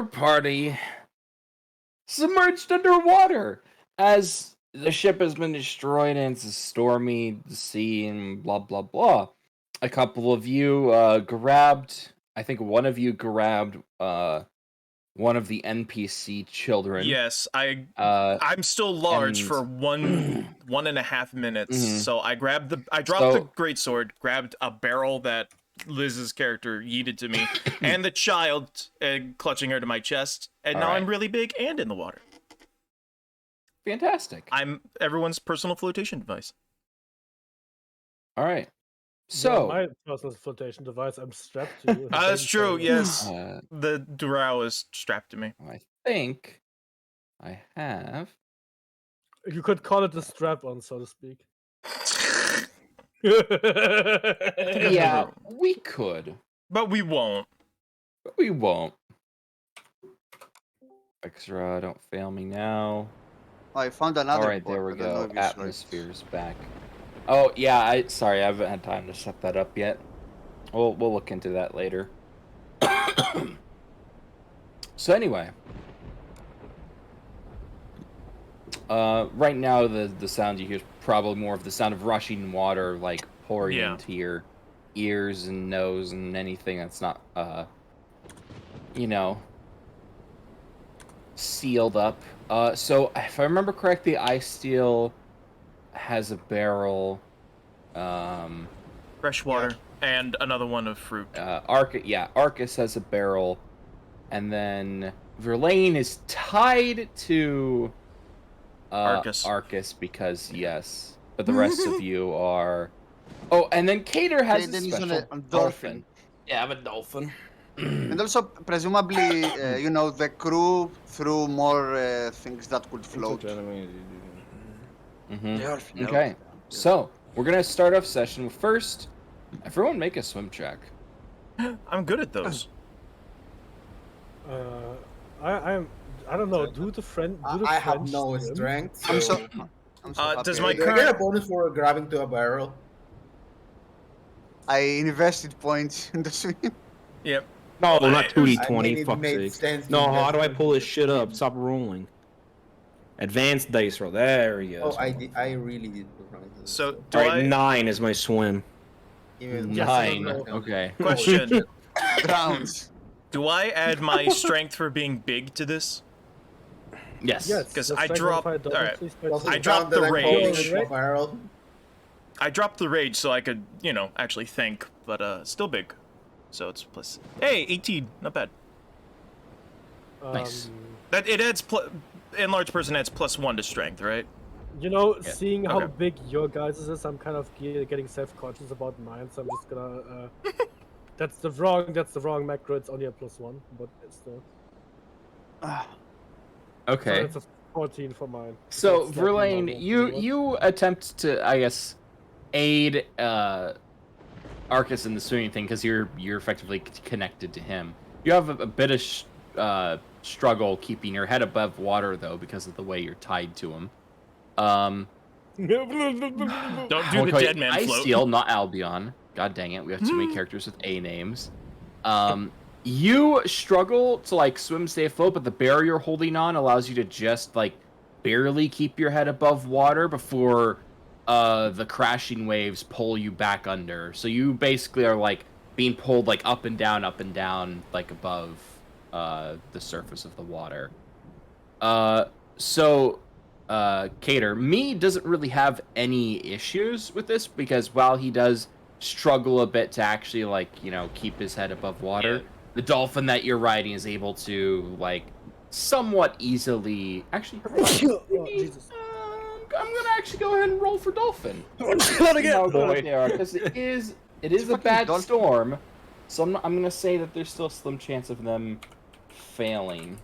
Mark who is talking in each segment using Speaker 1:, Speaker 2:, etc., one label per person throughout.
Speaker 1: party submerged underwater as the ship has been destroyed and it's a stormy sea and blah blah blah. A couple of you grabbed. I think one of you grabbed one of the NPC children.
Speaker 2: Yes, I'm still large
Speaker 1: and-
Speaker 2: for 1.5 minutes.
Speaker 1: Mhm.
Speaker 2: So I dropped the greatsword, grabbed a barrel that Liz's character yeeted to me, and the child, clutching her to my chest, and now I'm really big and in the water.
Speaker 1: Fantastic.
Speaker 2: I'm everyone's personal flotation device.
Speaker 1: All right. So
Speaker 3: my personal flotation device, I'm strapped to you.
Speaker 2: That's true. Yes,
Speaker 1: uh,
Speaker 2: the Durao is strapped to me.
Speaker 1: I think I have.
Speaker 3: You could call it the strap-on, so to speak.
Speaker 1: Yeah, we could,
Speaker 2: But we won't.
Speaker 1: but we won't. Extra, don't fail me now.
Speaker 4: I found another.
Speaker 1: All right,
Speaker 4: port,
Speaker 1: there we
Speaker 4: I don't know
Speaker 1: go.
Speaker 4: if you saw it.
Speaker 1: Atmosphere's back. Oh yeah, sorry, I haven't had time to set that up yet. We'll look into that later. So anyway, right now the sound you hear is probably more of the sound of rushing water, like pouring into your ears and nose and anything that's not, sealed up. So if I remember correctly, Icesteel has a barrel.
Speaker 2: Fresh water and another one of fruit.
Speaker 1: Arcus has a barrel, and then Verlaine is tied to Arcus because yes, but the rest of you are. Oh, and then Cater has a
Speaker 4: Caden is on
Speaker 1: special
Speaker 4: a dolphin.
Speaker 1: Yeah, I have a dolphin.
Speaker 4: And also, presumably, the crew threw more things that could float.
Speaker 1: Mm-hmm. Okay, so we're gonna start off session with first. Everyone make a swim check.
Speaker 2: I'm good at those.
Speaker 3: I don't know.
Speaker 5: I have no strength.
Speaker 4: I'm
Speaker 5: So
Speaker 4: so happy.
Speaker 2: Does my
Speaker 5: do I get a bonus for grabbing to a barrel?
Speaker 4: I invested points in the swim.
Speaker 2: Yep.
Speaker 6: No, not
Speaker 5: I
Speaker 6: 2d20.
Speaker 5: mean, it
Speaker 6: Fuck
Speaker 5: made
Speaker 6: sake.
Speaker 5: sense to
Speaker 6: No, how do I
Speaker 5: invest
Speaker 6: pull this
Speaker 5: in-
Speaker 6: shit up? Stop rolling. Advanced dice roll. There he goes.
Speaker 5: Oh, I really did.
Speaker 2: So do
Speaker 6: All right,
Speaker 2: I?
Speaker 6: 9 is my swim.
Speaker 5: Even-
Speaker 1: 9.
Speaker 5: Yes,
Speaker 1: Okay.
Speaker 2: Question:
Speaker 4: Drowns.
Speaker 2: Do I add my strength for being big to this?
Speaker 1: Yes.
Speaker 3: Yes,
Speaker 2: 'Cause
Speaker 3: the
Speaker 2: I
Speaker 3: strength
Speaker 2: dropped-
Speaker 3: modifier doesn't
Speaker 2: alright.
Speaker 3: please by
Speaker 5: Does it
Speaker 3: two.
Speaker 2: I dropped
Speaker 5: count that
Speaker 2: the
Speaker 5: I'm holding
Speaker 2: rage.
Speaker 5: a barrel?
Speaker 2: I dropped the rage so I could, actually think, but still big. So it's plus. Hey, 18, not bad.
Speaker 1: Nice.
Speaker 2: That it adds enlarged person adds +1 to strength, right?
Speaker 3: Seeing how
Speaker 2: Okay.
Speaker 3: big your guys' is, I'm kind of getting self-conscious about mine, so I'm just gonna. That's the wrong macro. It's only a +1, but it's still.
Speaker 1: Okay.
Speaker 3: So it's a 14 for mine.
Speaker 1: So
Speaker 3: it's slightly
Speaker 1: Verlaine,
Speaker 3: lower.
Speaker 1: you attempt to, I guess, aid Arcus in the swimming thing because you're effectively connected to him. You have a bit of struggle keeping your head above water though because of the way you're tied to him.
Speaker 2: Don't do the dead man float.
Speaker 1: Icesteel, not Albion. God dang it, we have too many characters with A names. You struggle to swim, stay afloat, but the barrier you're holding on allows you to just barely keep your head above water before the crashing waves pull you back under. So you basically are being pulled up and down, above the surface of the water. Cater, me doesn't really have any issues with this because while he does struggle a bit to actually keep his head above water, the dolphin that you're riding is able to somewhat easily actually.
Speaker 3: Oh, Jesus.
Speaker 1: I'm gonna actually go ahead and roll for dolphin.
Speaker 3: Not again, boy.
Speaker 1: Because it is a bad
Speaker 4: dolphin.
Speaker 1: storm, so I'm gonna say that there's still a slim chance of them failing.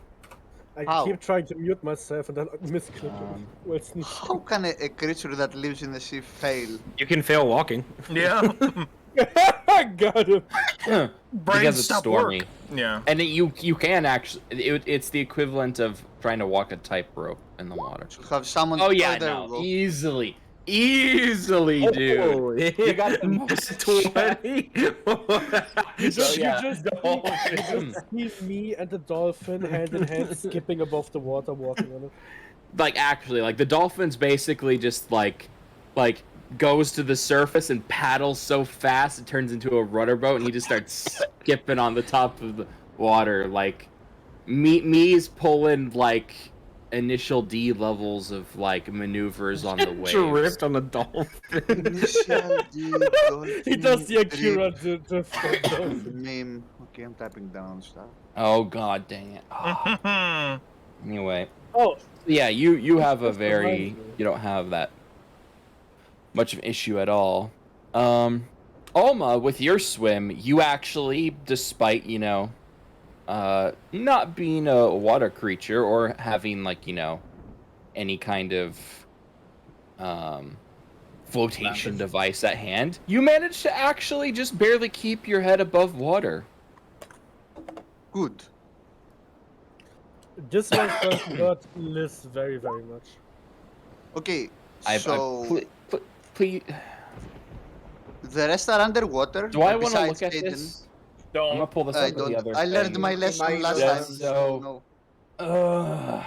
Speaker 3: I
Speaker 4: How?
Speaker 3: keep trying to mute myself and then misclick. Wilson.
Speaker 4: How can a creature that lives in the sea fail?
Speaker 6: You can fail walking.
Speaker 2: Yeah.
Speaker 3: I got him.
Speaker 2: Brain,
Speaker 1: Because it's
Speaker 2: stop
Speaker 1: stormy.
Speaker 2: work. Yeah.
Speaker 1: And you can actually, it's the equivalent of trying to walk a tightrope in the water.
Speaker 4: To have someone.
Speaker 1: Oh yeah,
Speaker 4: there
Speaker 1: no,
Speaker 4: we go.
Speaker 1: easily, dude. You got the most. So, yeah.
Speaker 3: you just see me and the dolphin hand in hand skipping above the water, walking on it.
Speaker 1: Like actually, like the dolphin's basically just like goes to the surface and paddles so fast it turns into a rudder boat, and he just starts skipping on the top of the water. Like me's pulling like initial D levels of like maneuvers on the waves.
Speaker 6: Drift on a dolphin.
Speaker 4: Initial D,
Speaker 3: He does the
Speaker 4: dolphin,
Speaker 3: Akira
Speaker 4: drip,
Speaker 3: drift.
Speaker 4: meme. Okay, I'm typing down stuff.
Speaker 1: Oh god dang it. Anyway,
Speaker 3: Oh,
Speaker 1: yeah, you have a
Speaker 3: That's
Speaker 1: very
Speaker 3: reminds me.
Speaker 1: you don't have that much of an issue at all. Alma, with your swim, you actually, despite not being a water creature or having like any kind of flotation device at hand, you managed to actually just barely keep your head above water.
Speaker 4: Good.
Speaker 3: this one first hurt Liz very, very much.
Speaker 4: Okay,
Speaker 1: So, please,
Speaker 4: the rest are underwater.
Speaker 1: do I want to
Speaker 4: besides
Speaker 1: look at
Speaker 4: Aiden.
Speaker 1: this? I'm gonna pull this
Speaker 4: I
Speaker 1: up with the
Speaker 4: don't.
Speaker 1: other
Speaker 4: I learned
Speaker 1: thing.
Speaker 4: my lesson last
Speaker 1: Yeah,
Speaker 4: time.
Speaker 1: so-
Speaker 4: No.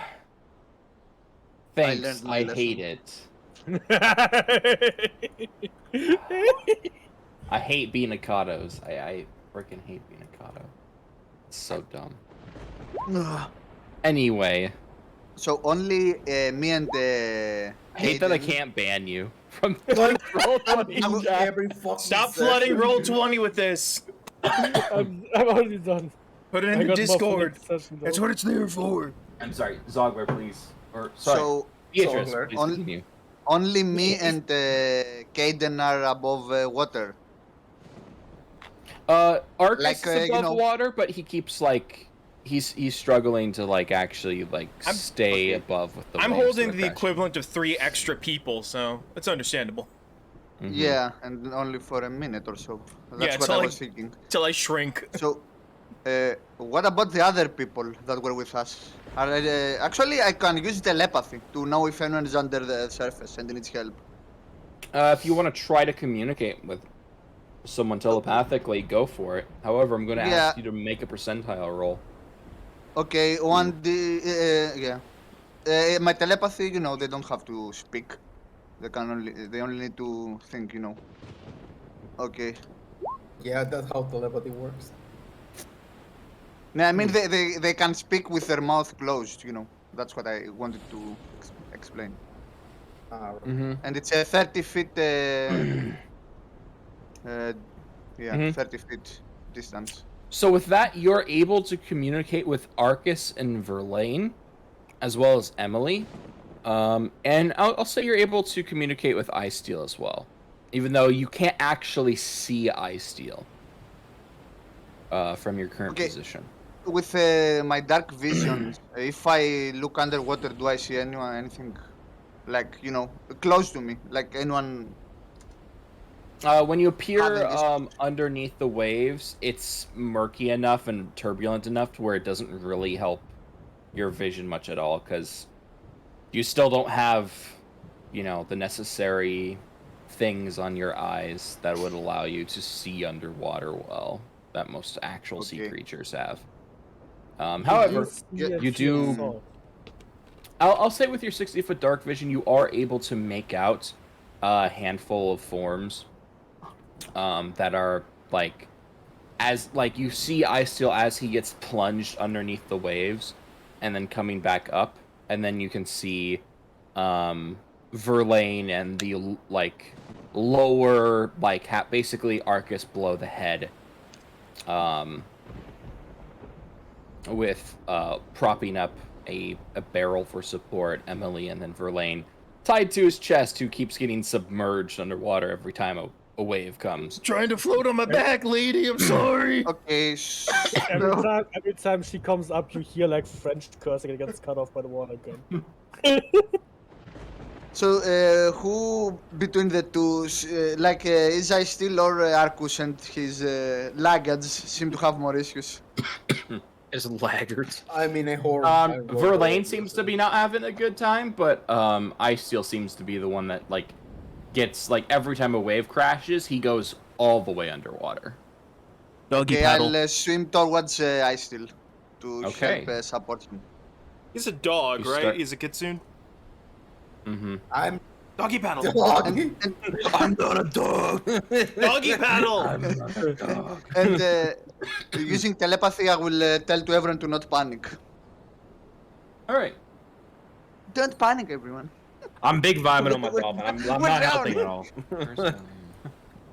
Speaker 1: Thanks.
Speaker 4: learned my
Speaker 1: I
Speaker 4: lesson.
Speaker 1: hate it. I hate Beanicados. I freaking hate Beanicado. It's so dumb. Anyway,
Speaker 4: So only me and
Speaker 1: I hate that I
Speaker 4: Aiden-
Speaker 1: can't ban you from the Roll20 chat.
Speaker 5: Every fucking
Speaker 2: Stop
Speaker 5: session.
Speaker 2: flooding Roll20 with this.
Speaker 3: I'm already done.
Speaker 2: Put it
Speaker 3: I
Speaker 2: in the
Speaker 3: got more for
Speaker 2: Discord.
Speaker 3: next session, though.
Speaker 2: That's what it's there for.
Speaker 1: I'm sorry, Zogler, please. Or sorry,
Speaker 4: So
Speaker 1: Beatrice,
Speaker 5: Zogler.
Speaker 1: please
Speaker 4: On-
Speaker 1: continue.
Speaker 4: only me and Kaden are above water.
Speaker 1: Arcus
Speaker 4: Like,
Speaker 1: is
Speaker 4: you
Speaker 1: above
Speaker 4: know-
Speaker 1: water, but he keeps like he's struggling to like actually like
Speaker 2: I'm-
Speaker 1: stay
Speaker 4: okay.
Speaker 1: above with the.
Speaker 2: I'm
Speaker 1: waves
Speaker 2: holding
Speaker 1: that are
Speaker 2: the
Speaker 1: crashing.
Speaker 2: equivalent of 3 extra people, so it's understandable.
Speaker 1: Mhm.
Speaker 4: Yeah, and only for a minute or so. That's
Speaker 2: Yeah,
Speaker 4: what
Speaker 2: till
Speaker 4: I
Speaker 2: I-
Speaker 4: was thinking.
Speaker 2: Till I shrink.
Speaker 4: So, what about the other people that were with us? Actually, I can use telepathy to know if anyone is under the surface and needs help.
Speaker 1: If you want to try to communicate with someone telepathically, go for it. However, I'm going to
Speaker 4: Yeah.
Speaker 1: ask you to make a percentile roll.
Speaker 4: Okay, yeah. My telepathy, they don't have to speak. They only need to think, Okay.
Speaker 5: Yeah, that's how telepathy works.
Speaker 4: No, I mean they can speak with their mouth closed. That's what I wanted to explain.
Speaker 5: Right.
Speaker 1: Mm-hmm.
Speaker 4: And it's a 30 feet.
Speaker 1: Mhm.
Speaker 4: 30 feet distance.
Speaker 1: So with that, you're able to communicate with Arcus and Verlaine, as well as Emily. And I'll say you're able to communicate with Icesteel as well, even though you can't actually see Icesteel from your current
Speaker 4: Okay.
Speaker 1: position.
Speaker 4: With my dark vision, if I look underwater, do I see anything like close to me, like anyone?
Speaker 1: When you appear
Speaker 4: Having this-
Speaker 1: underneath the waves, it's murky enough and turbulent enough to where it doesn't really help your vision much at all, because you still don't have, the necessary things on your eyes that would allow you to see underwater well, that most actual sea
Speaker 4: Okay.
Speaker 1: creatures have. However, you do- I'll say with your 60-foot dark vision, you are able to make out a handful of forms that are you see Icesteel as he gets plunged underneath the waves and then coming back up, and then you can see Verlaine and the lower basically Arcus below the head, with propping up a barrel for support, Emily, and then Verlaine tied to his chest, who keeps getting submerged underwater every time a wave comes.
Speaker 2: Trying to float on my back, lady. I'm sorry.
Speaker 4: Okay.
Speaker 3: Every time she comes up, you hear like French cursing and it gets cut off by the water again.
Speaker 4: So, who between the two, is Icesteel or Arcus and his laggards seem to have more issues?
Speaker 6: It's laggards.
Speaker 5: I'm in a horror.
Speaker 1: Verlaine seems to be not having a good time, but Icesteel seems to be the one that gets every time a wave crashes, he goes all the way underwater.
Speaker 6: Doggy
Speaker 4: Okay,
Speaker 6: paddle.
Speaker 4: I'll swim towards Ice Steel to
Speaker 1: Okay.
Speaker 4: help support him.
Speaker 2: He's a dog,
Speaker 1: You
Speaker 2: right?
Speaker 1: start-
Speaker 2: He's a kitsune.
Speaker 1: Mm-hmm.
Speaker 5: I'm
Speaker 2: Doggy paddle.
Speaker 5: dog.
Speaker 4: And
Speaker 6: I'm not a dog.
Speaker 2: Doggy paddle.
Speaker 4: and using telepathy, I will tell to everyone to not panic.
Speaker 1: All right.
Speaker 4: Don't panic, everyone.
Speaker 6: I'm big vibing on my dolphin. I'm
Speaker 4: We're
Speaker 6: not
Speaker 4: down.
Speaker 6: helping at all.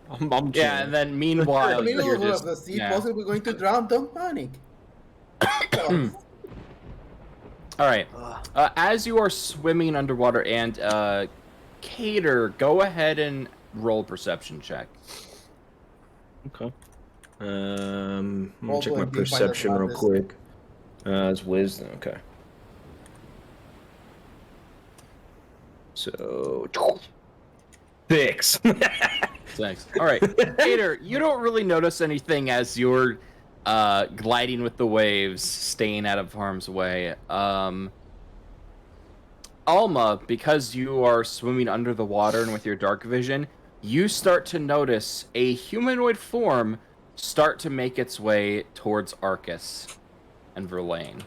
Speaker 6: I'm
Speaker 1: Yeah,
Speaker 6: chilling.
Speaker 1: and then meanwhile,
Speaker 5: In the
Speaker 1: you're
Speaker 5: middle
Speaker 1: just
Speaker 5: of the sea,
Speaker 1: yeah.
Speaker 5: possibly going to drown. Don't panic.
Speaker 1: All right. As you are swimming underwater, and Cater, go ahead and roll perception check.
Speaker 6: Okay. I'm gonna
Speaker 5: Also
Speaker 6: check my
Speaker 5: in Being
Speaker 6: perception real
Speaker 5: Finders
Speaker 6: quick. It's wisdom. Okay. So 6.
Speaker 1: Thanks. All right, Cater, you don't really notice anything as you're gliding with the waves, staying out of harm's way. Alma, because you are swimming under the water and with your dark vision, you start to notice a humanoid form start to make its way towards Arcus and Verlaine.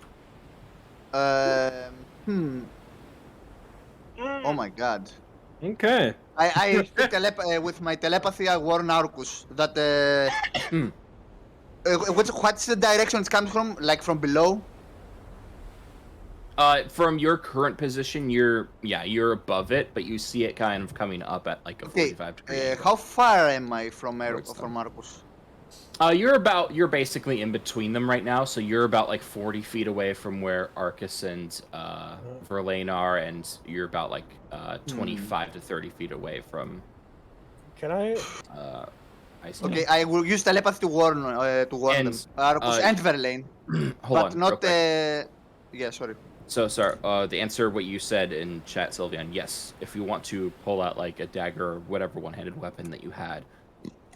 Speaker 4: Oh my god.
Speaker 6: Okay.
Speaker 4: I speak with my telepathy. I warn Arcus that what's the direction it's coming from? Like from below?
Speaker 1: From your current position, you're above it, but you see it kind of coming up at like a
Speaker 4: Okay.
Speaker 1: 45 degree angle.
Speaker 4: How far am I from
Speaker 1: Towards them.
Speaker 4: from Arcus?
Speaker 1: You're basically in between them right now, so you're about like 40 feet away from where Arcus and Verlaine are, and you're about like 25 to 30 feet away from
Speaker 3: Can I?
Speaker 1: Ice.
Speaker 4: Okay, I will use telepathy to warn them.
Speaker 1: And,
Speaker 4: Arcus and Verlaine,
Speaker 1: Hold
Speaker 4: but
Speaker 1: on, real
Speaker 4: not.
Speaker 1: quick.
Speaker 4: Yeah, sorry.
Speaker 1: So sorry. The answer what you said in chat, Sylvian. Yes, if you want to pull out like a dagger or whatever one-handed weapon that you had,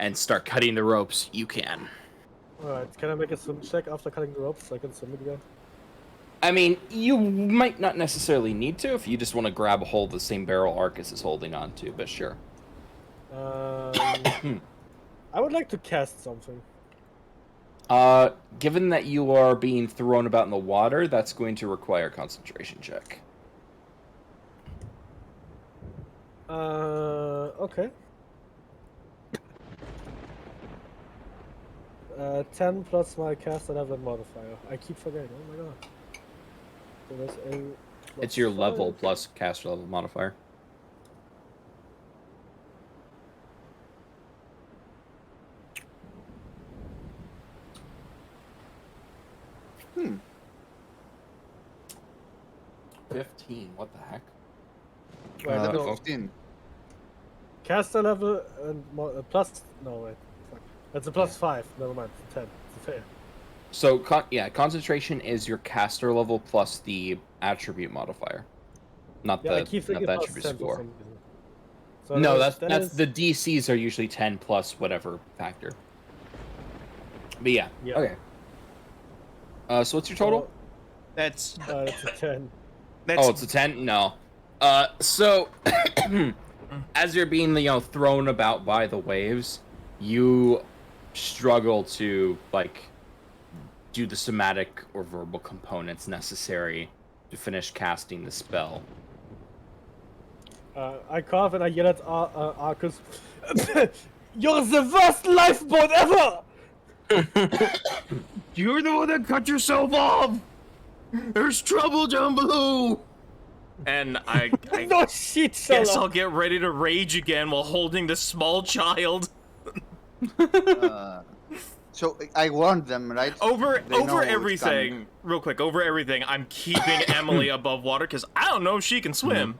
Speaker 1: and start cutting the ropes, you can.
Speaker 3: Alright, can I make a swim check after cutting the ropes so I can swim again?
Speaker 1: I mean, you might not necessarily need to if you just want to grab a hold of the same barrel Arcus is holding on to, but sure.
Speaker 3: I would like to cast something.
Speaker 1: Given that you are being thrown about in the water, that's going to require a concentration check.
Speaker 3: Okay. 10 plus my cast and level modifier. I keep forgetting. Oh my god. So there's a
Speaker 1: It's your
Speaker 3: +5.
Speaker 1: level plus caster level modifier.
Speaker 4: Hmm.
Speaker 1: 15. What the heck?
Speaker 3: Wait, no.
Speaker 4: 15.
Speaker 3: Caster level and plus. No, wait. Fuck. That's a +5. Never mind. 10. It's fair.
Speaker 1: So, concentration is your caster level plus the attribute modifier. Not
Speaker 3: Yeah, I
Speaker 1: the
Speaker 3: keep
Speaker 1: not
Speaker 3: thinking
Speaker 1: the
Speaker 3: plus
Speaker 1: attribute
Speaker 3: 10 for
Speaker 1: score.
Speaker 3: some reason. So
Speaker 1: No,
Speaker 3: that
Speaker 1: that's
Speaker 3: is-
Speaker 1: the DCs are usually 10 plus whatever factor. But yeah.
Speaker 3: Yeah.
Speaker 1: Okay. So what's your total?
Speaker 2: That's
Speaker 3: It's a 10.
Speaker 2: that's
Speaker 1: Oh, it's a 10? No. So as you're being, thrown about by the waves, you struggle to like do the somatic or verbal components necessary to finish casting the spell.
Speaker 3: I cough and I yell at Arcus. You're the worst lifeboat ever!
Speaker 2: You're the one that cut yourself off. There's trouble down below. And I
Speaker 3: No shit,
Speaker 2: guess
Speaker 3: Sherlock.
Speaker 2: I'll get ready to rage again while holding this small child.
Speaker 4: So I warned them, right?
Speaker 2: Over
Speaker 4: They know
Speaker 2: over
Speaker 4: it's
Speaker 2: everything, real quick, over everything, I'm keeping Emily above water because I don't know if she can swim.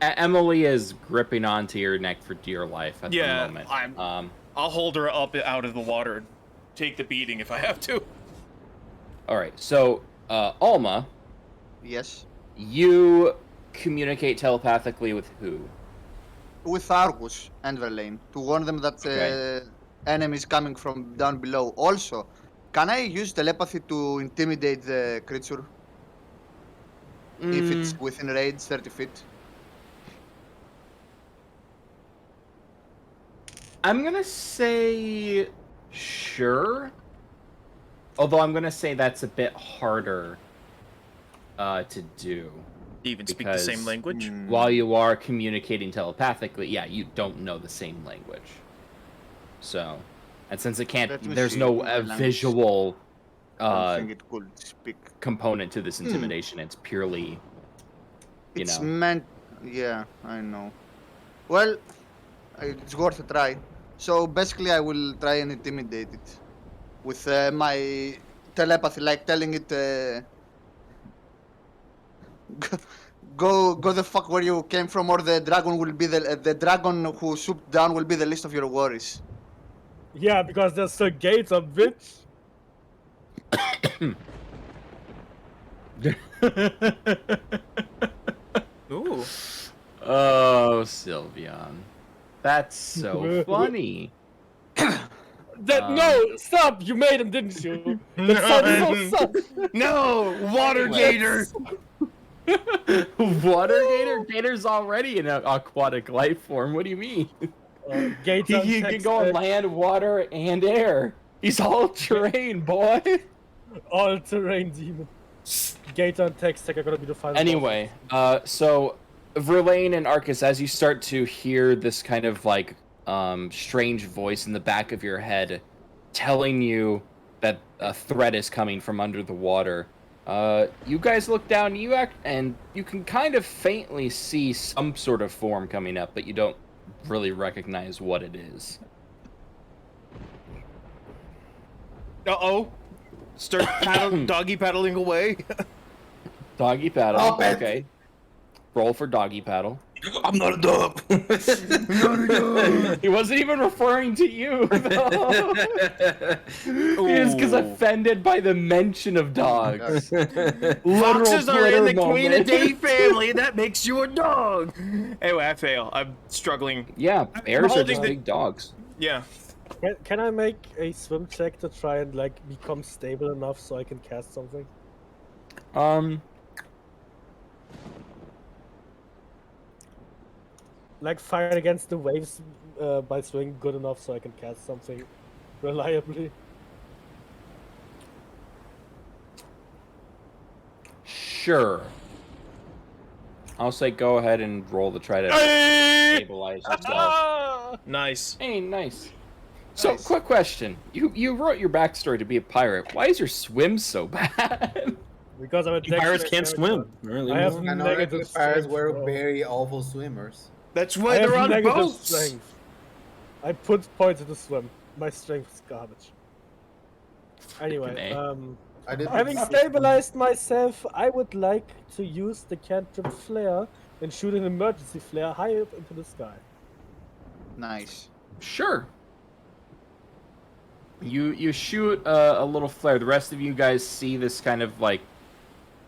Speaker 1: Emily is gripping onto your neck for dear life at
Speaker 2: Yeah,
Speaker 1: the moment.
Speaker 2: I'll hold her up out of the water and take the beating if I have to.
Speaker 1: All right. So, Alma,
Speaker 4: Yes.
Speaker 1: you communicate telepathically with who?
Speaker 4: With Argus and Verlaine to warn them that
Speaker 1: Okay.
Speaker 4: enemies coming from down below. Also, can I use telepathy to intimidate the creature if it's within range 30 feet?
Speaker 1: I'm gonna say sure. Although I'm gonna say that's a bit harder to do.
Speaker 2: Even speak the same
Speaker 1: Because-
Speaker 2: language.
Speaker 1: While you are communicating telepathically, yeah, you don't know the same language. So, and since it can't,
Speaker 4: Let me
Speaker 1: there's
Speaker 4: see
Speaker 1: no
Speaker 4: what language
Speaker 1: visual
Speaker 4: I think it could speak.
Speaker 1: component to this intimidation. It's purely, you
Speaker 4: It's
Speaker 1: know.
Speaker 4: meant. Yeah, I know. Well, it's worth a try. So basically, I will try and intimidate it with my telepathy, like telling it, go the fuck where you came from, or the dragon will be the dragon who swooped down will be the least of your worries.
Speaker 3: Yeah, because there's still gates up, bitch.
Speaker 2: Ooh.
Speaker 1: Oh, Sylveon. That's so funny.
Speaker 3: No, stop! You made him, didn't you? That sounds so sus.
Speaker 2: No, water gator.
Speaker 1: Water gator? Gator's already an aquatic life form. What do you mean?
Speaker 3: Gates
Speaker 1: He
Speaker 3: on
Speaker 1: can
Speaker 3: text,
Speaker 1: go on land, water, and air. He's all terrain, boy.
Speaker 3: all-terrain demon. Gate on text tech are gonna be the final.
Speaker 1: Anyway, so Verlaine and Arcus, as you start to hear this kind of like strange voice in the back of your head telling you that a threat is coming from under the water, you guys look down, and you can kind of faintly see some sort of form coming up, but you don't really recognize what it is.
Speaker 2: Uh-oh. Start doggy paddling away.
Speaker 1: Doggy paddle.
Speaker 5: Oh, pet.
Speaker 1: Okay. Roll for doggy paddle.
Speaker 6: I'm not a dog.
Speaker 1: He wasn't even referring to you, though. He is because offended by the mention of dogs.
Speaker 2: Foxes are in the Queen of
Speaker 1: moment.
Speaker 2: Day family. That makes you a dog. Anyway, I fail. I'm struggling.
Speaker 1: Yeah, bears are
Speaker 2: holding
Speaker 1: just
Speaker 2: the-
Speaker 1: big dogs.
Speaker 2: Yeah.
Speaker 3: Can I make a swim check to try and like become stable enough so I can cast something? Like fight against the waves by swimming good enough so I can cast something reliably.
Speaker 1: Sure. I'll say go ahead and roll to try to
Speaker 2: Hey!
Speaker 1: stabilize yourself.
Speaker 3: Ah!
Speaker 2: Nice.
Speaker 1: Hey, nice. So,
Speaker 4: Nice.
Speaker 1: quick question. You wrote your backstory to be a pirate. Why is your swim so bad?
Speaker 3: Because I'm a
Speaker 6: Pirates
Speaker 3: dexterous
Speaker 6: can't
Speaker 3: character.
Speaker 6: swim. Apparently
Speaker 3: I have
Speaker 6: not.
Speaker 3: negative
Speaker 5: Canonically, pirates
Speaker 3: strength,
Speaker 5: were
Speaker 3: bro.
Speaker 5: very awful swimmers.
Speaker 2: That's
Speaker 3: I
Speaker 2: why
Speaker 3: have
Speaker 2: they're on
Speaker 3: negative
Speaker 2: boats.
Speaker 3: strength. I put points into swim. My strength is garbage. Anyway,
Speaker 1: Fucking
Speaker 5: I did.
Speaker 3: having stabilized myself, I would like to use the cantrip flare and shoot an emergency flare high up into the sky.
Speaker 4: Nice.
Speaker 1: Sure. You shoot a little flare. The rest of you guys see this kind of like.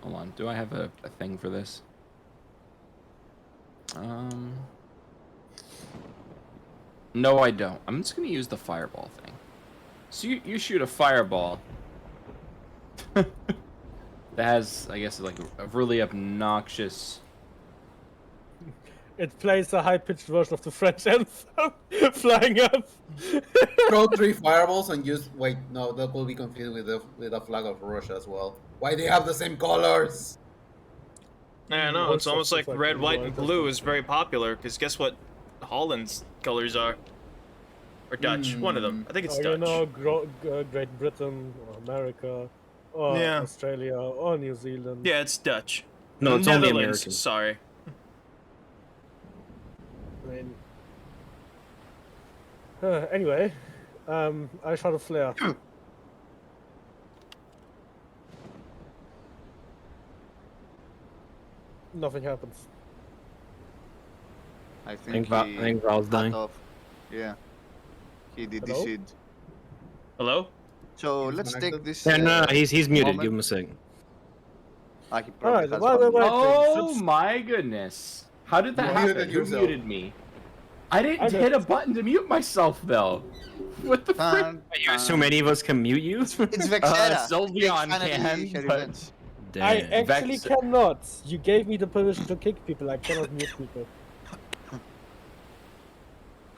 Speaker 1: Hold on. Do I have a thing for this? No, I don't. I'm just gonna use the fireball thing. So you shoot a fireball. That has, I guess, like a really obnoxious.
Speaker 3: It plays a high-pitched version of the French anthem, flying up.
Speaker 5: Throw 3 fireballs and use. Wait, no, that will be confused with the flag of Russia as well. Why they have the same colors?
Speaker 2: Yeah, no, it's
Speaker 3: Most
Speaker 2: almost
Speaker 3: of
Speaker 2: like
Speaker 3: the fucking
Speaker 2: red, white, and
Speaker 3: world
Speaker 2: blue
Speaker 3: doesn't-
Speaker 2: is very popular. Because guess what Holland's colors are? Or Dutch. One of them. I think it's
Speaker 3: Or,
Speaker 2: Dutch.
Speaker 3: you know, Great Britain, or America, or
Speaker 2: Yeah.
Speaker 3: Australia, or New Zealand.
Speaker 2: Yeah, it's Dutch.
Speaker 6: No, it's only
Speaker 2: Netherlands,
Speaker 6: American.
Speaker 2: Sorry.
Speaker 3: I mean, anyway, I shot a flare. Nothing happens.
Speaker 4: I
Speaker 6: I
Speaker 4: think
Speaker 6: think Val's
Speaker 4: cut
Speaker 6: dying.
Speaker 4: off. Yeah. He did
Speaker 3: Hello?
Speaker 4: decide.
Speaker 2: Hello?
Speaker 4: So
Speaker 5: He's
Speaker 4: let's take
Speaker 5: connected?
Speaker 4: this.
Speaker 6: Yeah, no, he's muted.
Speaker 4: moment.
Speaker 6: Give him a sec.
Speaker 4: He probably
Speaker 3: Alright,
Speaker 4: has
Speaker 3: wait,
Speaker 4: one.
Speaker 3: wait.
Speaker 1: Oh
Speaker 3: Since-
Speaker 1: my goodness! How did that
Speaker 5: You
Speaker 1: happen?
Speaker 5: muted
Speaker 1: Who
Speaker 5: yourself.
Speaker 1: muted me? I didn't
Speaker 3: I
Speaker 1: hit a
Speaker 3: did.
Speaker 1: button to mute myself though. What the frick?
Speaker 6: So many of us can mute you.
Speaker 4: It's Vexera.
Speaker 1: Sylveon
Speaker 4: Finally,
Speaker 1: can,
Speaker 4: her
Speaker 1: but-
Speaker 4: revenge.
Speaker 3: I
Speaker 6: Damn.
Speaker 3: actually
Speaker 1: Vex-
Speaker 3: cannot. You gave me the permission to kick people. I cannot mute people.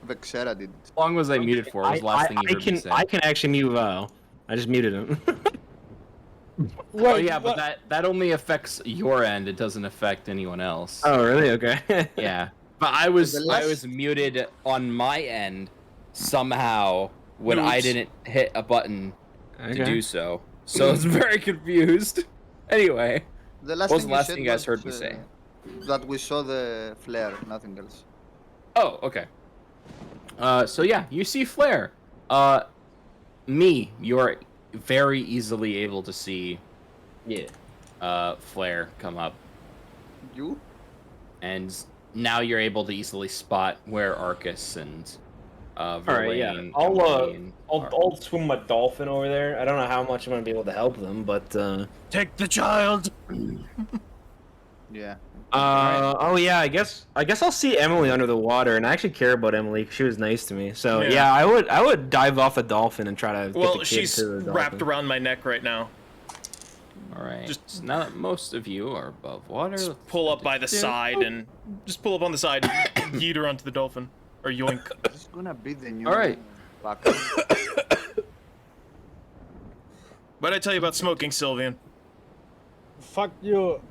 Speaker 4: Vexera did.
Speaker 1: How long was I muted for? Was the last thing you heard me say.
Speaker 6: I can actually mute Val. I just muted him.
Speaker 1: Oh yeah, but that only affects your end. It doesn't affect anyone else.
Speaker 6: Oh, really? Okay.
Speaker 1: Yeah, but I was
Speaker 4: The last-
Speaker 1: muted on my end somehow when I
Speaker 2: Oops.
Speaker 1: didn't hit a button to
Speaker 6: Okay.
Speaker 1: do so. So I was very confused. Anyway,
Speaker 4: The last
Speaker 1: what was
Speaker 4: thing
Speaker 1: the last
Speaker 4: you
Speaker 1: thing
Speaker 4: said
Speaker 1: you guys heard me
Speaker 4: was,
Speaker 1: say?
Speaker 4: That we saw the flare, nothing else.
Speaker 1: Oh, okay. So yeah, you see Flare. You're very easily able to see
Speaker 6: Yeah.
Speaker 1: Flare come up,
Speaker 4: You?
Speaker 1: and now you're able to easily spot where Arcus and
Speaker 6: Alright, yeah.
Speaker 1: Verlaine,
Speaker 6: I'll
Speaker 1: Emily, are.
Speaker 6: I'll swim my dolphin over there. I don't know how much I'm gonna be able to help them, but
Speaker 2: Take the child.
Speaker 4: Yeah.
Speaker 6: oh yeah, I guess I'll see Emily under the water, and I actually care about Emily 'cause she was nice to me. So
Speaker 2: Yeah.
Speaker 6: yeah, I would dive off a dolphin and try to get the
Speaker 2: Well,
Speaker 6: kid
Speaker 2: she's
Speaker 6: to the dolphin.
Speaker 2: wrapped around my neck right now.
Speaker 1: All right.
Speaker 2: Just-
Speaker 1: So now that most of you are above water,
Speaker 2: Just
Speaker 1: let's
Speaker 2: pull up by the
Speaker 1: do-
Speaker 2: side and just pull up on the side and yeet her onto the dolphin. Or yoink.
Speaker 4: This is gonna be the new.
Speaker 1: Alright.
Speaker 4: backup.
Speaker 2: What'd I tell you about smoking, Sylvian?
Speaker 3: Fuck you.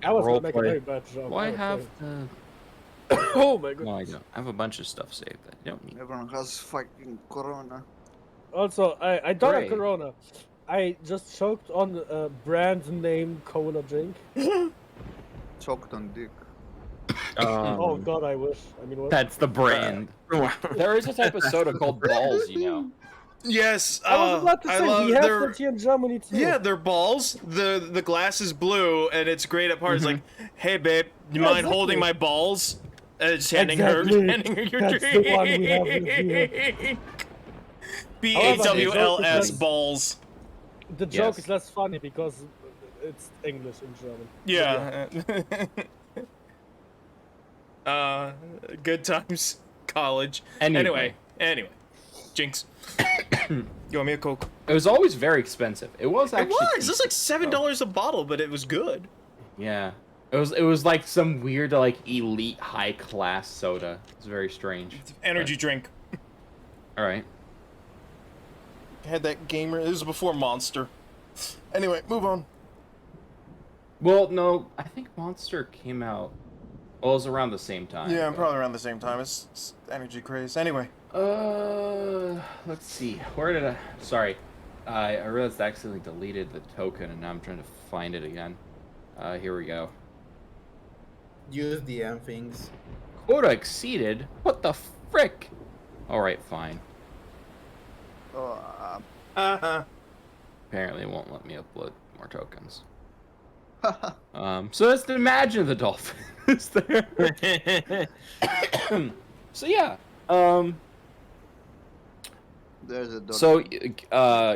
Speaker 3: I was gonna make a
Speaker 6: Roleplay.
Speaker 3: very bad joke.
Speaker 1: Why
Speaker 3: okay.
Speaker 1: have the?
Speaker 3: Oh my god.
Speaker 1: No, I don't. I have a bunch of stuff saved that you don't need.
Speaker 4: Everyone has fucking corona.
Speaker 3: Also, I don't have
Speaker 1: Great.
Speaker 3: corona. I just choked on a brand name cola drink.
Speaker 4: Choked on dick.
Speaker 3: Oh god, I wish. I mean, what?
Speaker 1: That's the brand. There is a type of soda called balls, you know.
Speaker 2: Yes,
Speaker 3: I was about to
Speaker 2: I
Speaker 3: say,
Speaker 2: love
Speaker 3: we have
Speaker 2: their...
Speaker 3: that here in Germany too.
Speaker 2: Yeah, they're balls. The glass is blue, and it's great at parties. Like, hey babe, you
Speaker 3: Yeah,
Speaker 2: mind
Speaker 3: exactly.
Speaker 2: holding my balls? And it's
Speaker 3: Exactly.
Speaker 2: handing her your
Speaker 3: That's
Speaker 2: drink.
Speaker 3: the one we have in here.
Speaker 2: BAWLS balls.
Speaker 3: The joke
Speaker 1: Yes.
Speaker 3: is less funny because it's English in German.
Speaker 2: Yeah. Good times, college. Anyway. Jinx. You want me a Coke?
Speaker 1: It was always very expensive. It was
Speaker 2: It
Speaker 1: actually.
Speaker 2: was. It was like $7 a bottle, but it was good.
Speaker 1: Yeah. It was like some weird like elite high class soda. It's very strange.
Speaker 2: Energy drink.
Speaker 1: All right.
Speaker 2: Had that gamer. This was before Monster. Anyway, move on.
Speaker 1: Well, no, I think Monster came out. Well, it was around the same time.
Speaker 2: Yeah,
Speaker 1: but-
Speaker 2: probably around the same time. It's energy craze. Anyway.
Speaker 1: Let's see. Where did I? Sorry, I realized I accidentally deleted the token, and now I'm trying to find it again. Here we go.
Speaker 5: Use DM things.
Speaker 1: Quota exceeded. What the frick? All right, fine.
Speaker 4: Oh,
Speaker 1: Apparently, it won't let me upload more tokens. So let's imagine the dolphin is there. So yeah.
Speaker 4: there's a dog.
Speaker 1: So,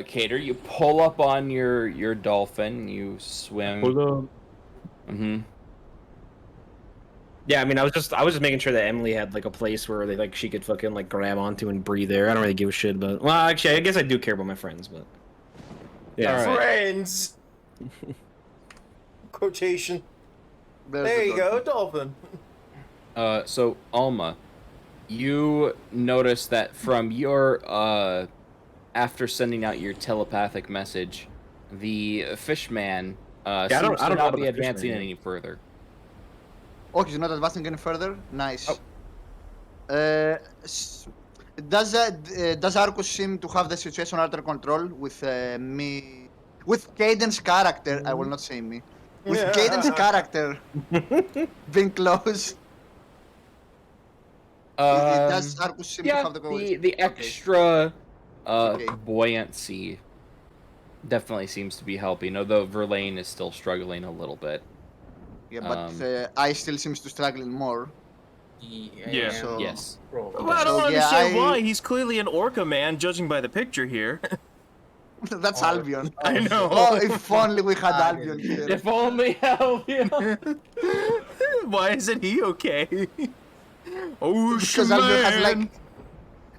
Speaker 1: Cater, you pull up on your dolphin. You swim. Mm-hmm.
Speaker 6: Yeah, I mean, I was just making sure that Emily had like a place where she could fucking like grab onto and breathe there. I don't really give a shit about. Well, actually, I guess I do care about my friends, but yeah.
Speaker 1: All right.
Speaker 2: Friends. Quotation.
Speaker 4: There's
Speaker 2: There
Speaker 4: the
Speaker 2: you go,
Speaker 4: dolphin.
Speaker 2: dolphin.
Speaker 1: So Alma, you notice that from your after sending out your telepathic message, the fishman
Speaker 6: I
Speaker 1: seems
Speaker 6: don't
Speaker 1: to
Speaker 6: know
Speaker 1: not
Speaker 6: about
Speaker 1: be
Speaker 6: the
Speaker 1: advancing
Speaker 6: fishman.
Speaker 1: any further.
Speaker 4: Oh, he's not advancing any further? Nice.
Speaker 1: Oh.
Speaker 4: Does Arcus seem to have the situation under control with me? With Caden's character, I will not say me. With
Speaker 2: Yeah.
Speaker 4: Caden's character being close, does Arcus seem to
Speaker 1: Yeah,
Speaker 4: have the
Speaker 1: the extra
Speaker 4: Okay.
Speaker 1: buoyancy definitely seems to be helping, although Verlaine is still struggling a little bit.
Speaker 4: Yeah, but I still seems to struggle more.
Speaker 2: Yeah.
Speaker 4: So
Speaker 1: Yes.
Speaker 2: Well, I don't
Speaker 4: So, yeah,
Speaker 2: understand
Speaker 4: I-
Speaker 2: why. He's clearly an orca man, judging by the picture here.
Speaker 4: that's Albion.
Speaker 2: I know.
Speaker 4: Oh, if only we had Albion here.
Speaker 1: If only Albion.
Speaker 2: Why isn't he okay? Oh,
Speaker 4: Because Albion has like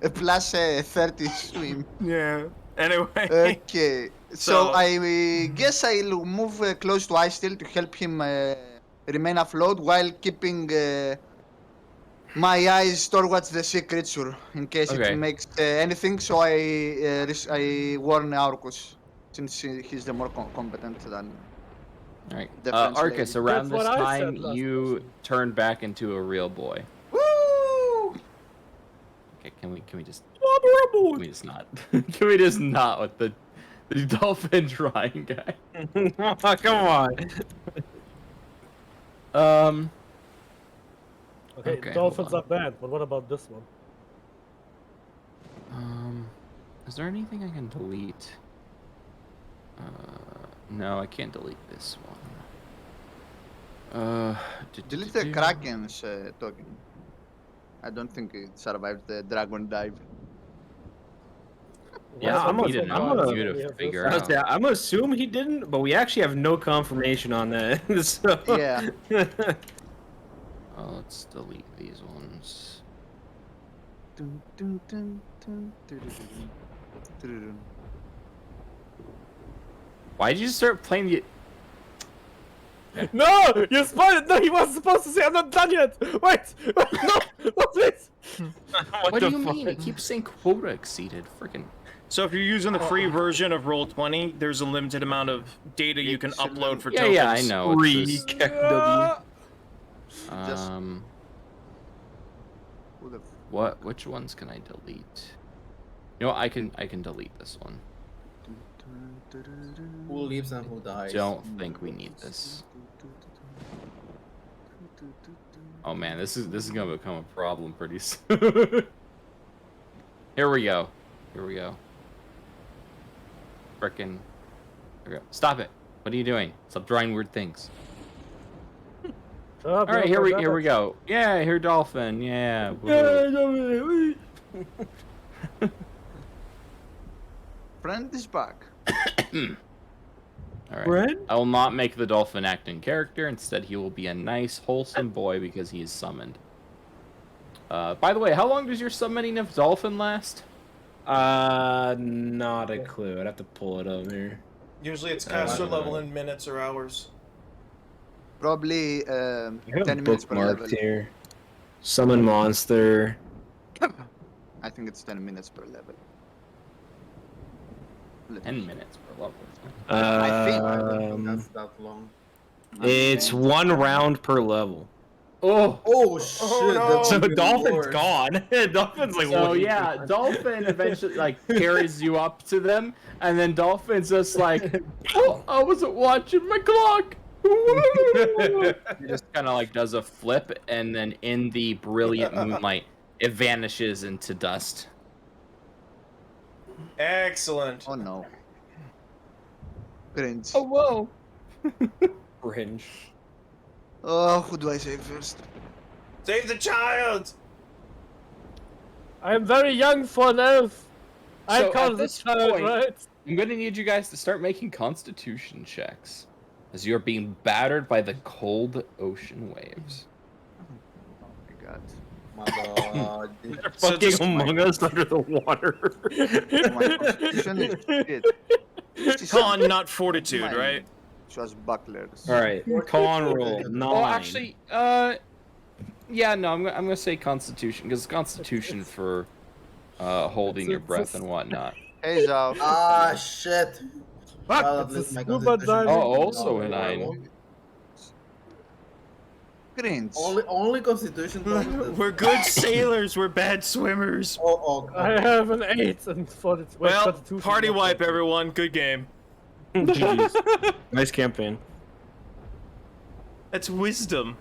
Speaker 4: a plus 30 swim.
Speaker 2: Yeah. Anyway.
Speaker 4: Okay, so
Speaker 2: So-
Speaker 4: I guess I'll move close to Icestill to help him remain afloat while keeping my eyes towards the sea creature in case
Speaker 1: Okay.
Speaker 4: it makes anything. So I warn Arcus. since he's the more competent than.
Speaker 1: All right,
Speaker 4: Defense
Speaker 1: Arcus.
Speaker 4: lady.
Speaker 1: Around
Speaker 3: That's
Speaker 1: this
Speaker 3: what I said
Speaker 1: time,
Speaker 3: last
Speaker 1: you
Speaker 3: question.
Speaker 1: turned back into a real boy.
Speaker 5: Woo!
Speaker 1: Okay, can we just not? Can we just not with the dolphin drawing guy?
Speaker 6: Oh, come on.
Speaker 3: Okay,
Speaker 1: Okay,
Speaker 3: dolphins
Speaker 1: hold
Speaker 3: are bad, but what about this one?
Speaker 1: Is there anything I can delete? No, I can't delete this one.
Speaker 4: Delete the Kraken's token. I don't think it survived the dragon dive.
Speaker 1: Yeah,
Speaker 3: Why
Speaker 6: I'm
Speaker 3: is
Speaker 6: gonna-
Speaker 3: it so
Speaker 6: I'm
Speaker 3: hard
Speaker 6: gonna-
Speaker 3: when
Speaker 1: you
Speaker 3: we
Speaker 1: to
Speaker 3: have
Speaker 1: figure
Speaker 3: this?
Speaker 1: out.
Speaker 6: I'm gonna assume he didn't, but we actually have no confirmation on that. So...
Speaker 4: Yeah.
Speaker 1: Let's delete these ones.
Speaker 4: Dun, dun, dun, dun, dun, dun, dun, dun.
Speaker 1: Why did you start playing the?
Speaker 3: No! You spoiled it! No, he wasn't supposed to say I'm not done yet! Wait! No! No, please!
Speaker 1: What do
Speaker 6: the
Speaker 1: you
Speaker 6: fuck?
Speaker 1: mean? It keeps saying quota exceeded. Freaking.
Speaker 2: So if you're using the free version of Roll20, there's a limited amount of data you can
Speaker 4: It's
Speaker 2: upload for
Speaker 1: Yeah,
Speaker 2: tokens.
Speaker 1: yeah, I know. It's
Speaker 6: Free
Speaker 1: just,
Speaker 6: KEKW.
Speaker 4: Just- Who the f-
Speaker 1: what? Which ones can I delete? You know, what, I can delete this one.
Speaker 4: dun, dun, dun, dun,
Speaker 5: Who lives and who dies?
Speaker 1: Don't think we need this. Oh man, this is gonna become a problem pretty soon. Here we go. Here we go. Frickin'. Here we go. Stop it. What are you doing? Stop drawing weird things.
Speaker 3: All
Speaker 1: All right, here we go. Yeah, here dolphin. Yeah. woohoo.
Speaker 4: Friend is back.
Speaker 1: All right.
Speaker 6: Red?
Speaker 1: I will not make the dolphin act in character. Instead, he will be a nice, wholesome boy because he is summoned. By the way, how long does your summoning of dolphin last?
Speaker 6: Not a clue. I'd have to pull it up here.
Speaker 2: Usually it's
Speaker 1: caster level
Speaker 2: in minutes or hours.
Speaker 4: Probably
Speaker 6: I
Speaker 4: 10
Speaker 6: have
Speaker 4: minutes per level.
Speaker 6: bookmarked here. Summon monster.
Speaker 4: I think it's 10 minutes per level.
Speaker 1: 10 minutes per level.
Speaker 4: I think-
Speaker 5: I don't think
Speaker 6: Um,
Speaker 5: that's that long.
Speaker 6: it's 1 round per level.
Speaker 1: Oh.
Speaker 5: Oh shit!
Speaker 2: no.
Speaker 5: that's
Speaker 6: So
Speaker 5: even
Speaker 6: dolphin's
Speaker 5: worse.
Speaker 6: gone. Dolphin's like.
Speaker 1: So
Speaker 6: waiting
Speaker 1: yeah,
Speaker 6: for-
Speaker 1: dolphin eventually like carries you up to them, and then dolphin's just like, oh, I wasn't watching my clock. He just kind of like does a flip, and then in the brilliant moonlight, it vanishes into dust.
Speaker 2: Excellent.
Speaker 4: Oh no. Cringe.
Speaker 1: whoa!
Speaker 6: Cringe.
Speaker 4: Oh, who do I say first?
Speaker 2: Save the child!
Speaker 3: I'm very young for an elf. I
Speaker 1: So
Speaker 3: call
Speaker 1: at
Speaker 3: this
Speaker 1: this
Speaker 3: child,
Speaker 1: point-
Speaker 3: right?
Speaker 1: I'm gonna need you guys to start making Constitution checks, as you're being battered by the cold ocean waves.
Speaker 4: Oh my god.
Speaker 5: My god.
Speaker 2: So
Speaker 6: Fucking
Speaker 2: just-
Speaker 6: Among Us under the water.
Speaker 4: Oh my constitution is shit. 67.
Speaker 2: Con, not fortitude,
Speaker 4: Mine.
Speaker 2: right?
Speaker 4: It was bucklers.
Speaker 6: All right, con roll 9.
Speaker 1: Oh, actually, yeah, no, I'm gonna say Constitution because Constitution for holding your breath and whatnot.
Speaker 4: Hey, Zao.
Speaker 5: Ah shit. Well, at
Speaker 3: It's a
Speaker 5: least my
Speaker 3: scuba
Speaker 5: constitution
Speaker 3: diving.
Speaker 1: Oh,
Speaker 5: is
Speaker 1: also
Speaker 5: not
Speaker 1: a
Speaker 5: horrible.
Speaker 1: 9.
Speaker 4: Cringe.
Speaker 5: Only constitution.
Speaker 2: We're good sailors, we're bad swimmers.
Speaker 5: Oh,
Speaker 3: I have an 8 and 42. Wait,
Speaker 2: Well,
Speaker 3: 42
Speaker 2: party
Speaker 3: is not
Speaker 2: wipe,
Speaker 3: bad.
Speaker 2: everyone. Good game.
Speaker 6: GG's. Nice campaign.
Speaker 2: That's wisdom.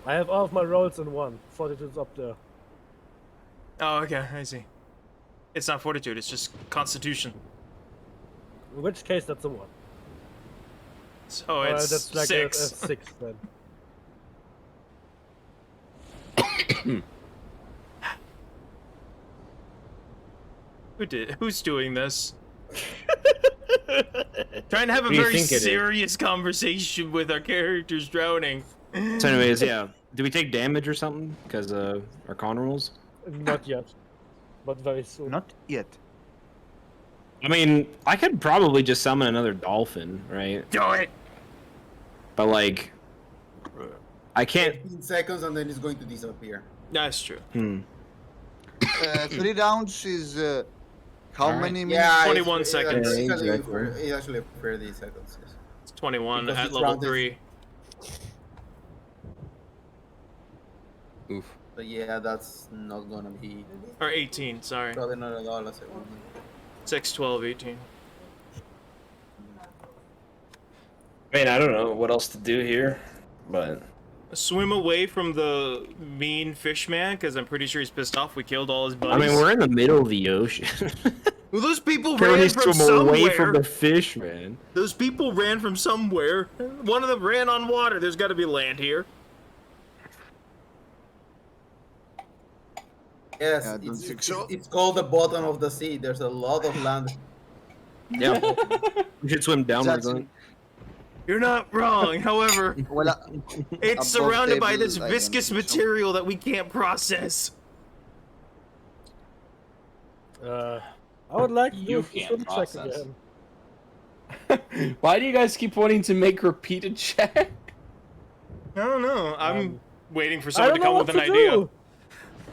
Speaker 3: I have all of my rolls in 1. 42 is up there.
Speaker 2: Oh, okay, I see. It's not fortitude, it's just constitution.
Speaker 3: In which case, that's a 1.
Speaker 2: So it's
Speaker 3: that's like
Speaker 2: 6.
Speaker 3: A 6 then.
Speaker 2: Who's doing this? Trying to have a
Speaker 6: Who do you
Speaker 2: very
Speaker 6: think it is?
Speaker 2: serious conversation with our characters drowning.
Speaker 6: So, anyways, yeah. Do we take damage or something? Because our con rules?
Speaker 3: Not yet. But very soon.
Speaker 4: Not yet.
Speaker 6: I mean, I could probably just summon another dolphin, right?
Speaker 2: Do it!
Speaker 6: But, like, I can't.
Speaker 5: 15 seconds and then it's going to disappear.
Speaker 2: That's true.
Speaker 4: 3 rounds is How
Speaker 1: Alright.
Speaker 4: many minutes?
Speaker 5: Yeah,
Speaker 2: 21
Speaker 5: it's,
Speaker 2: seconds.
Speaker 5: It's actually,
Speaker 6: Exactly.
Speaker 5: it's actually 30 seconds. Yes.
Speaker 2: It's 21
Speaker 5: Because
Speaker 2: at
Speaker 5: this
Speaker 2: level
Speaker 5: round is-
Speaker 2: 3.
Speaker 1: Oof.
Speaker 5: So yeah, that's not gonna be
Speaker 2: Or 18, sorry.
Speaker 5: probably not a lot.
Speaker 2: 6, 12, 18.
Speaker 6: I mean, I don't know what else to do here, but
Speaker 2: Swim away from the mean fish man, because I'm pretty sure he's pissed off we killed all his buddies.
Speaker 6: I mean, we're in the middle of the ocean.
Speaker 2: Well, those people
Speaker 6: Apparently
Speaker 2: ran from
Speaker 6: swim away
Speaker 2: somewhere.
Speaker 6: from the fish, man.
Speaker 2: Those people ran from somewhere. One of them ran on water. There's got to be land here.
Speaker 5: Yes,
Speaker 4: Yeah, I don't think so.
Speaker 5: it's called the bottom of the sea. There's a lot of land.
Speaker 6: Yeah. We should swim downwards
Speaker 4: That's-
Speaker 6: on it.
Speaker 2: You're not wrong. However,
Speaker 4: Well,
Speaker 2: it's
Speaker 4: Above
Speaker 2: surrounded by
Speaker 4: table,
Speaker 2: this
Speaker 4: I don't
Speaker 2: viscous
Speaker 4: think so.
Speaker 2: material that we can't process.
Speaker 3: I would like to do
Speaker 1: You
Speaker 3: a
Speaker 1: can't
Speaker 3: swim check
Speaker 1: process.
Speaker 3: again.
Speaker 1: Why do you guys keep wanting to make repeated check?
Speaker 2: I don't know. I'm
Speaker 3: Um,
Speaker 2: waiting for
Speaker 3: I
Speaker 2: someone
Speaker 3: don't
Speaker 2: to
Speaker 3: know
Speaker 2: come
Speaker 3: what
Speaker 2: with
Speaker 3: to
Speaker 2: an idea.
Speaker 3: do.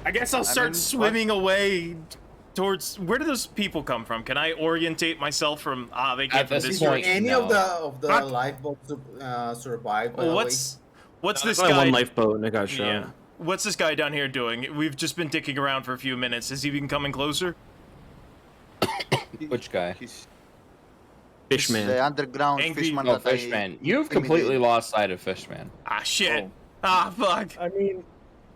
Speaker 2: I guess I'll start
Speaker 4: mean,
Speaker 2: swimming away towards. Where do those people come from? Can I orientate myself from? They came
Speaker 1: At
Speaker 2: from
Speaker 1: this
Speaker 2: this
Speaker 1: point,
Speaker 2: direction.
Speaker 5: Any
Speaker 1: no.
Speaker 5: of the
Speaker 2: Fuck.
Speaker 5: lifeboats survived? By the
Speaker 2: What's
Speaker 6: There's
Speaker 2: this
Speaker 6: only
Speaker 2: guy?
Speaker 6: one lifeboat and it got shot.
Speaker 2: Yeah. What's this guy down here doing? We've just been dicking around for a few minutes. Is he even coming closer?
Speaker 1: Which guy?
Speaker 4: He's
Speaker 6: Fishman.
Speaker 4: the underground
Speaker 2: Angry-
Speaker 4: fishman
Speaker 1: Oh,
Speaker 4: that I
Speaker 1: Fishman. You've completely lost sight of Fishman.
Speaker 2: Ah, shit.
Speaker 4: Oh.
Speaker 2: Ah, fuck.
Speaker 3: I mean,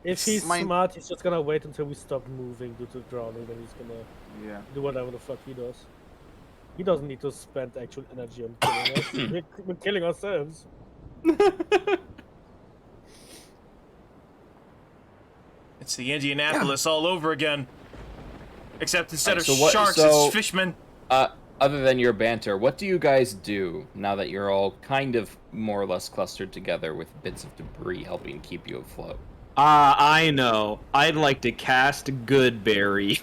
Speaker 3: if he's
Speaker 4: Mine-
Speaker 3: smart, he's just gonna wait until we stop moving due to drowning, then he's gonna
Speaker 4: Yeah.
Speaker 3: do whatever the fuck he does. He doesn't need to spend actual energy on killing us. We're killing ourselves.
Speaker 2: It's the Indianapolis all over again. Except instead
Speaker 1: Alright,
Speaker 2: of
Speaker 1: so what-
Speaker 2: sharks,
Speaker 1: so-
Speaker 2: it's fishmen.
Speaker 1: Other than your banter, what do you guys do now that you're all kind of more or less clustered together with bits of debris helping keep you afloat?
Speaker 6: I know. I'd like to cast Goodberry.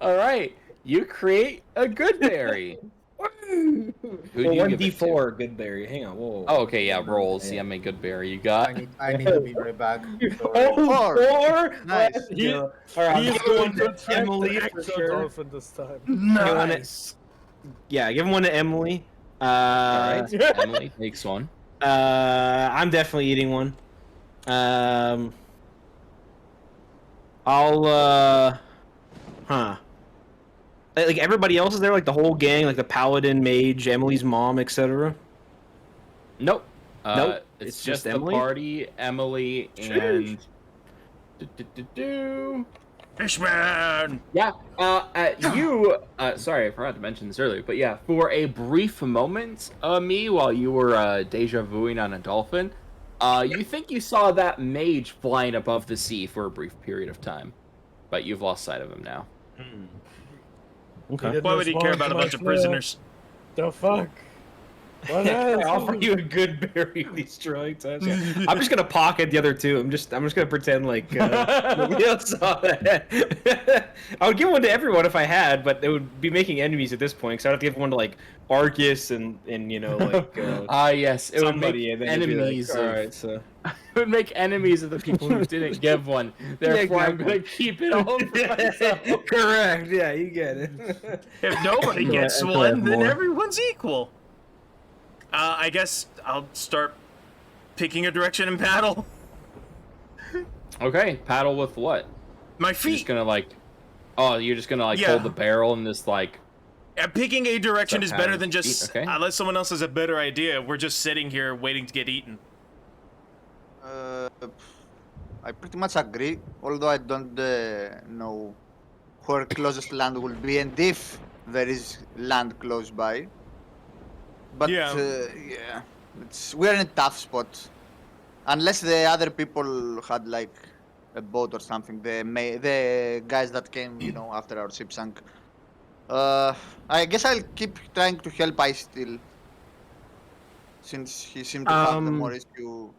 Speaker 1: All right, you create a good berry. Who do
Speaker 6: Well,
Speaker 1: you give it to?
Speaker 6: 1d4 Goodberry. Hang on. Whoa.
Speaker 1: Oh, okay, yeah. Roll. See, I'm a good berry. You got.
Speaker 5: I need to be right back.
Speaker 6: Oh, four?
Speaker 4: Nice.
Speaker 6: He, all right,
Speaker 3: He's
Speaker 6: I'll give
Speaker 3: going
Speaker 6: one
Speaker 3: to
Speaker 6: to Emily for
Speaker 3: actual
Speaker 6: sure.
Speaker 3: dolphin this time.
Speaker 2: Nice.
Speaker 6: Yeah, give him one to Emily.
Speaker 1: All right. Emily takes one.
Speaker 6: I'm definitely eating one. I'll like everybody else is there, like the whole gang, like the paladin, mage, Emily's mom, etc.
Speaker 1: Nope.
Speaker 6: Nope,
Speaker 1: It's
Speaker 6: it's
Speaker 1: just
Speaker 6: just
Speaker 1: the
Speaker 6: Emily?
Speaker 1: party, Emily, and.
Speaker 2: Fishman!
Speaker 1: Yeah. Sorry, I forgot to mention this earlier, but yeah, for a brief moment, me, while you were deja vuing on a dolphin, you think you saw that mage flying above the sea for a brief period of time, but you've lost sight of him now.
Speaker 6: Okay.
Speaker 2: Why would he care about a bunch of prisoners?
Speaker 3: The fuck? What
Speaker 6: I
Speaker 3: else?
Speaker 6: offer you a good berry with these throwing times. Yeah. I'm just gonna pocket the other two. I'm just gonna pretend like nobody else saw that. I would give one to everyone if I had, but it would be making enemies at this point. Because I'd have to give one to like Arcus and you know like
Speaker 1: Yes, it would make
Speaker 6: somebody, and then it'd be like,
Speaker 1: enemies.
Speaker 6: all
Speaker 1: of,
Speaker 6: right, so
Speaker 1: it would make enemies of the people who didn't give one. Therefore, I'm
Speaker 6: exactly.
Speaker 1: gonna keep it all for myself.
Speaker 6: correct. Yeah, you get it.
Speaker 2: If nobody
Speaker 6: Yeah,
Speaker 2: gets
Speaker 6: until I
Speaker 2: one,
Speaker 6: have
Speaker 2: then
Speaker 6: more.
Speaker 2: everyone's equal. I guess I'll start picking a direction and paddle.
Speaker 1: Okay, paddle with what?
Speaker 2: My
Speaker 1: You're
Speaker 2: feet.
Speaker 1: just gonna like. Oh, you're just gonna like
Speaker 2: Yeah.
Speaker 1: hold the barrel and just like.
Speaker 2: Picking a direction is
Speaker 1: Start
Speaker 2: better
Speaker 1: paddling
Speaker 2: than
Speaker 1: with
Speaker 2: just
Speaker 1: feet, okay.
Speaker 2: unless someone else has a better idea. We're just sitting here waiting to get eaten.
Speaker 4: I pretty much agree, although I don't know where closest land will be and if there is land close by. But
Speaker 2: Yeah.
Speaker 4: yeah, we're in a tough spot. Unless the other people had like a boat or something, the guys that came, you know, after our ship sank. I guess I'll keep trying to help Ice Steel, since he seemed to have the more issue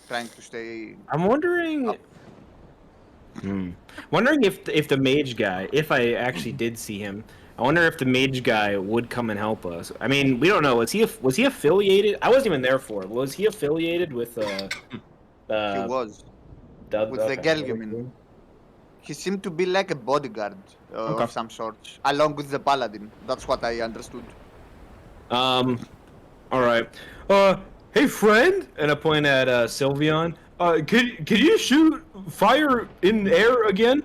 Speaker 4: trying to stay.
Speaker 6: I'm wondering. Wondering if the mage guy, if I actually did see him, I wonder if the mage guy would come and help us. I mean, we don't know. Was he affiliated? I wasn't even there for it. Was he affiliated with
Speaker 4: He was.
Speaker 6: the
Speaker 4: With the girl, you mean? He seemed to be like a bodyguard
Speaker 6: Okay.
Speaker 4: of some sort, along with the paladin. That's what I understood.
Speaker 6: All right. Hey friend, and I point at Sylveon. Could you shoot fire in air again?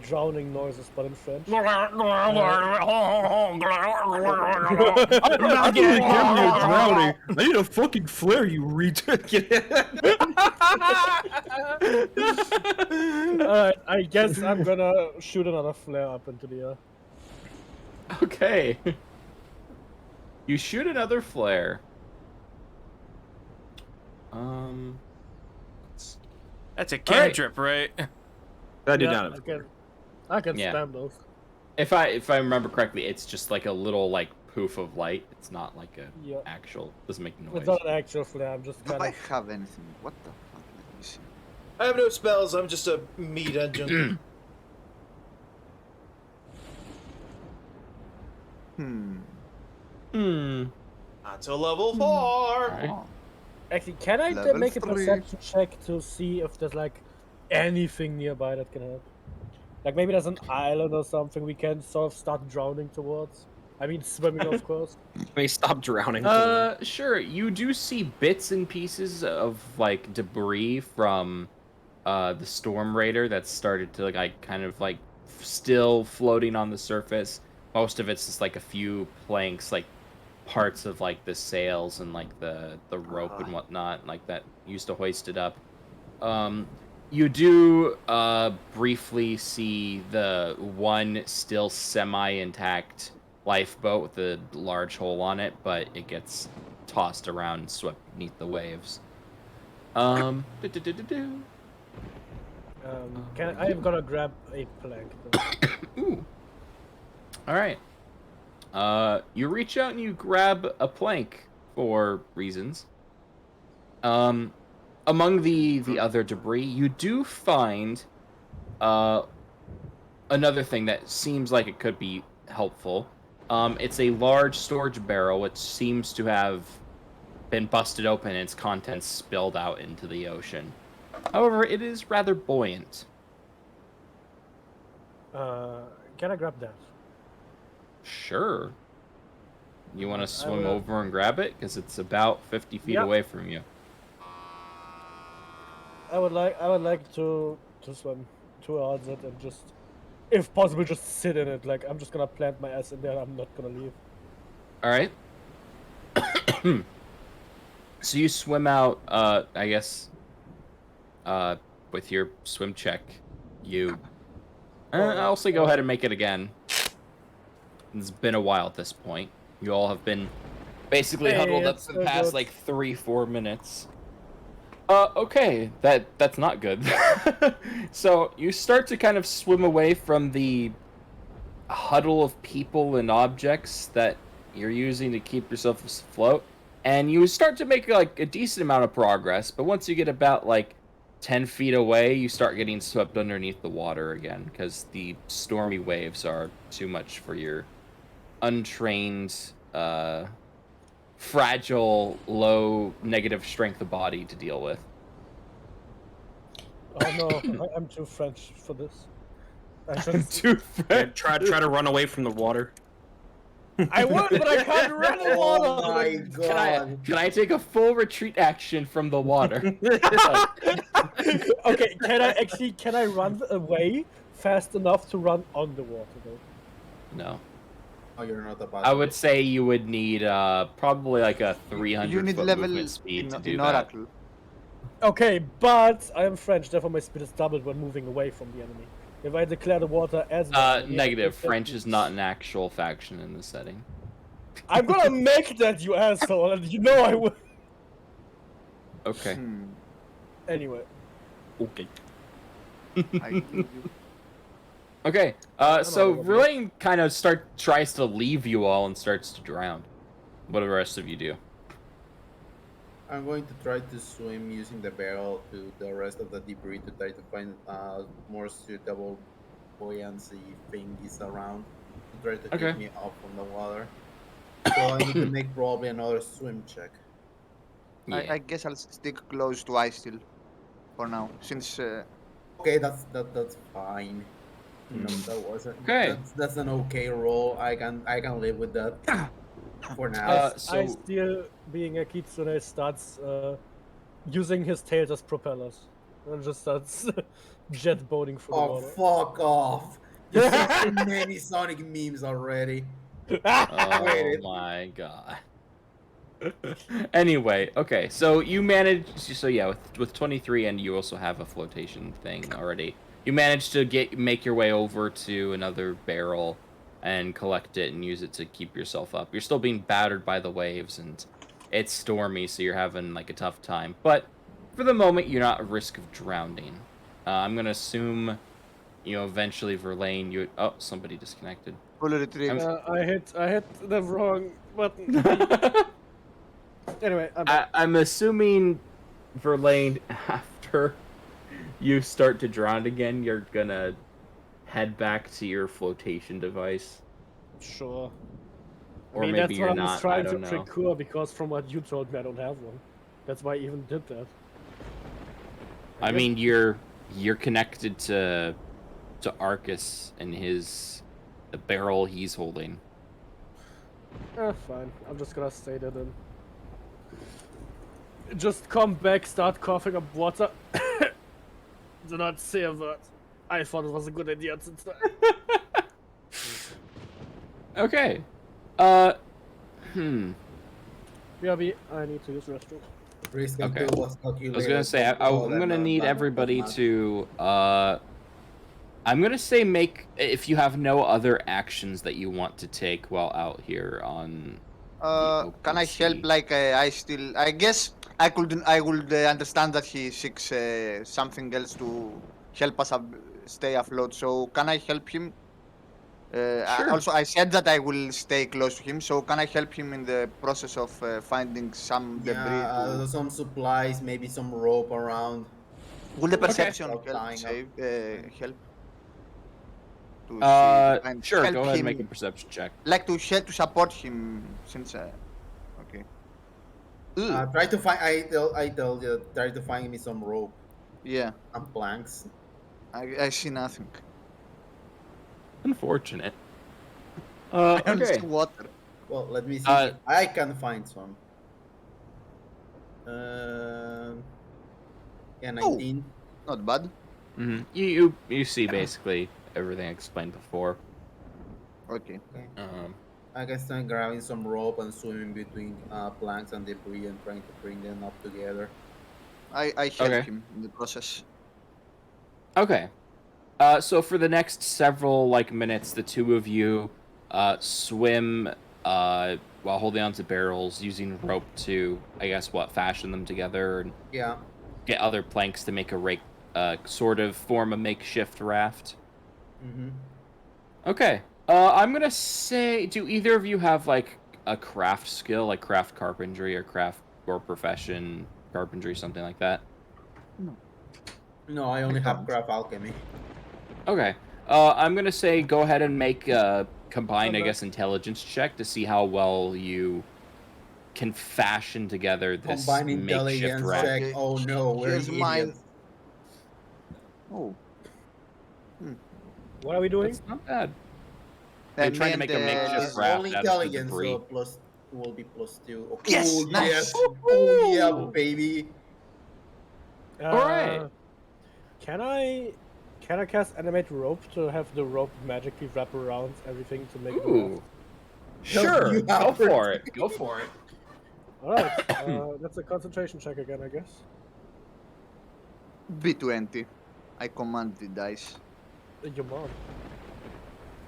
Speaker 3: Drowning noises, but in French.
Speaker 6: I believe you're drowning. I need a fucking flare, you retard.
Speaker 3: Alright, I guess I'm gonna shoot another flare up into the air.
Speaker 1: Okay. You shoot another flare.
Speaker 2: That's a
Speaker 1: right.
Speaker 2: cantrip, right?
Speaker 6: I did
Speaker 3: Yeah,
Speaker 6: not have.
Speaker 3: I can
Speaker 1: Yeah.
Speaker 3: spam those.
Speaker 1: If I remember correctly, it's just like a little like poof of light. It's not like a
Speaker 3: Yeah.
Speaker 1: actual. Doesn't make noise.
Speaker 3: It's not an actual flare, I'm just
Speaker 4: Do
Speaker 3: kind
Speaker 4: I
Speaker 3: of...
Speaker 4: have anything? What the fuck? Let me see.
Speaker 7: I have no spells. I'm just a meat engine. Not till level 4.
Speaker 1: Alright.
Speaker 3: Actually, can I
Speaker 4: Level
Speaker 3: make a
Speaker 4: 3.
Speaker 3: perception check to see if there's like anything nearby that can help? Like maybe there's an island or something we can sort of start drowning towards. I mean, swimming, of course.
Speaker 6: May stop drowning.
Speaker 1: Sure. You do see bits and pieces of like debris from the Storm Raider that's started to like kind of like still floating on the surface. Most of it's just like a few planks, like parts of like the sails and like the rope and whatnot, like that used to hoist it up. You do briefly see the one still semi-intact lifeboat with a large hole on it, but it gets tossed around and swept beneath the waves.
Speaker 3: I am gonna grab a plank. Though.
Speaker 1: Ooh. All right. You reach out and you grab a plank for reasons. Among the other debris, you do find another thing that seems like it could be helpful. It's a large storage barrel which seems to have been busted open and its contents spilled out into the ocean. However, it is rather buoyant.
Speaker 3: Can I grab that?
Speaker 1: Sure. You want to swim
Speaker 3: will.
Speaker 1: over and grab it? Because it's about 50 feet
Speaker 3: Yep.
Speaker 1: away from you.
Speaker 3: I would like to swim towards it and just, if possible, just sit in it. Like I'm just gonna plant my ass in there. I'm not gonna leave.
Speaker 1: All right. So you swim out, I guess, with your swim check. You... I'll say go ahead and make it again. It's been a while at this point. You all have been basically
Speaker 3: Hey,
Speaker 1: huddled up
Speaker 3: it's
Speaker 1: for the
Speaker 3: so
Speaker 1: past,
Speaker 3: good.
Speaker 1: like, 3-4 minutes. Okay. That's not good. So you start to kind of swim away from the huddle of people and objects that you're using to keep yourself afloat. And you start to make, like, a decent amount of progress. But once you get about, like, 10 feet away, you start getting swept underneath the water again, because the stormy waves are too much for your untrained, fragile, low negative strength of body to deal with.
Speaker 3: Oh no, I'm too French for this. I just,
Speaker 6: Yeah, try to run away from the water.
Speaker 3: I would, but I can't run in water.
Speaker 5: Oh my god.
Speaker 1: Can I take a full retreat action from the water?
Speaker 3: Okay, can I run away fast enough to run on the water though?
Speaker 1: No.
Speaker 5: Oh, you're not about.
Speaker 1: I would say you would need probably like a 300
Speaker 4: You need
Speaker 1: foot
Speaker 4: level
Speaker 1: movement speed to do
Speaker 4: in
Speaker 1: that.
Speaker 4: Oracle.
Speaker 3: Okay, but I am French, therefore my speed is doubled when moving away from the enemy. If I declare the water as
Speaker 1: Negative. French is not an actual faction in this setting.
Speaker 3: I'm gonna make that, you asshole, and you know I will.
Speaker 1: Okay.
Speaker 3: Anyway,
Speaker 6: Okay.
Speaker 4: I hear you.
Speaker 1: Okay. So Verlaine kind of tries to leave you all and starts to drown. What do the rest of you do?
Speaker 5: I'm going to try to swim using the barrel to the rest of the debris to try to find more suitable buoyancy thingies around to try to
Speaker 1: Okay.
Speaker 5: keep me up from the water. So I need to make probably another swim check.
Speaker 1: Yeah.
Speaker 4: I guess I'll stick close to ice still. for now, since
Speaker 5: Okay, that's fine. You know, that was
Speaker 1: Okay.
Speaker 5: That's an okay roll. I can live with that for now.
Speaker 1: Uh,
Speaker 3: I
Speaker 1: so
Speaker 3: still, being a Kitsune, starts using his tails as propellers and just starts jet boating through the
Speaker 5: Oh,
Speaker 3: water.
Speaker 5: fuck off! You sent too many Sonic memes already.
Speaker 1: oh
Speaker 5: Wait.
Speaker 1: my god. Anyway, okay, so you managed. So yeah, with 23, and you also have a flotation thing already. You managed to make your way over to another barrel and collect it and use it to keep yourself up. You're still being battered by the waves, and it's stormy, so you're having like a tough time. But for the moment, you're not at risk of drowning. I'm gonna assume, eventually Verlaine. Oh, somebody disconnected.
Speaker 4: fully retrieved.
Speaker 3: I hit the wrong button. Anyway, I'm back.
Speaker 1: I'm assuming, Verlaine, after you start to drown again, you're gonna head back to your flotation device.
Speaker 3: Sure.
Speaker 1: Or
Speaker 3: I mean,
Speaker 1: maybe
Speaker 3: that's
Speaker 1: you're
Speaker 3: what I was
Speaker 1: not, I
Speaker 3: trying to
Speaker 1: don't know.
Speaker 3: procure, because from what you told me, I don't have one. That's why I even did that.
Speaker 1: I mean, you're connected to Arcus and the barrel he's holding.
Speaker 3: Fine. I'm just gonna stay there then. Just come back, start coughing up water. Do not say a word. I thought it was a good idea since
Speaker 1: Okay.
Speaker 3: BRB, I need to use restroom.
Speaker 5: Risk
Speaker 1: Okay.
Speaker 5: and was
Speaker 1: I was
Speaker 5: calculated.
Speaker 1: gonna say I'm gonna need everybody to I'm gonna say if you have no other actions that you want to take while out here on.
Speaker 4: Can I help?
Speaker 1: sea.
Speaker 4: Like I guess I would understand that he seeks something else to help us stay afloat. So can I help him?
Speaker 1: Sure.
Speaker 4: Also, I said that I will stay close to him. So can I help him in the process of finding some debris?
Speaker 5: Yeah, some supplies, maybe some rope around.
Speaker 4: Will the
Speaker 1: Okay.
Speaker 4: perception
Speaker 5: Stop
Speaker 4: help?
Speaker 5: tying up.
Speaker 4: Help. To see, and
Speaker 1: Sure.
Speaker 4: help
Speaker 1: Go ahead and
Speaker 4: him,
Speaker 1: make a perception check.
Speaker 4: like to support him since. Okay.
Speaker 5: Try to find. I tell you, try to find me some rope
Speaker 4: Yeah,
Speaker 5: and planks.
Speaker 4: I see nothing.
Speaker 1: Unfortunate.
Speaker 4: I only
Speaker 1: Okay.
Speaker 4: see water.
Speaker 5: Well, let me see.
Speaker 1: Uh,
Speaker 5: if I can find some. Yeah, 19.
Speaker 4: Not bad.
Speaker 1: Mm-hmm. You see basically everything I explained before.
Speaker 4: Okay.
Speaker 5: I can start grabbing some rope and swimming between planks and debris and trying to bring them up together.
Speaker 4: I help
Speaker 1: Okay.
Speaker 4: him in the process.
Speaker 1: Okay. So for the next several minutes, the two of you swim while holding onto barrels, using rope to, I guess, fashion them together and
Speaker 5: Yeah.
Speaker 1: get other planks to make sort of form a makeshift raft.
Speaker 5: Mm-hmm.
Speaker 1: Okay. I'm gonna say, do either of you have a craft skill, like craft carpentry or profession carpentry, something like that?
Speaker 5: No, I only have
Speaker 4: don't.
Speaker 5: craft alchemy.
Speaker 1: Okay. I'm gonna say go ahead and make a combined, I
Speaker 3: Okay.
Speaker 1: guess, intelligence check to see how well you can fashion together this
Speaker 5: Combine
Speaker 1: makeshift
Speaker 5: intelligence
Speaker 1: raft.
Speaker 5: check.
Speaker 4: Okay,
Speaker 5: Oh no, we're
Speaker 4: here's mine.
Speaker 5: idiots.
Speaker 4: Oh.
Speaker 3: What are we doing?
Speaker 1: That's not bad. They're
Speaker 4: Me
Speaker 1: trying to
Speaker 4: and,
Speaker 1: make a makeshift
Speaker 5: It's
Speaker 1: raft
Speaker 5: only
Speaker 1: out of the
Speaker 5: intelligence,
Speaker 1: debris.
Speaker 5: so plus will be +2. Oh,
Speaker 4: Yes, nice.
Speaker 5: yes. Oh yeah, baby.
Speaker 1: Alright.
Speaker 3: Can I cast animate rope to have the rope magically wrap around everything to make it
Speaker 1: Ooh.
Speaker 3: raft?
Speaker 1: Sure.
Speaker 5: you
Speaker 1: Go
Speaker 5: have
Speaker 1: for it. Go for it.
Speaker 3: Alright, that's a concentration check again, I guess.
Speaker 4: B20. I command the dice.
Speaker 3: Your mom.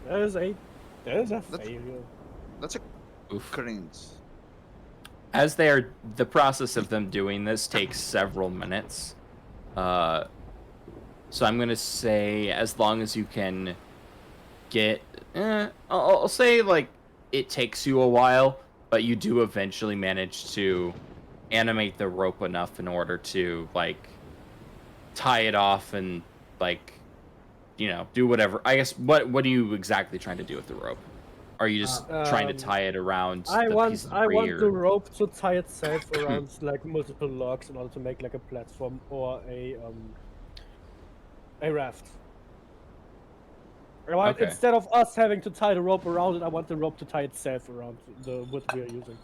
Speaker 3: That is a
Speaker 4: That's-
Speaker 3: failure.
Speaker 4: That's a
Speaker 1: Oof.
Speaker 4: cringe.
Speaker 1: As the process of them doing this takes several minutes. So I'm gonna say, as long as you can get, I'll say it takes you a while, but you do eventually manage to animate the rope enough in order to tie it off and do whatever. I guess what are you exactly trying to do with the rope? Or are you just trying to tie it around
Speaker 3: I
Speaker 1: the
Speaker 3: want
Speaker 1: piece of
Speaker 3: I
Speaker 1: debris?
Speaker 3: want the
Speaker 1: Or...
Speaker 3: rope to tie itself around like multiple logs in order to make like a platform or a raft. I want,
Speaker 1: Okay.
Speaker 3: instead of us having to tie the rope around it, I want the rope to tie itself around the wood we are using.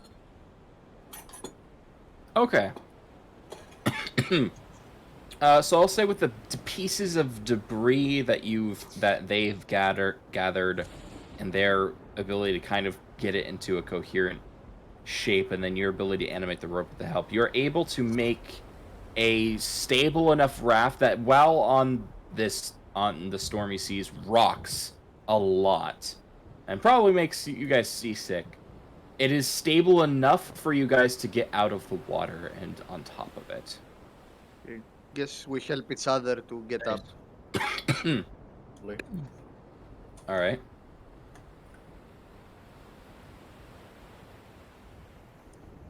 Speaker 1: Okay. So I'll say with the pieces of debris that they've gathered, and their ability to kind of get it into a coherent shape, and then your ability to animate the rope with the help, you're able to make a stable enough raft that, while on the stormy seas, rocks a lot, and probably makes you guys seasick. It is stable enough for you guys to get out of the water and on top of it.
Speaker 4: Guess we help each other to get up.
Speaker 1: All right.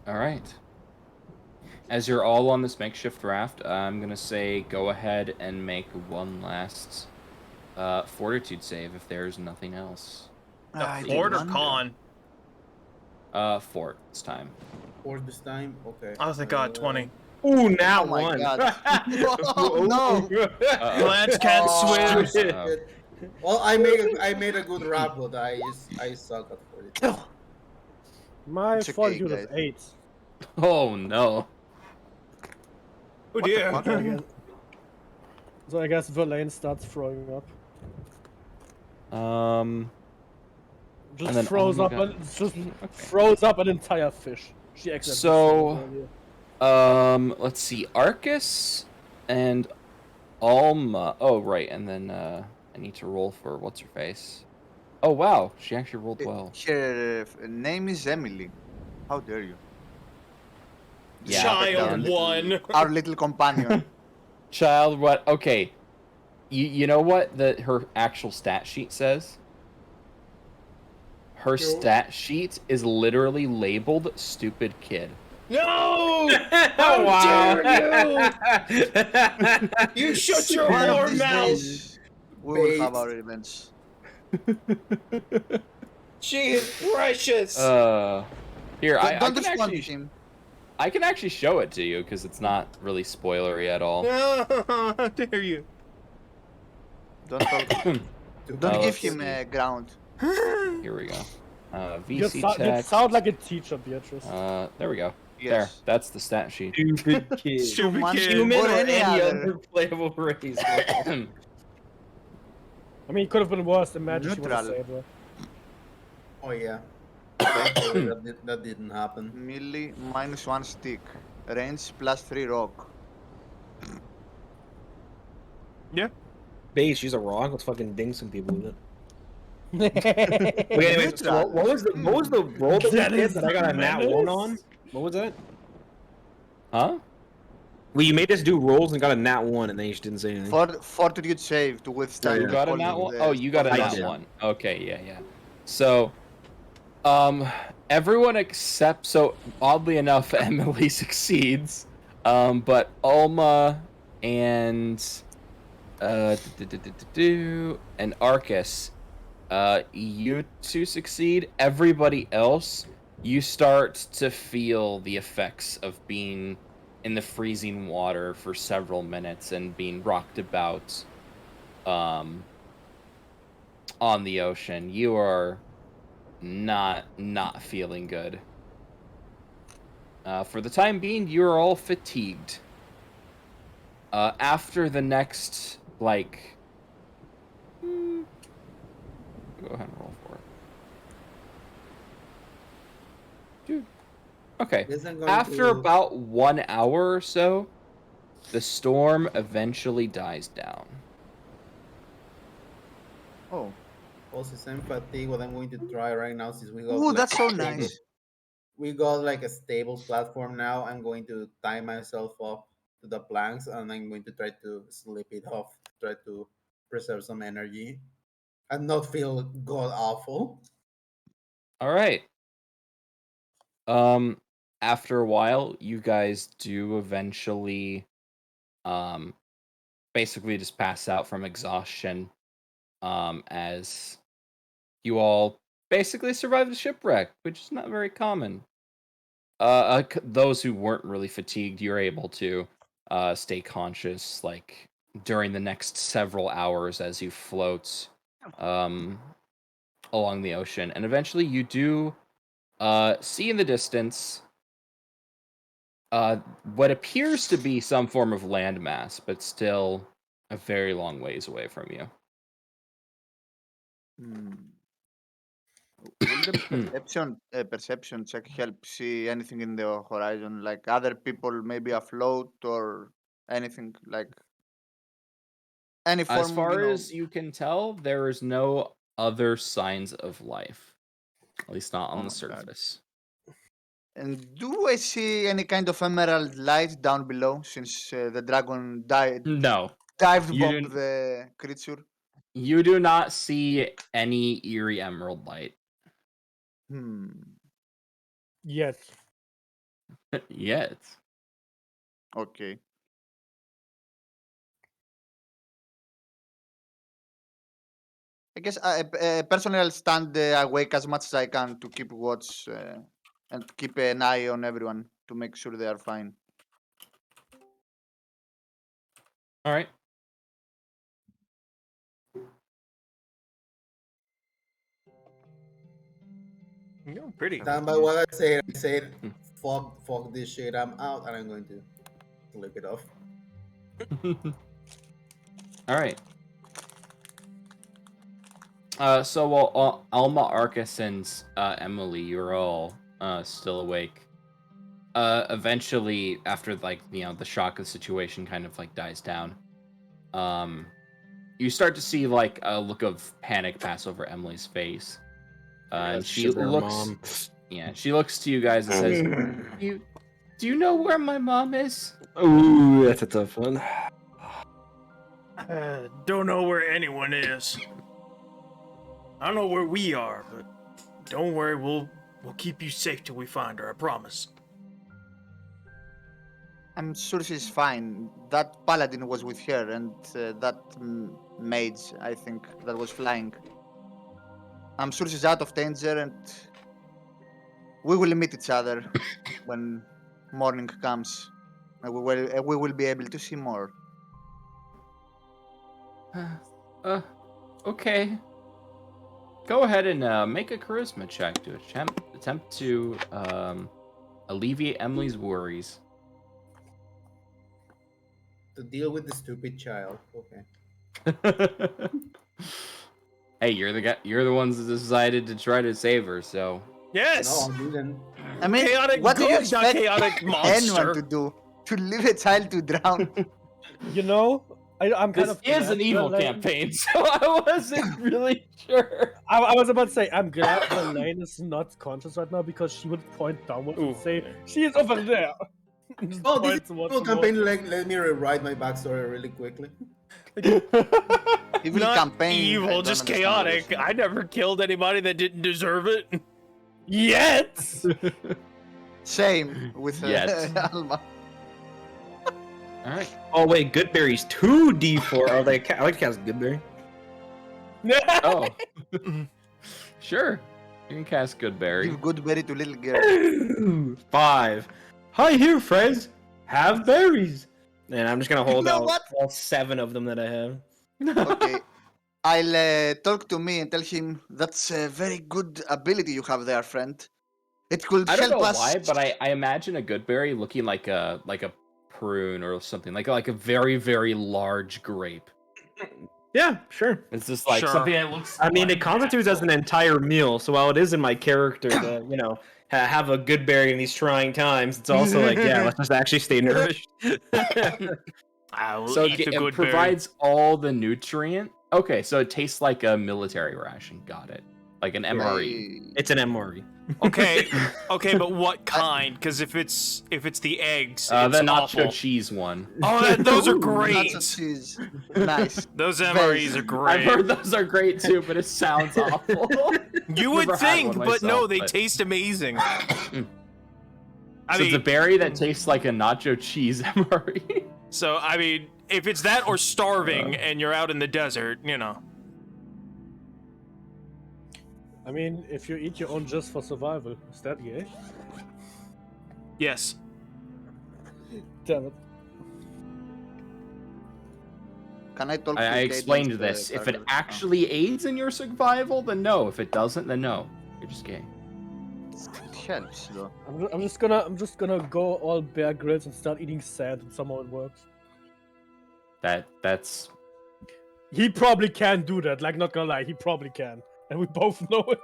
Speaker 1: All right. As you're all on this makeshift raft, I'm gonna say go ahead and make one last fortitude save if there's nothing else.
Speaker 4: I
Speaker 2: Fort or
Speaker 4: wonder.
Speaker 2: con?
Speaker 1: Fort this time.
Speaker 5: For this time, okay.
Speaker 2: Oh, thank God, 20.
Speaker 6: Ooh, now
Speaker 4: Oh my
Speaker 6: one.
Speaker 4: God. Oh, no.
Speaker 2: Lance can't
Speaker 4: Oh,
Speaker 2: swim.
Speaker 5: Well, I made a good rap, but I suck at it.
Speaker 3: My
Speaker 4: It's okay,
Speaker 3: fortitude is
Speaker 4: guys.
Speaker 3: 8.
Speaker 1: Oh no.
Speaker 2: Oh dear.
Speaker 4: What
Speaker 3: So I
Speaker 4: the
Speaker 3: guess, so I guess Verlaine starts throwing up.
Speaker 1: And
Speaker 3: Just
Speaker 1: then
Speaker 3: froze
Speaker 1: Alma
Speaker 3: up
Speaker 1: got-
Speaker 3: froze up an entire fish. She accidentally
Speaker 1: So-
Speaker 3: swam earlier.
Speaker 1: Let's see. Arcus and Alma. Oh, right. And then I need to roll for what's her face. Oh wow, she actually rolled well.
Speaker 4: Her name is Emily. How dare you?
Speaker 1: Yeah,
Speaker 2: Child
Speaker 1: but
Speaker 2: one.
Speaker 4: Our little companion.
Speaker 1: Child, what? Okay. You know what her actual stat sheet says? Her stat sheet is literally labeled "stupid kid."
Speaker 2: No!
Speaker 6: Oh, wow.
Speaker 2: dare You shut your
Speaker 4: One of
Speaker 2: whore
Speaker 4: these
Speaker 2: mouth!
Speaker 4: days, we will have our revenge.
Speaker 7: She is precious.
Speaker 1: Here, I
Speaker 4: Don't
Speaker 1: can
Speaker 4: respond to
Speaker 1: actually
Speaker 4: him.
Speaker 1: I can actually show it to you because it's not really spoilery at all.
Speaker 2: How dare you?
Speaker 4: Don't talk. Don't give him ground.
Speaker 1: Here we go.
Speaker 3: You
Speaker 1: VC
Speaker 3: you
Speaker 1: text.
Speaker 3: sound like a teacher, Beatrice.
Speaker 1: There we go.
Speaker 4: Yes.
Speaker 1: There, that's the stat sheet.
Speaker 6: Stupid kid.
Speaker 2: Stupid
Speaker 4: Human
Speaker 2: kid.
Speaker 6: Human
Speaker 4: or
Speaker 6: or
Speaker 4: any
Speaker 6: any
Speaker 4: other.
Speaker 6: other playable race.
Speaker 3: I mean, it could have been worse. Imagine she
Speaker 4: Neutral.
Speaker 3: was a saber.
Speaker 5: Oh yeah. Thankfully, that didn't happen.
Speaker 4: Melee -1 stick. Range +3 rock.
Speaker 6: Base, she's a rock. Let's fucking ding some people with it. Wait, anyways, so what was the roll that
Speaker 3: That
Speaker 6: we did
Speaker 3: is
Speaker 6: that I got a nat
Speaker 3: menace.
Speaker 6: 1 on? What was that?
Speaker 1: Huh?
Speaker 6: Well, you made us do rolls and got a nat 1, and then you just didn't say anything.
Speaker 4: Fortitude save to withstand.
Speaker 1: You
Speaker 4: the
Speaker 1: got a
Speaker 4: falling
Speaker 1: nat
Speaker 4: of
Speaker 1: one?
Speaker 4: the
Speaker 1: Oh, you got a
Speaker 6: I
Speaker 1: nat
Speaker 6: did.
Speaker 1: one. Okay, yeah. So, everyone except, so oddly enough, Emily succeeds. But Alma and and Arcus, you two succeed. Everybody else, you start to feel the effects of being in the freezing water for several minutes and being rocked about on the ocean. You are not feeling good. For the time being, you are all fatigued. After the next, like, go ahead and roll for it. Dude. Okay.
Speaker 5: Guess I'm going
Speaker 1: After
Speaker 5: to-
Speaker 1: about 1 hour or so, the storm eventually dies down.
Speaker 4: Oh.
Speaker 5: Also, same fatigue. What I'm going to try right now, since we got.
Speaker 4: Ooh,
Speaker 5: like,
Speaker 4: that's so
Speaker 5: a stable-
Speaker 4: nice.
Speaker 5: We got like a stable platform now. I'm going to tie myself up to the planks, and I'm going to try to slip it off. Try to preserve some energy, and not feel god awful.
Speaker 1: All right. After a while, you guys do eventually, basically just pass out from exhaustion, as you all basically survived a shipwreck, which is not very common. Those who weren't really fatigued, you're able to stay conscious, like during the next several hours as you float along the ocean, and eventually you do see in the distance what appears to be some form of landmass, but still a very long ways away from you.
Speaker 4: Hmm. Will the perception check help see anything in the horizon, like other people maybe afloat or anything like any form?
Speaker 1: As far as you can tell, there is no other signs of life, at least not on
Speaker 4: Oh
Speaker 1: the
Speaker 4: my God.
Speaker 1: surface.
Speaker 4: And do I see any kind of emerald light down below since the dragon
Speaker 1: No,
Speaker 4: dived
Speaker 1: you
Speaker 4: bomb
Speaker 1: didn't-
Speaker 4: the creature?
Speaker 1: you do not see any eerie emerald light
Speaker 3: Yes.
Speaker 1: yet.
Speaker 4: Okay. I guess personally I'll stand awake as much as I can to keep watch and keep an eye on everyone to make sure they are fine.
Speaker 1: All right.
Speaker 6: You're pretty.
Speaker 5: Stand by what I said, fuck this shit, I'm out, and I'm going to flip it off.
Speaker 1: All right. So while Alma, Arcus, and Emily, you're all still awake. Eventually, after the shock of the situation kind of dies down, you start to see a look of panic pass over Emily's face, and she looks. Yeah, she looks to you guys and says, "Do you know where my mom is?"
Speaker 6: Ooh, that's a tough one.
Speaker 2: Don't know where anyone is. I don't know where we are, but don't worry, we'll keep you safe till we find her, I promise.
Speaker 4: I'm sure she's fine. That paladin was with her, and that mage, I think, that was flying. I'm sure she's out of danger, and we will meet each other when morning comes. And we will be able to see more.
Speaker 1: Okay. Go ahead and make a charisma check to attempt to alleviate Emily's worries.
Speaker 5: To deal with the stupid child. Okay.
Speaker 1: Hey, you're the ones that decided to try to save her, so.
Speaker 2: Yes!
Speaker 5: No, I didn't.
Speaker 4: I mean,
Speaker 2: Chaotic
Speaker 4: what do you
Speaker 2: ghost, not
Speaker 4: expect
Speaker 2: chaotic monster.
Speaker 4: anyone to do? To leave a child to drown?
Speaker 3: You know, I'm kind
Speaker 1: This
Speaker 3: of
Speaker 1: is an
Speaker 3: glad
Speaker 1: evil
Speaker 3: Verlaine-
Speaker 1: campaign, so I wasn't really sure.
Speaker 3: I was about to say, I'm glad Verlaine is not conscious right now because she would point downwards and
Speaker 2: Ooh.
Speaker 3: say, "She is over there." Just
Speaker 5: Oh,
Speaker 3: point
Speaker 5: this is
Speaker 3: towards
Speaker 5: a
Speaker 3: the
Speaker 5: campaign.
Speaker 3: water.
Speaker 5: Let me rewrite my backstory really quickly.
Speaker 4: Evil
Speaker 2: Not
Speaker 4: campaign. I
Speaker 2: evil,
Speaker 4: don't
Speaker 2: just
Speaker 4: understand what you're
Speaker 2: chaotic.
Speaker 4: saying.
Speaker 2: I never killed anybody that didn't deserve it.
Speaker 3: Yet.
Speaker 4: Same with
Speaker 1: Yes.
Speaker 4: Alma.
Speaker 1: All right.
Speaker 6: Oh wait, Goodberry's 2d4. Oh, I like to cast Goodberry.
Speaker 1: Oh. Sure. You can cast Goodberry.
Speaker 4: Give good berry to little girl.
Speaker 6: 5. Hi here, friends. Have berries. And I'm just gonna hold
Speaker 4: know
Speaker 6: out
Speaker 4: what?
Speaker 6: all 7 of them that I have.
Speaker 4: Okay. I'll talk to me and tell him that's a very good ability you have there, friend. It could
Speaker 1: I don't
Speaker 4: help
Speaker 1: know
Speaker 4: us.
Speaker 1: why, but I imagine a Goodberry looking like a prune or something, like a very, very large grape.
Speaker 6: Yeah, sure.
Speaker 1: It's just
Speaker 2: Sure.
Speaker 1: something that looks.
Speaker 6: I mean,
Speaker 1: like
Speaker 6: it constitutes as an entire meal, so while it is in my character to, have a good berry in these trying times, it's also like, yeah, let's just actually stay nourished.
Speaker 2: I will
Speaker 1: So
Speaker 2: eat the
Speaker 1: it
Speaker 2: good
Speaker 1: provides all the nutrient. Okay, so it tastes like a military ration. Got it. Like an MRE.
Speaker 6: It's an MRE.
Speaker 2: Okay, but what kind? Because if it's the eggs,
Speaker 1: The
Speaker 2: it's
Speaker 1: nacho
Speaker 2: awful.
Speaker 1: cheese one.
Speaker 2: Oh, those are
Speaker 4: Ooh,
Speaker 2: great.
Speaker 4: nacho cheese. Nice.
Speaker 2: Those MREs are
Speaker 1: I've
Speaker 2: great.
Speaker 1: heard those are great too, but it sounds awful.
Speaker 2: You would
Speaker 1: Never had
Speaker 2: think,
Speaker 1: one
Speaker 2: but no,
Speaker 1: myself,
Speaker 2: they
Speaker 1: but-
Speaker 2: taste amazing. I
Speaker 1: So it's a
Speaker 2: mean,
Speaker 1: berry that tastes like a nacho cheese MRE.
Speaker 2: if it's that or starving and you're out in the desert,
Speaker 3: I mean, if you eat your own just for survival, is that gay?
Speaker 2: Yes.
Speaker 3: Damn it.
Speaker 4: Can I talk to
Speaker 1: I
Speaker 4: Caden's,
Speaker 1: explained this. If it
Speaker 4: character?
Speaker 1: actually aids in your survival, then no. If it doesn't, then no. You're just gay.
Speaker 4: It helps though.
Speaker 3: I'm just gonna go all Bear Grylls and start eating sand, and somehow it works.
Speaker 1: That's
Speaker 3: He probably can do that. Like, not gonna lie, he probably can, and we both know it.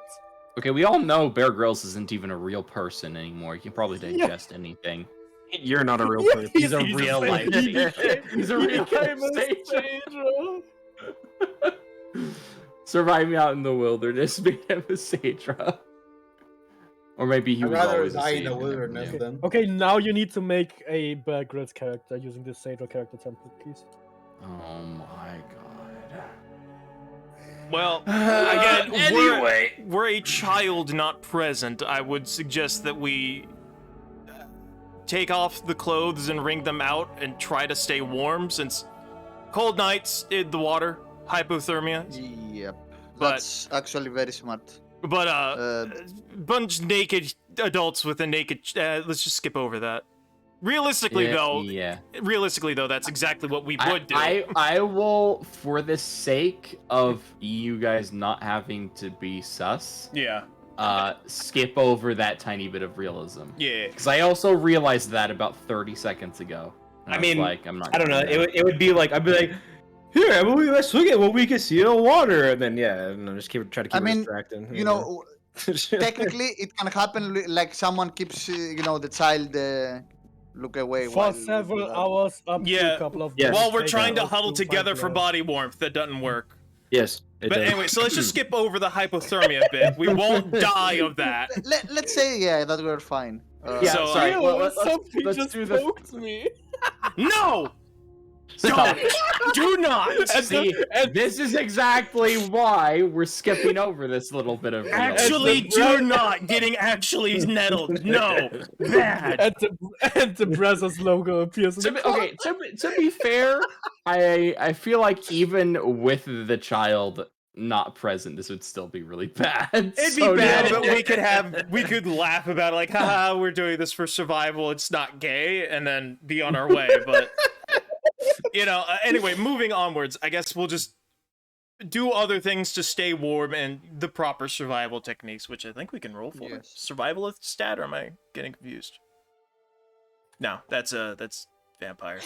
Speaker 1: okay. We all know Bear Grylls isn't even a real person anymore. He can probably digest anything.
Speaker 6: You're not a real
Speaker 3: Yeah,
Speaker 6: person.
Speaker 1: He's a real life. He's a real
Speaker 3: became a
Speaker 1: life
Speaker 3: Saedra.
Speaker 1: Surviving out in the wilderness made him a Saedra. Or maybe he
Speaker 5: I'd
Speaker 1: was
Speaker 5: rather
Speaker 1: always a
Speaker 5: die in the
Speaker 1: Saedra,
Speaker 5: wilderness
Speaker 1: yeah.
Speaker 5: than.
Speaker 3: Okay, now you need to make a Bear Grylls character using the Saedra character template, please.
Speaker 1: Oh my god.
Speaker 2: Well, again,
Speaker 1: Anyway.
Speaker 2: we're a child not present. I would suggest that we take off the clothes and wring them out and try to stay warm, since cold nights in the water, hypothermia.
Speaker 4: Yep.
Speaker 2: But-
Speaker 4: That's actually very smart.
Speaker 2: But bunch naked adults with a naked. Let's just skip over that. Realistically,
Speaker 1: Yeah.
Speaker 2: though, that's exactly what we would do.
Speaker 1: I will, for the sake of you guys not having to be sus,
Speaker 2: Yeah.
Speaker 1: skip over that tiny bit of realism.
Speaker 2: Yeah.
Speaker 1: Because I also realized that about 30 seconds ago. And
Speaker 6: I
Speaker 1: was
Speaker 6: mean,
Speaker 1: like, I'm not.
Speaker 6: I don't know.
Speaker 1: gonna do
Speaker 6: It would be like I'd be like, here, Emily, let's look at what we can see in the water, and then and then just try to keep
Speaker 4: I mean,
Speaker 6: distracted.
Speaker 4: You know, technically, it can happen like someone keeps, the child look away
Speaker 3: For
Speaker 4: while
Speaker 3: several
Speaker 4: do that.
Speaker 3: hours up to
Speaker 2: Yeah.
Speaker 3: a couple of
Speaker 6: Yes.
Speaker 3: days,
Speaker 2: While we're
Speaker 3: take
Speaker 2: trying to
Speaker 3: hours
Speaker 2: huddle
Speaker 3: to find
Speaker 2: together for
Speaker 3: blood.
Speaker 2: body warmth, that doesn't work.
Speaker 6: Yes. It
Speaker 2: But
Speaker 6: does.
Speaker 2: anyway, so let's just skip over the hypothermia bit. We won't die of that.
Speaker 4: Let's say, that we're fine.
Speaker 1: Yeah,
Speaker 2: So,
Speaker 1: sorry.
Speaker 3: Ew,
Speaker 1: let's
Speaker 3: something
Speaker 1: do the.
Speaker 3: poked me.
Speaker 2: No!
Speaker 1: Stop.
Speaker 2: Do not!
Speaker 1: See, this is exactly why we're skipping over this little bit of.
Speaker 2: Actually, do not! Getting actually nettled. No! Bad!
Speaker 3: And the Brazos logo appears in
Speaker 1: To
Speaker 3: the
Speaker 1: be, okay, to be fair, I feel like even with the child not present, this would still be really bad.
Speaker 2: It'd be
Speaker 1: So,
Speaker 2: bad,
Speaker 1: no.
Speaker 2: but we could laugh about it, like, haha, we're doing this for survival, it's not gay, and then be on our way, but... Anyway, moving onwards, I guess we'll just do other things to stay warm and the proper survival techniques, which I think we can roll for.
Speaker 4: Yes.
Speaker 2: Survivalist stat, or am I getting confused? No, that's vampire.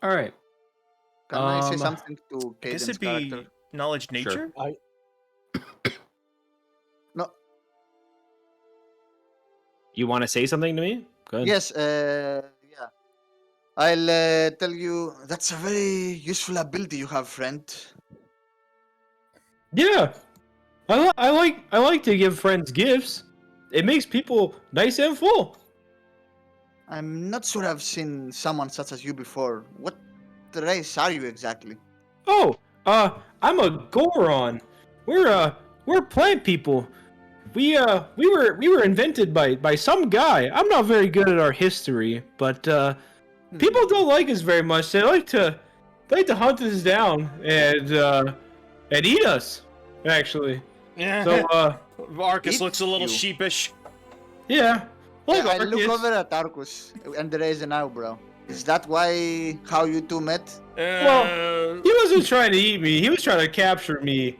Speaker 1: All right.
Speaker 4: Can I say
Speaker 1: Um,
Speaker 4: something to
Speaker 2: I guess
Speaker 4: Caden's
Speaker 2: it'd be
Speaker 4: character?
Speaker 2: knowledge nature?
Speaker 4: No.
Speaker 6: You want to say something to me? Go ahead.
Speaker 4: Yes, yeah. I'll tell you, that's a very useful ability you have, friend.
Speaker 6: Yeah. I like to give friends gifts. It makes people nice and full.
Speaker 4: I'm not sure I've seen someone such as you before. What race are you exactly?
Speaker 6: Oh, I'm a Goron. We're plant people. We were invented by some guy. I'm not very good at our history, but people don't like us very much. They like to hunt us down and eat us. Actually,
Speaker 2: Yeah.
Speaker 6: so
Speaker 2: Arcus
Speaker 4: Eat
Speaker 2: looks a little
Speaker 4: you.
Speaker 2: sheepish.
Speaker 6: yeah. Like
Speaker 4: I look
Speaker 6: Arceus.
Speaker 4: over at Arcus and raise an eyebrow. Is that how you two met?
Speaker 6: Well, he wasn't trying to eat me. He was trying to capture me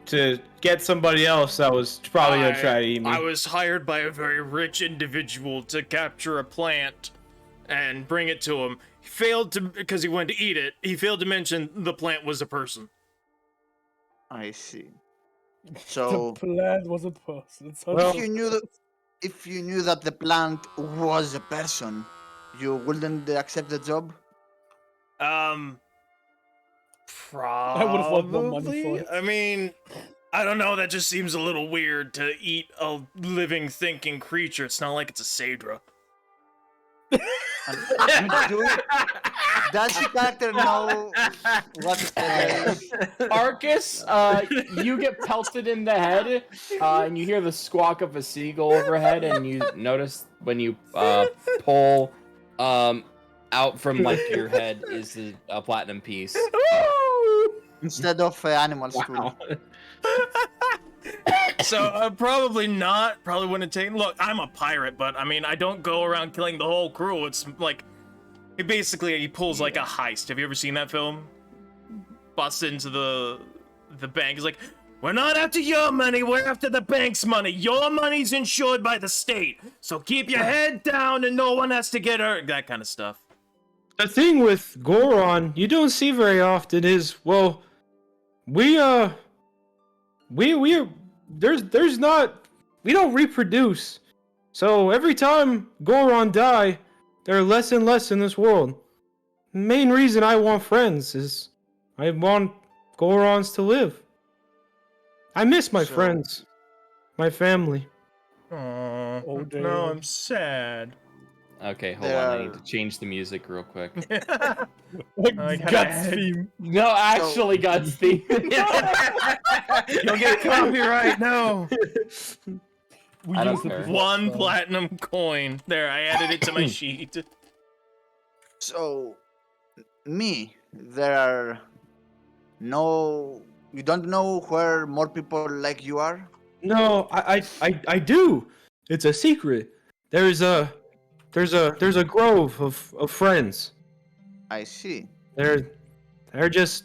Speaker 6: to get somebody else that was probably gonna try to eat me.
Speaker 2: I was hired by a very rich individual to capture a plant and bring it to him. He failed to, because he wanted to eat it, he failed to mention the plant was a person.
Speaker 4: I see.
Speaker 3: The
Speaker 4: So
Speaker 3: plant was a person. So
Speaker 6: Well-
Speaker 4: if you knew that the plant was a person, you wouldn't accept the job?
Speaker 2: Probably.
Speaker 3: would've want more money for it.
Speaker 2: I mean, I don't know, that just seems a little weird to eat a living, thinking creature. It's not like it's a Saedra.
Speaker 4: Does your character know what is?
Speaker 1: Arcus, you get pelted in the head, and you hear the squawk of a seagull overhead, and you notice when you pull out from like your head is a platinum piece.
Speaker 4: Instead of animal school.
Speaker 6: Wow.
Speaker 2: So probably not. Probably wouldn't take. Look, I'm a pirate, but I mean, I don't go around killing the whole crew. It's like, he pulls like a heist. Have you ever seen that film? Busts into the bank. He's like, we're not after your money. We're after the bank's money. Your money's insured by the state. So keep your head down, and no one has to get hurt. That kind of stuff.
Speaker 6: The thing with Goron you don't see very often is, well, we don't reproduce. So every time Goron die, there are less and less in this world. The main reason I want friends is I want Gorons to live. I miss my friends, my family.
Speaker 2: Aww.
Speaker 3: Oh,
Speaker 2: No,
Speaker 3: damn.
Speaker 2: I'm sad.
Speaker 1: Okay, hold on. I need to change the music real quick.
Speaker 3: Like Guts theme.
Speaker 1: No, actually, God's theme.
Speaker 2: You'll get copyright. No.
Speaker 1: I don't care.
Speaker 2: One platinum coin. There, I added it to my sheet.
Speaker 4: So, there are no. You don't know where more people like you are?
Speaker 6: No, I do. It's a secret. There's a grove of friends.
Speaker 4: I see.
Speaker 6: They're just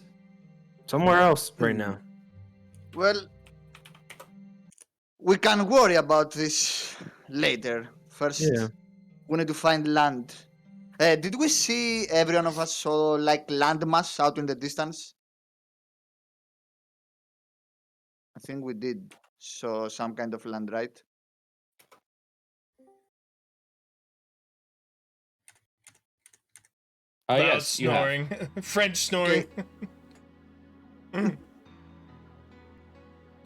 Speaker 6: somewhere else right now.
Speaker 4: Well, we can worry about this later. First,
Speaker 6: Yeah.
Speaker 4: we need to find land. Did we see every one of us saw like landmass out in the distance? I think we did. So some kind of land, right?
Speaker 1: Oh,
Speaker 2: Loud
Speaker 1: yes, you have.
Speaker 2: snoring. French snoring.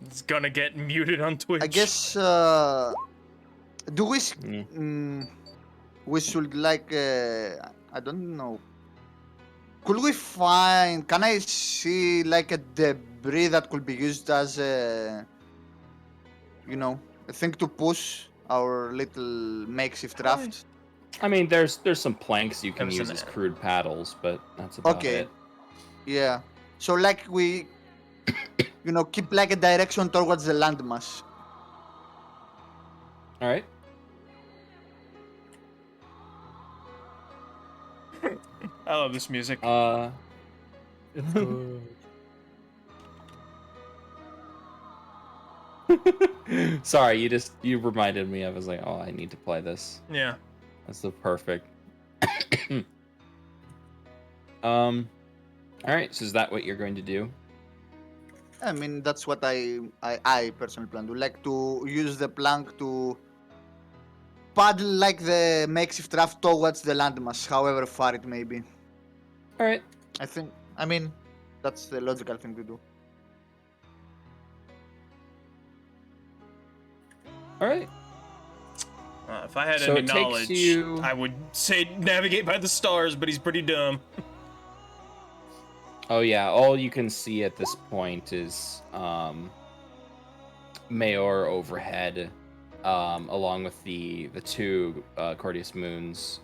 Speaker 2: It's gonna get muted on Twitch.
Speaker 4: I guess. Do we? We should like. I don't know. Could we find? Can I see like a debris that could be used as a, a thing to push our little makeshift raft?
Speaker 1: I mean, there's some planks you can
Speaker 2: There's
Speaker 1: use
Speaker 2: an-
Speaker 1: as crude paddles, but that's about
Speaker 4: Okay.
Speaker 1: it.
Speaker 4: Yeah. So like we, keep like a direction towards the landmass.
Speaker 1: All right.
Speaker 2: I love this music.
Speaker 3: It's good.
Speaker 1: Sorry, you reminded me. I was like, oh, I need to play this.
Speaker 2: Yeah.
Speaker 1: That's the perfect. All right. So is that what you're going to do?
Speaker 4: I mean, that's what I personally plan to like to use the plank to paddle like the makeshift raft towards the landmass, however far it may be.
Speaker 1: All right.
Speaker 4: I mean, that's the logical thing to do.
Speaker 1: All right.
Speaker 2: If I had
Speaker 1: So
Speaker 2: any
Speaker 1: it takes
Speaker 2: knowledge,
Speaker 1: you-
Speaker 2: I would say navigate by the stars, but he's pretty dumb.
Speaker 1: Oh yeah. All you can see at this point is Mayor overhead, along with the two Cordius moons,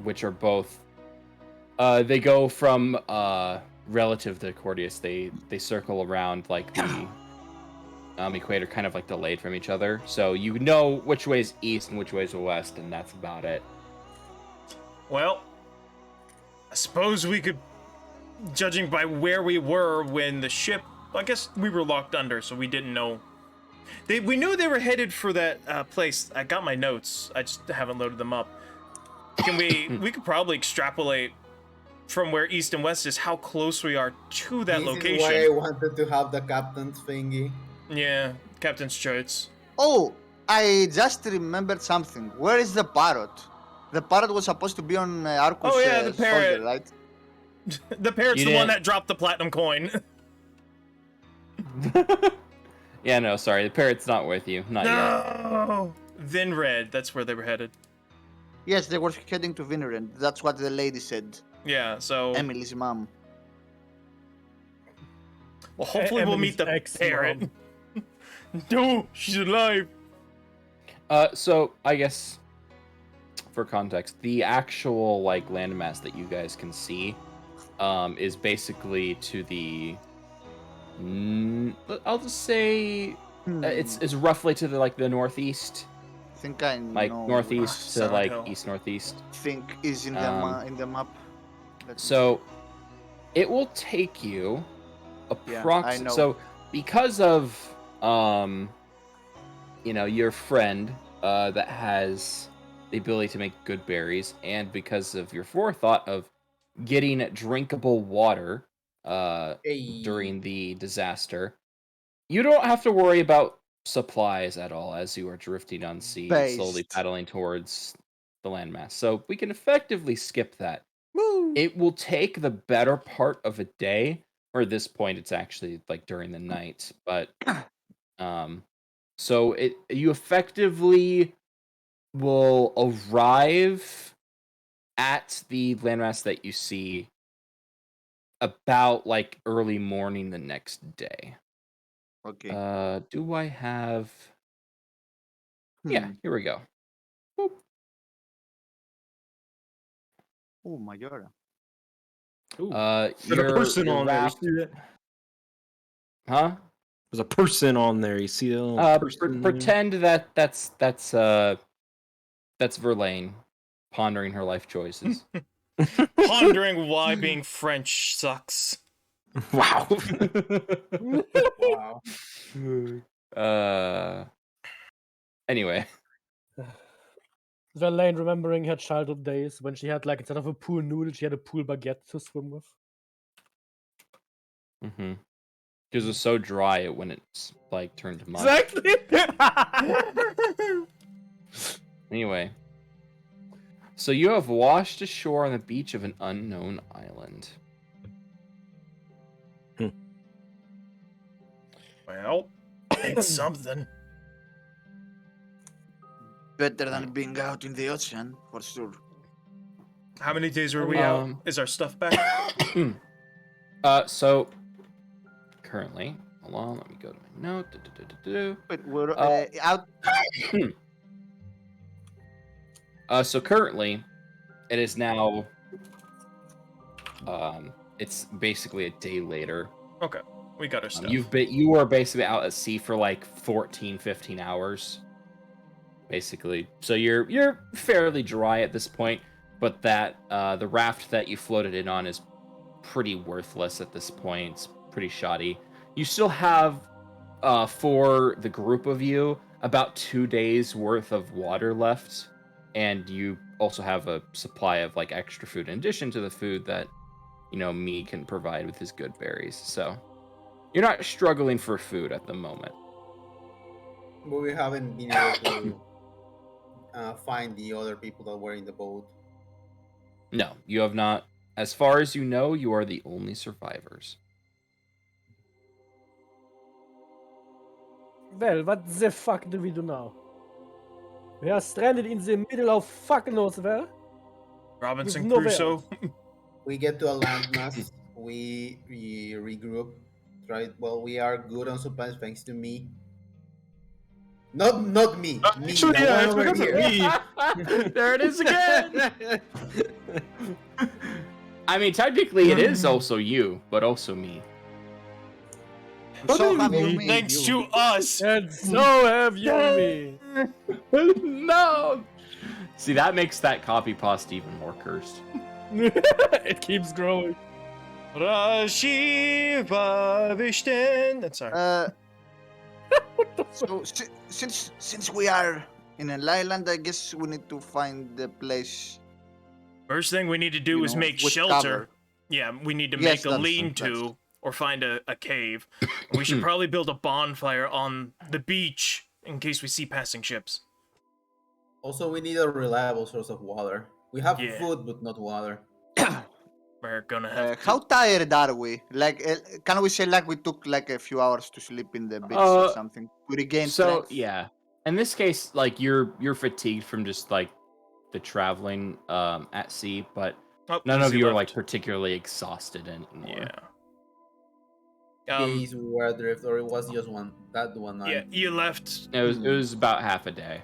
Speaker 1: which are both. They go from relative to Cordius. They circle around like the equator, kind of like delayed from each other. So you know which way is east and which way is west, and that's about it.
Speaker 2: Well, I suppose we could, judging by where we were when the ship, I guess we were locked under, so we didn't know. We knew they were headed for that place. I got my notes. I just haven't loaded them up. Can we could probably extrapolate from where east and west is how close we are to that
Speaker 5: This
Speaker 2: location.
Speaker 5: is why I wanted to have the captain's thingy.
Speaker 2: Yeah, Captain's charts.
Speaker 4: Oh, I just remembered something. Where is the parrot? The parrot was supposed to be on Arcus'
Speaker 2: Oh, yeah, the parrot.
Speaker 4: shoulder, right?
Speaker 2: The parrot's
Speaker 1: You
Speaker 2: the one
Speaker 1: didn't-
Speaker 2: that dropped the platinum coin.
Speaker 1: Yeah, no, sorry. The parrot's not with you. Not yet.
Speaker 2: No! Vinred, that's where they were headed.
Speaker 4: Yes, they were heading to Vinland. That's what the lady said.
Speaker 2: Yeah, so
Speaker 4: Emily's mom.
Speaker 2: well, hopefully we'll meet the
Speaker 3: Emily's
Speaker 2: parrot.
Speaker 3: ex-mom.
Speaker 2: No, she's alive.
Speaker 1: So I guess for context, the actual like landmass that you guys can see is basically to the I'll just say it's roughly to the northeast,
Speaker 4: think I
Speaker 1: like
Speaker 4: know.
Speaker 1: northeast to
Speaker 2: Sound
Speaker 1: like
Speaker 2: Hill.
Speaker 1: east northeast.
Speaker 4: Think is in
Speaker 1: Um,
Speaker 4: the map. Let me
Speaker 1: So it will take you
Speaker 4: Yeah, I
Speaker 1: approximately.
Speaker 4: know.
Speaker 1: So because of your friend that has the ability to make good berries, and because of your forethought of getting drinkable water
Speaker 5: Hey.
Speaker 1: during the disaster, you don't have to worry about supplies at all as you are drifting on sea, slowly
Speaker 4: Based.
Speaker 1: paddling towards the landmass. So we can effectively skip that.
Speaker 2: Woo!
Speaker 1: It will take the better part of a day, or at this point it's actually like during the night, but so you effectively will arrive at the landmass that you see about like early morning the next day.
Speaker 4: Okay.
Speaker 1: Do I have Yeah,
Speaker 4: Hmm.
Speaker 1: here we go. Boop.
Speaker 4: Oh my god.
Speaker 6: Ooh. There's a
Speaker 1: Your
Speaker 6: person on there. You
Speaker 1: raft,
Speaker 6: see that?
Speaker 1: huh?
Speaker 6: There's a person on there. You see that little person there?
Speaker 1: Pretend that's Verlaine pondering her life choices.
Speaker 2: Pondering why being French sucks.
Speaker 6: Wow.
Speaker 5: Wow.
Speaker 1: Anyway,
Speaker 3: Verlaine remembering her childhood days when she had like instead of a pool noodle, she had a pool baguette to swim with.
Speaker 1: because it's so dry when it's like turned to mud.
Speaker 3: Exactly.
Speaker 1: Anyway, so you have washed ashore on the beach of an unknown island.
Speaker 2: Well, it's something.
Speaker 4: Better than being out in the ocean, for sure.
Speaker 2: How many days were we out?
Speaker 1: Um,
Speaker 2: Is our stuff back?
Speaker 1: So currently, hold on, let me go to my note.
Speaker 4: Wait, we're
Speaker 1: Uh,
Speaker 4: out.
Speaker 1: So currently, it is now. It's basically a day later.
Speaker 2: Okay, we got our stuff.
Speaker 1: You were basically out at sea for like 14, 15 hours. Basically. So you're fairly dry at this point, but that the raft that you floated in on is pretty worthless at this point. It's pretty shoddy. You still have for the group of you about 2 days worth of water left, and you also have a supply of like extra food in addition to the food that me can provide with his good berries. So you're not struggling for food at the moment.
Speaker 5: But we haven't been able to find the other people that were in the boat.
Speaker 1: No, you have not. As far as you know, you are the only survivors.
Speaker 3: Well, what the fuck do we do now? We are stranded in the middle of fucking nowhere.
Speaker 2: Robinson
Speaker 3: With nowhere
Speaker 2: Crusoe.
Speaker 3: else.
Speaker 5: We get to a landmass. we regroup. Well, we are good on supplies thanks to me. Not me. Me.
Speaker 6: Actually,
Speaker 5: The
Speaker 6: yeah,
Speaker 5: one
Speaker 6: it's
Speaker 5: over
Speaker 6: because of
Speaker 5: here.
Speaker 6: me.
Speaker 1: There it is again. I mean, technically, it is also you, but also me.
Speaker 4: So have you me.
Speaker 2: Thanks to us.
Speaker 3: And so have you me.
Speaker 1: No. See, that makes that copy pasta even more cursed.
Speaker 3: It keeps growing.
Speaker 2: Rashiva Vishten. That's sorry.
Speaker 4: So since we are in an island, I guess we need to find the place.
Speaker 2: First thing we need to do is make
Speaker 4: with
Speaker 2: shelter.
Speaker 4: cover.
Speaker 2: Yeah, we need to
Speaker 4: Yes,
Speaker 2: make a
Speaker 4: that's-
Speaker 2: lean-to or find a cave. We should probably build a bonfire on the beach in case we see passing ships.
Speaker 5: Also, we need a reliable source of water. We have
Speaker 2: Yeah.
Speaker 5: food, but not water.
Speaker 2: We're gonna have
Speaker 4: How tired are we? Like, can we say like we took like a few hours to sleep in the beach or something to regain
Speaker 1: So
Speaker 4: strength?
Speaker 1: yeah, in this case, like you're fatigued from just like the traveling at sea, but
Speaker 2: Oh,
Speaker 1: none of
Speaker 2: easy
Speaker 1: you are
Speaker 2: left.
Speaker 1: like particularly exhausted anymore.
Speaker 2: Yeah.
Speaker 5: Days we were adrift, or it was just that one night.
Speaker 2: Yeah, you left,
Speaker 1: It was about half a day.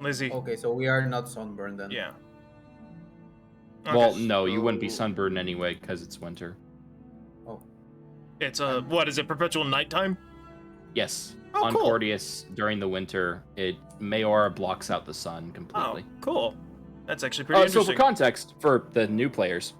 Speaker 2: Lizzie.
Speaker 5: Okay, so we are not sunburned then.
Speaker 2: Yeah.
Speaker 1: Well,
Speaker 2: Okay.
Speaker 1: no, you wouldn't be
Speaker 5: so-
Speaker 1: sunburned anyway because it's winter.
Speaker 5: Oh.
Speaker 2: It's a what is it? Perpetual nighttime?
Speaker 1: Yes.
Speaker 2: Oh,
Speaker 1: on
Speaker 2: cool.
Speaker 1: Porteous during the winter, Mayora blocks out the sun
Speaker 2: Oh,
Speaker 1: completely.
Speaker 2: cool. That's actually pretty
Speaker 1: So
Speaker 2: interesting.
Speaker 1: for context, for the new players,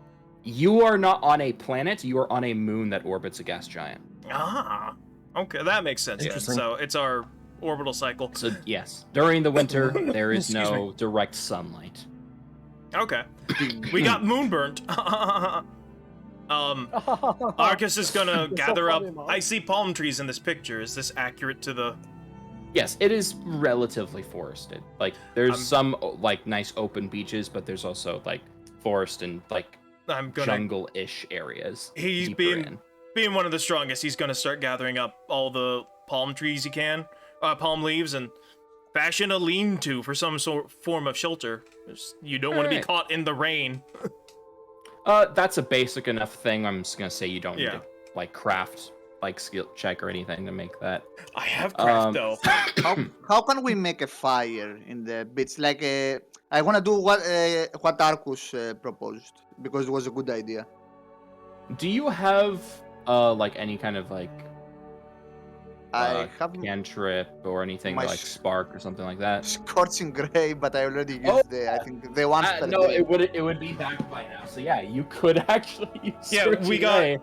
Speaker 1: you are not on a planet, you are on a moon that orbits a gas giant.
Speaker 2: Ah, okay, that makes sense. Then.
Speaker 6: Interesting.
Speaker 2: So it's our orbital cycle.
Speaker 1: So yes, during the winter, there is
Speaker 2: Excuse
Speaker 1: no direct sunlight.
Speaker 2: Okay, we got moonburnt. Arcus is gonna
Speaker 3: You're so
Speaker 2: gather up.
Speaker 3: funny, Mark.
Speaker 2: I see palm trees in this picture. Is this accurate to the?
Speaker 1: Yes, it is relatively forested. Like there's
Speaker 2: I'm-
Speaker 1: some like nice open beaches, but there's also like forest and like
Speaker 2: I'm gonna.
Speaker 1: jungle-ish areas.
Speaker 2: He's
Speaker 1: deeper
Speaker 2: being one of the strongest. He's gonna start gathering up all the palm trees he can, palm leaves, and fashion a lean-to for some form of shelter. You don't want to be
Speaker 1: Alright.
Speaker 2: caught in the rain.
Speaker 1: That's a basic enough thing. I'm just gonna say you don't need
Speaker 2: Yeah.
Speaker 1: to like craft like skill check or anything to make that.
Speaker 2: I have craft
Speaker 1: Um,
Speaker 2: though.
Speaker 4: How can we make a fire in the beach? Like I wanna do what Arcus proposed because it was a good idea.
Speaker 1: Do you have like any kind of like
Speaker 4: I have
Speaker 1: cantrip or anything
Speaker 4: my
Speaker 1: like
Speaker 4: sh-
Speaker 1: spark or something like that?
Speaker 4: Scorching Gray, but I already used
Speaker 1: Oh.
Speaker 4: I think the once per
Speaker 1: No,
Speaker 4: day.
Speaker 1: it would be back by now. So yeah, you could actually use.
Speaker 2: Yeah,
Speaker 1: Scorching
Speaker 2: we got-
Speaker 1: Ray.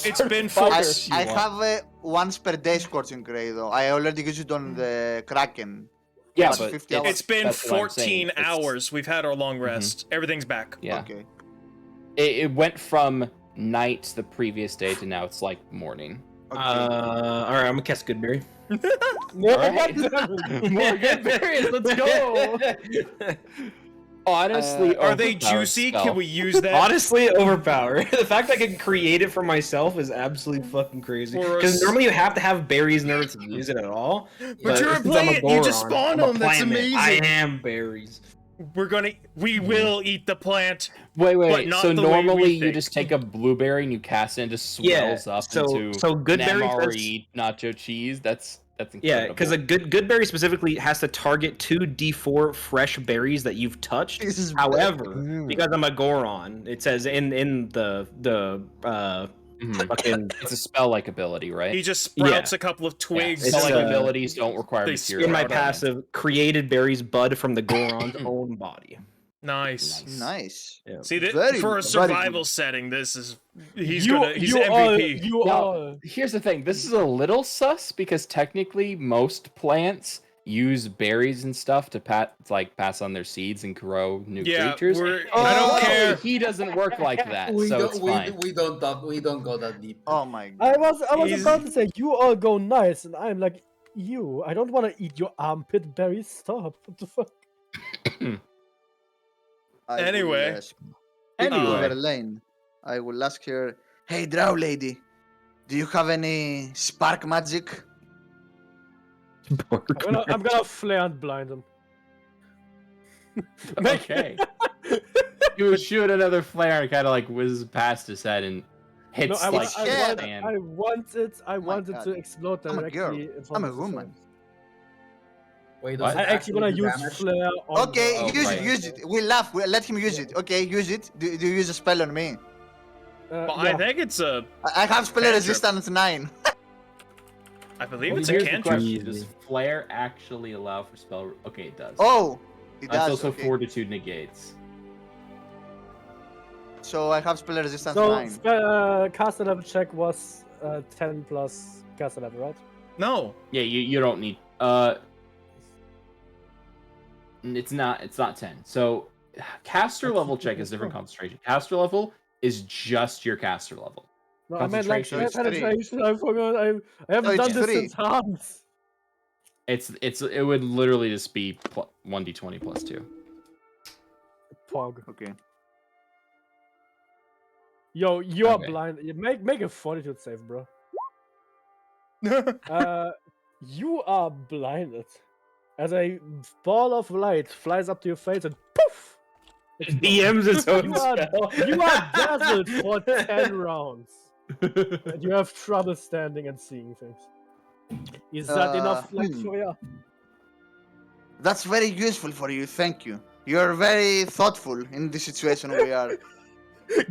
Speaker 2: It's been
Speaker 1: Fire
Speaker 2: fire.
Speaker 1: if you
Speaker 4: I
Speaker 1: want.
Speaker 4: have once per day Scorching Gray though. I already used it on the Kraken.
Speaker 1: Yeah,
Speaker 4: That's
Speaker 1: but
Speaker 4: 50 hours.
Speaker 2: It's been
Speaker 1: that's what I'm saying.
Speaker 2: 14
Speaker 1: It's-
Speaker 2: hours. We've had our long rest. Everything's back.
Speaker 1: Yeah,
Speaker 4: Okay.
Speaker 1: it went from night the previous day to now it's like morning.
Speaker 4: Okay.
Speaker 6: All right, I'm gonna cast Goodberry.
Speaker 1: Alright. More good berries. Let's go. Honestly,
Speaker 2: Are they
Speaker 1: overpowered
Speaker 2: juicy?
Speaker 1: spell.
Speaker 2: Can we use that?
Speaker 6: Honestly, overpower. The fact I can create it for myself is absolutely fucking crazy.
Speaker 2: For
Speaker 6: Because
Speaker 2: us-
Speaker 6: normally you have to have berries in order to use it at all.
Speaker 2: But you're a
Speaker 6: since I'm
Speaker 2: plant, you just
Speaker 6: Goron,
Speaker 2: spawn
Speaker 6: I'm a
Speaker 2: them, that's
Speaker 6: plant man.
Speaker 2: amazing.
Speaker 6: I am berries.
Speaker 2: We will eat the plant.
Speaker 1: Wait.
Speaker 2: but not
Speaker 1: So
Speaker 2: the way we
Speaker 1: normally you
Speaker 2: think.
Speaker 1: just take a blueberry and you cast it and it just
Speaker 6: Yeah,
Speaker 1: swells up
Speaker 6: so
Speaker 1: into
Speaker 6: Goodberry
Speaker 1: an
Speaker 6: says-
Speaker 1: MRE nacho cheese. That's
Speaker 6: Yeah,
Speaker 1: incredible.
Speaker 6: because a good berry specifically has to target 2d4 fresh berries that you've touched.
Speaker 4: This is
Speaker 6: However, because I'm a Goron, it says in the
Speaker 1: Mhm.
Speaker 6: fucking
Speaker 1: It's a spell-like ability, right?
Speaker 2: He just sprouts a couple of twigs.
Speaker 6: It's,
Speaker 1: Spell-like
Speaker 6: uh,
Speaker 1: abilities don't require
Speaker 2: they
Speaker 1: material.
Speaker 6: in my
Speaker 2: Sprout on.
Speaker 6: passive created berries bud from the Goron's own body.
Speaker 2: Nice.
Speaker 4: Nice.
Speaker 6: Yeah.
Speaker 2: See, that,
Speaker 4: Very
Speaker 2: for a
Speaker 4: good, very
Speaker 2: survival
Speaker 4: good.
Speaker 2: setting, this is he's
Speaker 3: you
Speaker 2: MVP.
Speaker 3: you
Speaker 1: Now,
Speaker 3: are.
Speaker 1: here's the thing. This is a little sus because technically most plants use berries and stuff to pass on their seeds and grow new creatures.
Speaker 2: I don't
Speaker 1: Luckily,
Speaker 2: care.
Speaker 1: He doesn't work like that,
Speaker 5: We
Speaker 1: so
Speaker 5: don't
Speaker 1: it's fine.
Speaker 5: we don't talk. We don't go that deep.
Speaker 4: Oh my god.
Speaker 3: I was
Speaker 2: He's-
Speaker 3: about to say you all go nice, and I'm like you. I don't want to eat your armpit berries. Stop. What the fuck?
Speaker 4: I will
Speaker 2: Anyway.
Speaker 4: ask
Speaker 1: Anyway.
Speaker 4: Verlaine. I will ask her, hey drow lady, do you have any spark magic?
Speaker 3: I'm gonna flare and blind him.
Speaker 1: Okay. You would shoot another flare and kind of like whizzes past his head and hits
Speaker 3: No,
Speaker 1: like
Speaker 4: Yeah.
Speaker 1: his hand.
Speaker 3: I wanted
Speaker 4: God.
Speaker 3: to explode
Speaker 4: I'm a girl.
Speaker 3: directly in front
Speaker 4: I'm a
Speaker 3: of his
Speaker 4: woman.
Speaker 3: face.
Speaker 5: Wait,
Speaker 1: What?
Speaker 5: does
Speaker 3: I
Speaker 5: it
Speaker 3: actually wanna
Speaker 5: do
Speaker 3: use
Speaker 5: damage?
Speaker 3: flare on
Speaker 4: Okay,
Speaker 1: Oh,
Speaker 4: use
Speaker 1: right.
Speaker 4: it, use it. We laugh. We let him use it. Okay, use it. Do you use a spell on me?
Speaker 2: Well,
Speaker 3: yeah.
Speaker 2: I think it's a.
Speaker 4: I have spell
Speaker 2: Cantrip.
Speaker 4: resistance 9.
Speaker 2: I believe
Speaker 1: Well,
Speaker 2: it's a
Speaker 1: here's the
Speaker 2: cantrip.
Speaker 1: question. Does flare actually allow for spell? Okay, it does.
Speaker 4: Oh, it
Speaker 1: That's
Speaker 4: does.
Speaker 1: also
Speaker 4: Okay.
Speaker 1: fortitude negates.
Speaker 4: So I have spell resistance
Speaker 3: So
Speaker 4: 9.
Speaker 3: caster level check was 10 plus caster level, right?
Speaker 2: No.
Speaker 1: Yeah, you don't need it's not 10. So caster level check is different concentration. Caster level is just your caster level.
Speaker 3: No, I meant like
Speaker 1: Concentration
Speaker 4: is three.
Speaker 3: penetration. I forgot. I haven't
Speaker 4: it's
Speaker 3: done this
Speaker 4: three.
Speaker 3: since Hans.
Speaker 1: It would literally just be 1d20 plus 2.
Speaker 3: Pog.
Speaker 4: Okay.
Speaker 3: Yo, you are
Speaker 1: Okay.
Speaker 3: blind. You make a fortitude save, bro. You are blinded. As a ball of light flies up to your face and poof!
Speaker 6: DM's its own
Speaker 3: You are,
Speaker 6: spell.
Speaker 3: you are dazzled for 10 rounds. And you have trouble standing and seeing things. Is that enough light
Speaker 4: hmm.
Speaker 3: for you?
Speaker 4: That's very useful for you. Thank you. You're very thoughtful in the situation we are.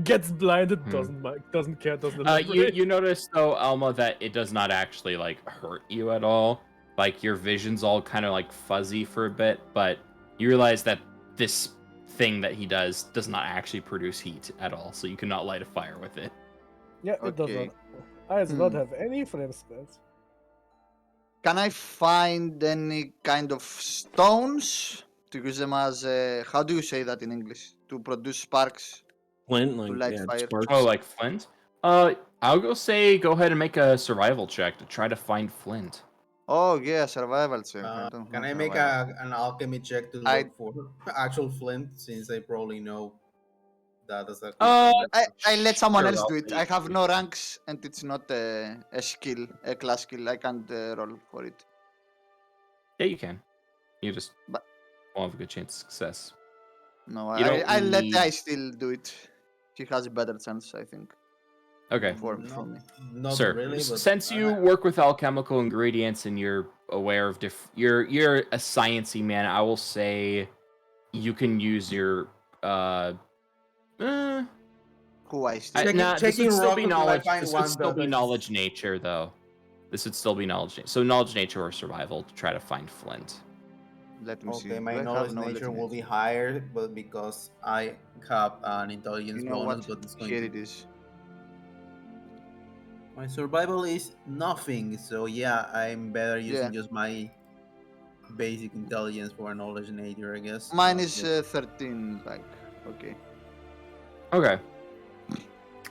Speaker 3: Gets blinded,
Speaker 1: Hmm.
Speaker 3: doesn't care, doesn't
Speaker 1: You
Speaker 3: elaborate.
Speaker 1: you notice though, Elma, that it does not actually like hurt you at all. Like your vision's all kind of like fuzzy for a bit, but you realize that this thing that he does not actually produce heat at all, so you cannot light a fire with it.
Speaker 3: Yeah, it does
Speaker 4: Okay.
Speaker 3: not. I do not
Speaker 4: Hmm.
Speaker 3: have any flame spells.
Speaker 4: Can I find any kind of stones to use them as how do you say that in English? To produce sparks
Speaker 8: Flint,
Speaker 4: to
Speaker 8: like
Speaker 4: light
Speaker 8: yeah,
Speaker 4: fire.
Speaker 8: sparks.
Speaker 1: Oh, like flint? I'll go ahead and make a survival check to try to find flint.
Speaker 4: Oh yeah, survival check. I don't
Speaker 5: Can
Speaker 4: have
Speaker 5: I make
Speaker 4: survival.
Speaker 5: an alchemy check to
Speaker 4: I-
Speaker 5: look for actual flint, since I probably know that as a
Speaker 1: Uh,
Speaker 4: I let someone
Speaker 1: Sure,
Speaker 4: else
Speaker 1: I'll
Speaker 4: do it.
Speaker 1: let
Speaker 4: I
Speaker 1: you
Speaker 4: have
Speaker 1: do
Speaker 4: no ranks and it's not a skill, a class skill. I can't roll for it.
Speaker 1: Yeah, you can. You just
Speaker 4: But-
Speaker 1: won't have a good chance of success.
Speaker 4: No,
Speaker 1: You don't
Speaker 4: I let
Speaker 1: need-
Speaker 4: I still do it. He has a better chance, I think.
Speaker 1: Okay.
Speaker 4: From me.
Speaker 5: Not
Speaker 1: Sir,
Speaker 5: really, but
Speaker 1: since you work with alchemical ingredients and you're aware of you're a sciencey man, I will say you can use your
Speaker 4: Who I still.
Speaker 5: Checking-
Speaker 1: this
Speaker 5: checking
Speaker 1: would still
Speaker 5: rock
Speaker 1: be
Speaker 5: until I
Speaker 1: knowledge.
Speaker 5: find
Speaker 1: This
Speaker 5: one
Speaker 1: would still
Speaker 5: that
Speaker 1: be
Speaker 5: is-
Speaker 1: knowledge nature though. This would still be knowledge. So knowledge nature or survival to try to find flint.
Speaker 4: Let me see.
Speaker 5: Okay, my
Speaker 4: Do I have
Speaker 5: knowledge nature will be higher, but because I have an intelligence
Speaker 4: You know
Speaker 5: bonus,
Speaker 4: what?
Speaker 5: but it's going
Speaker 4: Here
Speaker 5: to...
Speaker 4: it is.
Speaker 5: My survival is nothing, so yeah, I'm better using
Speaker 4: Yeah.
Speaker 5: just my basic intelligence for a knowledge nature, I guess.
Speaker 4: Mine
Speaker 5: Not
Speaker 4: is
Speaker 5: yet.
Speaker 4: 13. Like, okay.
Speaker 1: Okay.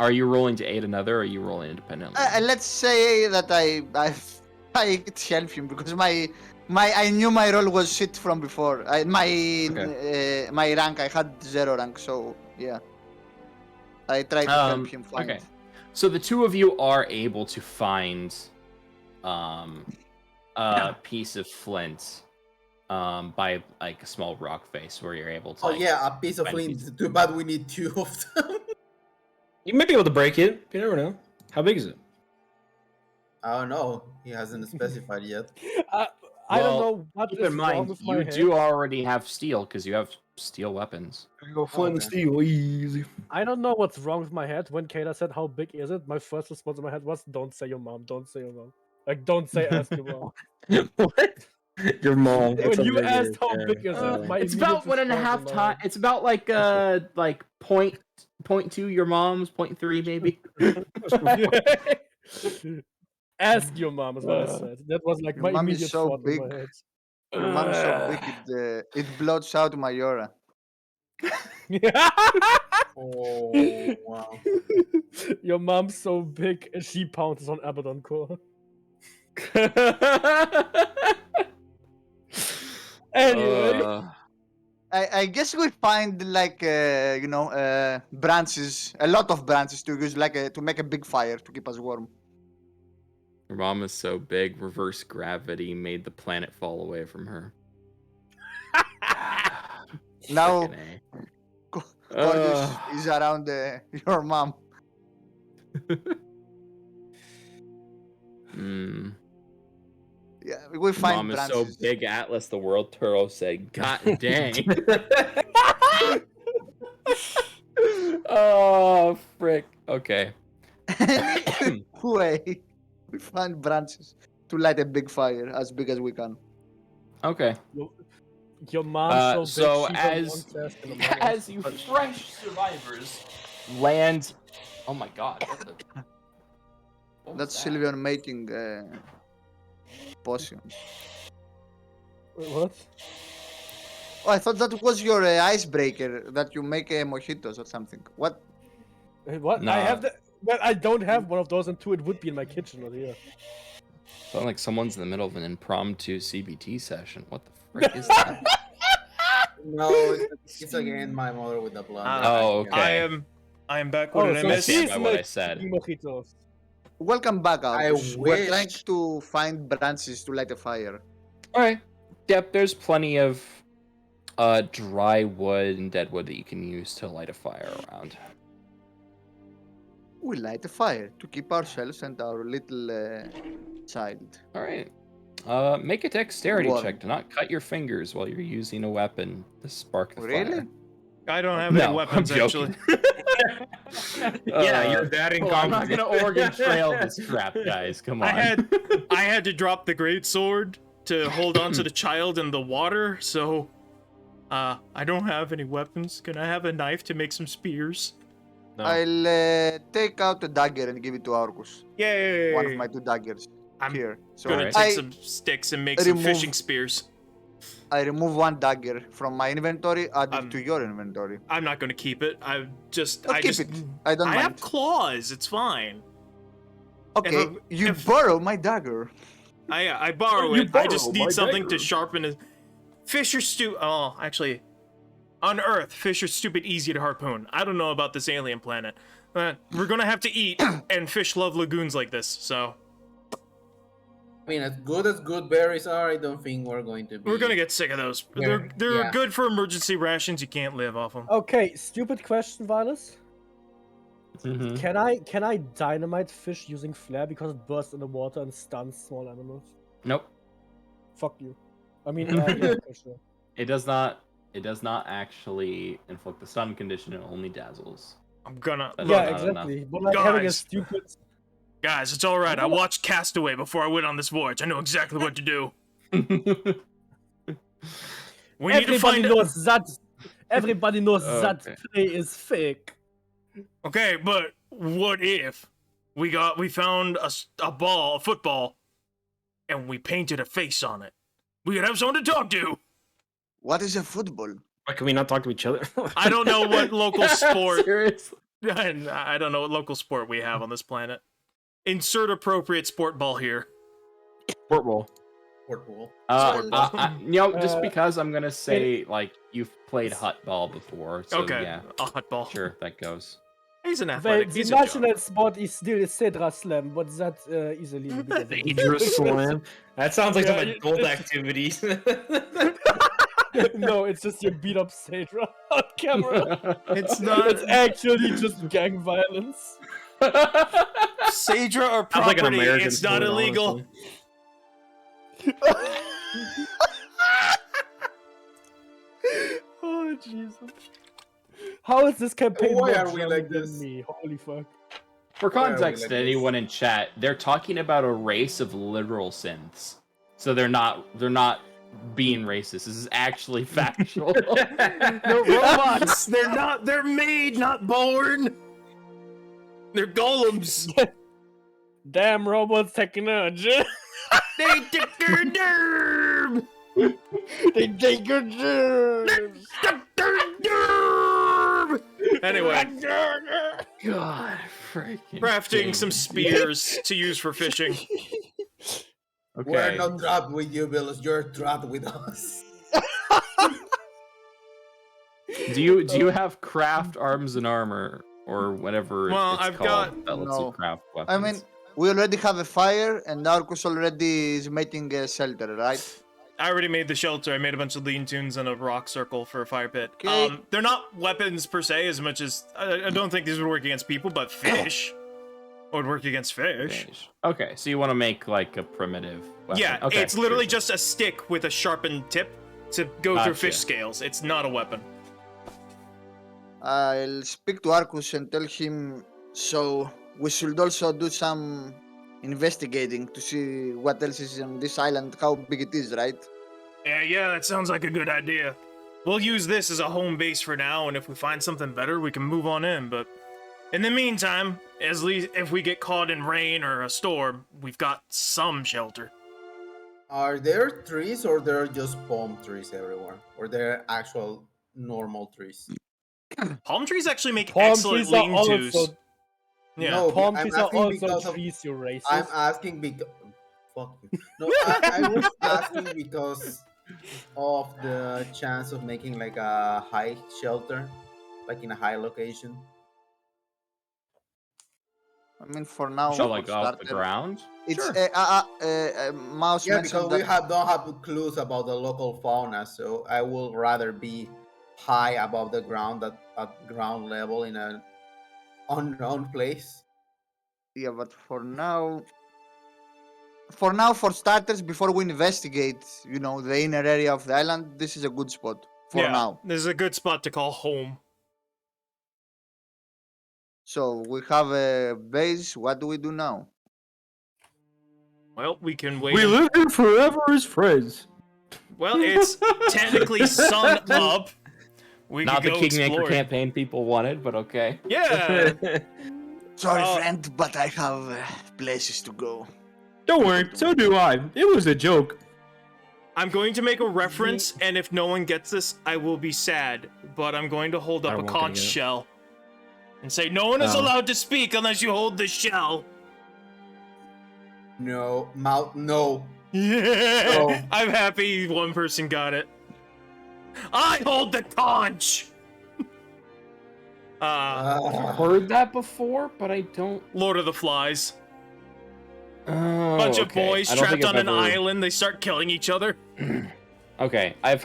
Speaker 1: Are you rolling to aid another, or are you rolling independently?
Speaker 4: Let's say that I could help him because my I knew my role was shit from before. My rank, I had 0 rank, so yeah. I tried to help him find.
Speaker 1: Okay. So the two of you are able to find a piece of flint by like a small rock face where you're able to
Speaker 5: Oh
Speaker 1: like,
Speaker 5: yeah, a piece of
Speaker 1: find a
Speaker 5: flint.
Speaker 1: piece.
Speaker 5: Too bad we need 2 of them.
Speaker 6: You might be able to break it. You never know. How big is it?
Speaker 5: I don't know. He hasn't specified yet.
Speaker 3: I don't
Speaker 1: Well,
Speaker 3: know what
Speaker 1: Keep
Speaker 3: is
Speaker 1: in
Speaker 3: wrong
Speaker 1: mind,
Speaker 3: with my
Speaker 1: you
Speaker 3: head.
Speaker 1: do already have steel because you have steel weapons.
Speaker 6: There you go,
Speaker 5: Flint and okay.
Speaker 6: steel, easy.
Speaker 3: I don't know what's wrong with my head. When Kayla said how big is it, my first response in my head was, "Don't say your mom. Don't say your mom. Like, don't say ask your mom."
Speaker 6: What? Your mom.
Speaker 3: When you asked how big is
Speaker 6: Uh,
Speaker 3: it, my
Speaker 1: It's
Speaker 3: immediate
Speaker 1: about 1.5
Speaker 3: response in my
Speaker 1: times. It's about like point two your mom's, 0.3 maybe.
Speaker 3: head. Ask your mom is what I said. That was like
Speaker 4: Your
Speaker 3: my
Speaker 4: mom
Speaker 3: immediate
Speaker 4: is so
Speaker 3: thought
Speaker 4: big.
Speaker 3: in my head.
Speaker 4: Your mom is so big it blots out my aura.
Speaker 5: Oh wow.
Speaker 3: Your mom's so big, she pounces on Abaddon Core. Anyway,
Speaker 4: I guess we find like branches, a lot of branches to use to make a big fire to keep us warm.
Speaker 1: Her mom is so big, reverse gravity made the planet fall away from her.
Speaker 4: Now
Speaker 1: Frickin' A.
Speaker 4: Corvus is around your mom.
Speaker 1: Hmm.
Speaker 4: Yeah, we find
Speaker 1: Mom is
Speaker 4: branches.
Speaker 1: so big, Atlas the world turtle said, "God dang." Oh, frick. Okay.
Speaker 4: Anyway, we find branches to light a big fire as big as we can.
Speaker 1: Okay.
Speaker 3: your mom's so
Speaker 1: so
Speaker 3: big, she
Speaker 1: as
Speaker 3: won't test in Among Us.
Speaker 1: as you fresh survivors land. Oh my God. What the... what was
Speaker 4: That's
Speaker 1: that?
Speaker 4: Sylvian making potions.
Speaker 3: Wait, what?
Speaker 4: Oh, I thought that was your icebreaker that you make mojitos or something. What?
Speaker 3: Wait, what? I
Speaker 1: Nah.
Speaker 3: have the. Well, I don't have one of those, and 2 it would be in my kitchen, not here.
Speaker 1: Sound like someone's in the middle of an impromptu CBT session. What the frick is that?
Speaker 5: No, it's again my mother with the blood.
Speaker 1: Oh, okay.
Speaker 2: I am back. What did I
Speaker 3: so
Speaker 2: miss?
Speaker 1: stand
Speaker 3: she's
Speaker 1: by what I
Speaker 3: making
Speaker 1: said.
Speaker 3: mojitos.
Speaker 4: Welcome back,
Speaker 5: I
Speaker 4: Albus. We're trying
Speaker 5: wish.
Speaker 4: to find branches to light a fire.
Speaker 1: All right. Yep. There's plenty of dry wood and dead wood that you can use to light a fire around.
Speaker 4: We light a fire to keep ourselves and our little child.
Speaker 1: All right. Make a dexterity
Speaker 4: Warm.
Speaker 1: check to not cut your fingers while you're using a weapon to spark the
Speaker 4: Really?
Speaker 1: fire.
Speaker 2: I don't have
Speaker 1: No,
Speaker 2: any weapons,
Speaker 1: I'm joking.
Speaker 2: actually.
Speaker 6: Yeah, you're that
Speaker 1: Well, I'm not
Speaker 6: incompetent.
Speaker 1: gonna Oregon Trail this crap, guys. Come on.
Speaker 2: I had to drop the great sword to hold on to the child in the water, so I don't have any weapons. Can I have a knife to make some spears?
Speaker 6: No.
Speaker 4: I'll take out a dagger and give it to Arcus.
Speaker 2: Yay!
Speaker 4: One of my 2 daggers
Speaker 2: I'm
Speaker 4: here. So
Speaker 2: gonna
Speaker 1: Alright.
Speaker 2: take
Speaker 4: I,
Speaker 2: some sticks and make some
Speaker 4: remove-
Speaker 2: fishing spears.
Speaker 4: I remove 1 dagger from my inventory, add it to your inventory.
Speaker 2: I'm not gonna keep it. I just
Speaker 4: But
Speaker 2: I
Speaker 4: keep
Speaker 2: just
Speaker 4: it. I don't
Speaker 2: I
Speaker 4: mind.
Speaker 2: have claws. It's fine.
Speaker 4: Okay,
Speaker 2: if-
Speaker 4: you
Speaker 2: if-
Speaker 4: borrow my dagger.
Speaker 2: I borrow
Speaker 1: You
Speaker 2: it. I just
Speaker 1: borrow my
Speaker 2: need something to
Speaker 1: dagger.
Speaker 2: sharpen it. Fish are Oh, actually, on Earth, fish are stupid easy to harpoon. I don't know about this alien planet. We're gonna have to eat, and fish love lagoons like this, so
Speaker 5: I mean, as good berries are, I don't think we're going to be.
Speaker 2: we're gonna get sick of those.
Speaker 5: Yeah,
Speaker 2: They're
Speaker 5: yeah.
Speaker 2: good for emergency rations. You can't live off them.
Speaker 3: Okay, stupid question, Violus.
Speaker 1: Mhm.
Speaker 3: Can I dynamite fish using flare because it bursts in the water and stuns small animals?
Speaker 1: Nope.
Speaker 3: Fuck you. I mean, yeah, okay, sure.
Speaker 1: It does not. It does not actually inflict the stun condition. It only dazzles.
Speaker 2: I'm gonna.
Speaker 1: That's
Speaker 3: Yeah,
Speaker 1: not
Speaker 3: exactly. But like having a
Speaker 2: Guys.
Speaker 3: stupid.
Speaker 2: Guys, it's all right. I watched Castaway before I went on this voyage. I know exactly what to do. We need to
Speaker 3: Everybody
Speaker 2: find.
Speaker 3: knows that. Everybody knows
Speaker 1: Okay.
Speaker 3: that play is fake.
Speaker 2: Okay, but what if we found a ball, a football, and we painted a face on it? We could have someone to talk to.
Speaker 4: What is a football?
Speaker 6: Why can we not talk to each other?
Speaker 2: I don't know what local sport.
Speaker 1: Seriously.
Speaker 2: I don't know what local sport we have on this planet. Insert appropriate sport ball here.
Speaker 6: Sport ball.
Speaker 5: Portable.
Speaker 1: Just
Speaker 3: Uh,
Speaker 1: because I'm gonna say like you've played hut ball before, so
Speaker 2: Okay,
Speaker 1: yeah,
Speaker 2: a hot ball.
Speaker 1: sure that goes.
Speaker 2: He's an
Speaker 3: Well,
Speaker 2: athletic.
Speaker 3: the
Speaker 2: He's a jock.
Speaker 3: national sport is still Cedra Slam, but that easily.
Speaker 6: Dangerous slam. That sounds like
Speaker 3: Yeah,
Speaker 6: some
Speaker 3: you-
Speaker 6: adult activities.
Speaker 3: No, it's just you beat up Cedra on camera.
Speaker 2: It's not.
Speaker 3: It's actually just gang violence.
Speaker 2: Sadra or
Speaker 6: Sounds like an
Speaker 2: property.
Speaker 6: American
Speaker 2: It's not
Speaker 6: sport,
Speaker 2: illegal.
Speaker 6: honestly.
Speaker 3: Oh Jesus! How is this campaign
Speaker 5: Why
Speaker 3: more
Speaker 5: are we
Speaker 3: German
Speaker 5: like
Speaker 3: than
Speaker 5: this?
Speaker 3: me? Holy fuck!
Speaker 1: For
Speaker 5: Why are we
Speaker 1: context,
Speaker 5: like
Speaker 1: to
Speaker 5: this?
Speaker 1: anyone in chat, they're talking about a race of literal synths. So they're not being racist. This is actually factual.
Speaker 2: They're robots. They're not. They're made, not born. They're golems.
Speaker 3: Damn robots technology!
Speaker 2: They took their nerve.
Speaker 3: They take your germs!
Speaker 2: Anyway,
Speaker 1: God, freaking.
Speaker 2: crafting some spears to use for fishing.
Speaker 1: Okay.
Speaker 5: We're not trapped with you, Bills. You're trapped with us.
Speaker 1: Do you have craft arms and armor or whatever
Speaker 2: Well,
Speaker 1: it's
Speaker 2: I've
Speaker 1: called
Speaker 2: got-
Speaker 1: that lets you
Speaker 4: No.
Speaker 1: craft weapons?
Speaker 4: I mean, we already have a fire, and Arcus already is making a shelter, right?
Speaker 2: I already made the shelter. I made a bunch of lean-tos and a rock circle for a fire pit.
Speaker 4: Okay.
Speaker 2: They're not weapons per se, as much as I don't think these would work against people, but fish would work against fish.
Speaker 1: Okay, so you want to make like a primitive weapon.
Speaker 2: Yeah,
Speaker 1: okay,
Speaker 2: it's literally
Speaker 1: sure.
Speaker 2: just a stick with a sharpened tip to go through
Speaker 1: Gotcha.
Speaker 2: fish scales. It's not a weapon.
Speaker 4: I'll speak to Arcus and tell him. So we should also do some investigating to see what else is on this island, how big it is, right?
Speaker 2: Yeah, that sounds like a good idea. We'll use this as a home base for now, and if we find something better, we can move on in. But in the meantime, if we get caught in rain or a storm, we've got some shelter.
Speaker 5: Are there trees or there are just palm trees everywhere? Or there actual normal trees?
Speaker 2: Palm trees actually make
Speaker 3: Palm
Speaker 2: excellent
Speaker 3: trees are
Speaker 2: lean-tos.
Speaker 3: also
Speaker 2: Yeah.
Speaker 5: No,
Speaker 3: palm
Speaker 5: I'm
Speaker 3: trees are
Speaker 5: asking
Speaker 3: also
Speaker 5: because of-
Speaker 3: trees, you racist.
Speaker 5: I'm asking because. Fuck you. No, I was asking because of the chance of making like a high shelter, like in a high location.
Speaker 4: I mean, for now,
Speaker 1: So
Speaker 4: for
Speaker 1: like off the
Speaker 4: starter,
Speaker 1: ground.
Speaker 4: It's
Speaker 1: Sure.
Speaker 4: Mouse
Speaker 5: Yeah, because
Speaker 4: mentioned
Speaker 5: we
Speaker 4: that.
Speaker 5: don't have clues about the local fauna, so I will rather be high above the ground at ground level in an unknown place.
Speaker 4: Yeah, but for starters, before we investigate, the inner area of the island, this is a good spot. for
Speaker 2: yeah,
Speaker 4: now.
Speaker 2: this is a good spot to call home.
Speaker 4: So we have a base. What do we do now?
Speaker 2: Well, we can wait.
Speaker 6: We live here forever as friends.
Speaker 2: Well, it's technically sun up. We
Speaker 1: Not
Speaker 2: could
Speaker 1: the
Speaker 2: go
Speaker 1: Kingmaker
Speaker 2: explore.
Speaker 1: campaign people wanted, but okay.
Speaker 2: Yeah.
Speaker 4: Sorry, friend, but I have places to go.
Speaker 6: Don't worry, so do I. It was a joke.
Speaker 2: I'm going to make a reference, and if no one gets this, I will be sad. But I'm going to hold
Speaker 6: I
Speaker 2: up a
Speaker 6: won't get
Speaker 2: conch
Speaker 6: it.
Speaker 2: shell and say, no one is
Speaker 6: Oh.
Speaker 2: allowed to speak unless you hold the shell.
Speaker 5: No, mouth, no.
Speaker 2: Yeah.
Speaker 5: Oh.
Speaker 2: I'm happy one person got it. I hold the conch.
Speaker 1: Heard that before, but I don't.
Speaker 2: Lord of the Flies.
Speaker 1: Oh,
Speaker 2: Bunch of
Speaker 1: okay.
Speaker 2: boys
Speaker 1: I don't
Speaker 2: trapped
Speaker 1: think
Speaker 2: on
Speaker 1: I've
Speaker 2: an
Speaker 1: ever-
Speaker 2: island. They start killing each other.
Speaker 1: Okay, I've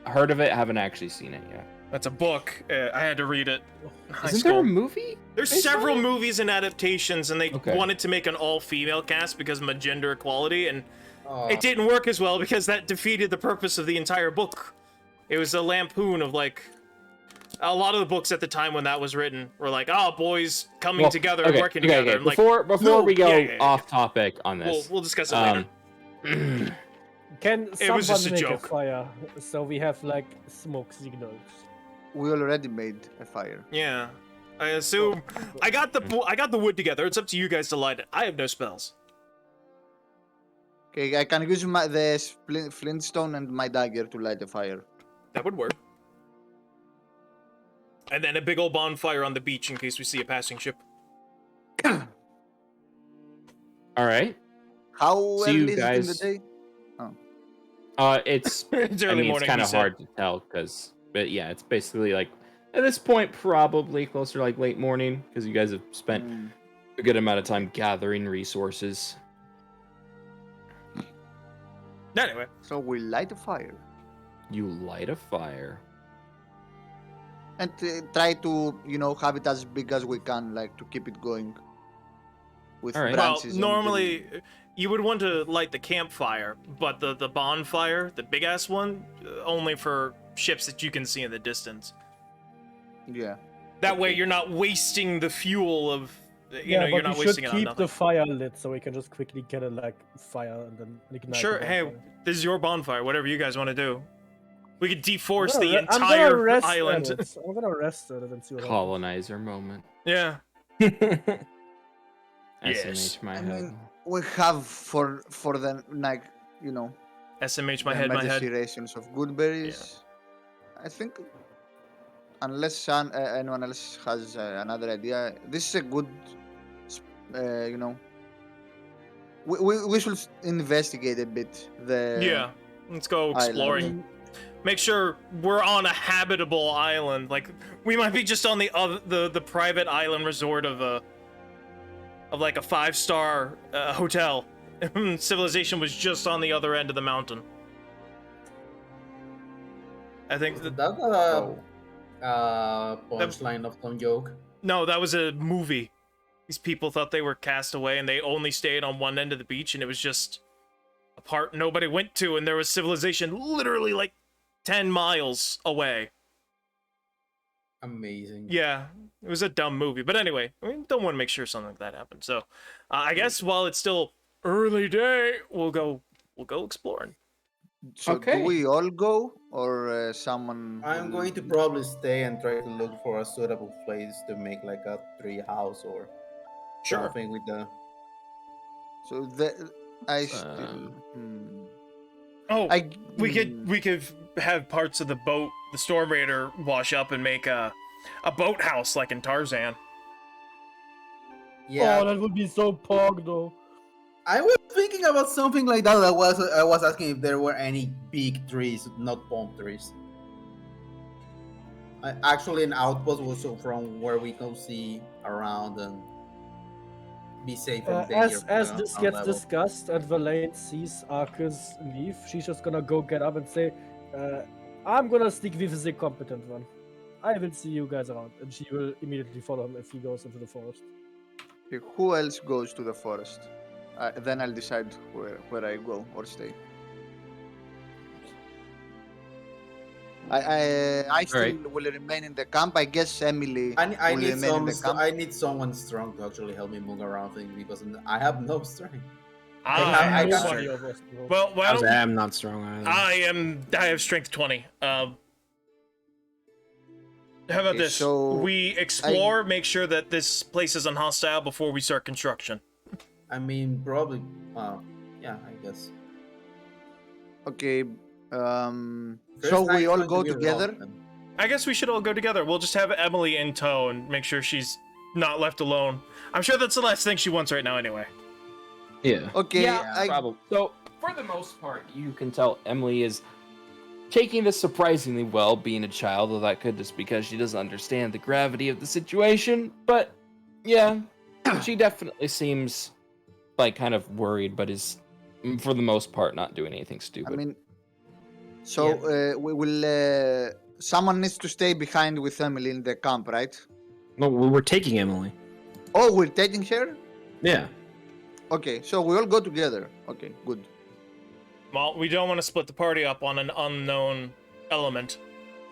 Speaker 1: heard of it. Haven't actually seen it yet.
Speaker 2: That's a book. I had to read it. in high
Speaker 1: Isn't
Speaker 2: school.
Speaker 1: there a movie?
Speaker 2: There's
Speaker 1: based on
Speaker 2: several
Speaker 1: it?
Speaker 2: movies and adaptations, and they
Speaker 1: Okay.
Speaker 2: wanted to make an all-female cast because of gender equality, and
Speaker 5: Oh,
Speaker 2: it didn't work as well because that defeated the purpose of the entire book. It was a lampoon of like a lot of the books at the time when that was written were like, oh, boys coming
Speaker 1: Well,
Speaker 2: together and working together.
Speaker 1: Okay.
Speaker 2: I'm like,
Speaker 1: Before
Speaker 2: no,
Speaker 1: we go
Speaker 2: yeah.
Speaker 1: off topic on
Speaker 2: we'll
Speaker 1: this,
Speaker 2: discuss it later.
Speaker 3: Can
Speaker 2: It was just
Speaker 3: someone
Speaker 2: a
Speaker 3: make a
Speaker 2: joke.
Speaker 3: fire so we have like smoke signals?
Speaker 4: We already made a fire.
Speaker 2: Yeah, I assume I got the wood together. It's up to you guys to light it. I have no spells.
Speaker 4: Okay, I can use the flintstone and my dagger to light a fire.
Speaker 2: That would work. And then a big old bonfire on the beach in case we see a passing ship.
Speaker 1: all right.
Speaker 4: How
Speaker 1: See you
Speaker 4: early is it in the
Speaker 1: guys-
Speaker 4: day?
Speaker 1: It's.
Speaker 2: It's
Speaker 1: I
Speaker 2: early
Speaker 1: mean,
Speaker 2: morning.
Speaker 1: it's kind
Speaker 2: he
Speaker 1: of
Speaker 2: said.
Speaker 1: hard to tell because, but yeah, it's basically like at this point probably closer to like late morning because you guys have spent
Speaker 4: Mm.
Speaker 1: a good amount of time gathering resources.
Speaker 2: Anyway,
Speaker 4: So we light a fire
Speaker 1: You light a fire.
Speaker 4: and try to, have it as big as we can, like to keep it going. With
Speaker 1: All right.
Speaker 2: well,
Speaker 4: branches. and
Speaker 2: normally you would want to light the campfire, but the bonfire, the big ass one, only for ships that you can see in the distance.
Speaker 4: yeah.
Speaker 2: That way, you're not wasting the fuel of. You know,
Speaker 3: but
Speaker 2: you're not
Speaker 3: we
Speaker 2: wasting
Speaker 3: should
Speaker 2: it on
Speaker 3: keep
Speaker 2: nothing.
Speaker 3: the fire lit so we can just quickly get a fire and then ignite.
Speaker 2: Sure.
Speaker 3: the
Speaker 2: Hey,
Speaker 3: bonfire.
Speaker 2: this is your bonfire. Whatever you guys want to do. We could deforest
Speaker 3: I'm
Speaker 2: the
Speaker 3: gonna I'm gonna
Speaker 2: entire
Speaker 3: rest
Speaker 2: island.
Speaker 3: At it. I'm gonna rest at it and see what happens.
Speaker 1: Colonizer moment.
Speaker 2: Yeah. Yes.
Speaker 1: SMH my
Speaker 4: I
Speaker 1: head.
Speaker 4: mean, we have for the like,
Speaker 2: SMH my
Speaker 4: the
Speaker 2: head, my
Speaker 4: emergency
Speaker 2: head.
Speaker 4: rations of good berries. I think, unless anyone else has another idea, this is a good, we should investigate a bit the.
Speaker 2: Yeah. Let's go exploring.
Speaker 4: Island.
Speaker 2: Make sure we're on a habitable island. Like we might be just on the private island resort of like a 5-star hotel. Civilization was just on the other end of the mountain. I think
Speaker 5: is
Speaker 2: that,
Speaker 5: that a punchline of some joke?
Speaker 2: no, that was a movie. These people thought they were cast away and they only stayed on one end of the beach and it was just a part nobody went to and there was civilization literally like 10 miles away.
Speaker 5: Amazing.
Speaker 2: Yeah, it was a dumb movie. But anyway, we don't want to make sure something like that happens. So, I guess while it's still early day, we'll go exploring.
Speaker 4: So
Speaker 1: Okay.
Speaker 4: do we all go or someone?
Speaker 5: I'm
Speaker 4: will-
Speaker 5: going to probably stay and try to look for a suitable place to make like a tree house or something with the.
Speaker 4: So I still.
Speaker 1: Um,
Speaker 2: Oh,
Speaker 4: I
Speaker 2: we could have parts of the boat, the Storm Raider, wash up and make a boathouse like in Tarzan.
Speaker 5: Yeah,
Speaker 3: Oh, that would be so pog though.
Speaker 5: I was thinking about something like that. I was asking if there were any big trees, not palm trees. Actually, an outpost also from where we can see around and be safe from danger.
Speaker 3: As
Speaker 5: from
Speaker 3: this
Speaker 5: ground
Speaker 3: gets
Speaker 5: level.
Speaker 3: discussed and Verlaine sees Arcus leave, she's just gonna go get up and say, I'm gonna stick with the competent one. I will see you guys around. And she will immediately follow him if he goes into the forest.
Speaker 4: Okay, who else goes to the forest? Then I'll decide where I go or stay. I still
Speaker 1: Alright.
Speaker 4: will remain in the camp. I guess Emily
Speaker 5: I
Speaker 4: will
Speaker 5: need
Speaker 4: remain in the camp.
Speaker 5: I need someone strong to actually help me move around things because I have no strength.
Speaker 2: I
Speaker 5: I
Speaker 2: have
Speaker 5: got-
Speaker 3: Nobody
Speaker 2: strength.
Speaker 3: of us will.
Speaker 2: Well, why don't
Speaker 6: I'm not strong either.
Speaker 2: I have strength 20. How about
Speaker 4: Okay,
Speaker 2: this?
Speaker 4: so
Speaker 2: We explore, make sure that this place isn't hostile before we start construction.
Speaker 5: I mean, probably. Yeah, I guess.
Speaker 4: Okay.
Speaker 5: First
Speaker 4: So
Speaker 5: time
Speaker 4: we
Speaker 5: is
Speaker 4: all
Speaker 5: going to
Speaker 4: go
Speaker 5: be wrong,
Speaker 4: together.
Speaker 5: then.
Speaker 2: I guess we should all go together. We'll just have Emily in tow and make sure she's not left alone. I'm sure that's the last thing she wants right now anyway.
Speaker 6: Yeah.
Speaker 4: Okay.
Speaker 1: Yeah, probably. So, for the most part, you can tell Emily is taking this surprisingly well, being a child, though that could just because she doesn't understand the gravity of the situation. But, yeah, she definitely seems like kind of worried, but is, for the most part, not doing anything stupid.
Speaker 4: I mean, so we will. Someone needs to stay behind with Emily in the camp, right?
Speaker 6: No, we're taking Emily.
Speaker 4: Oh, we're taking her.
Speaker 6: Yeah.
Speaker 4: Okay, so we all go together. Okay, good.
Speaker 2: Well, we don't want to split the party up on an unknown element.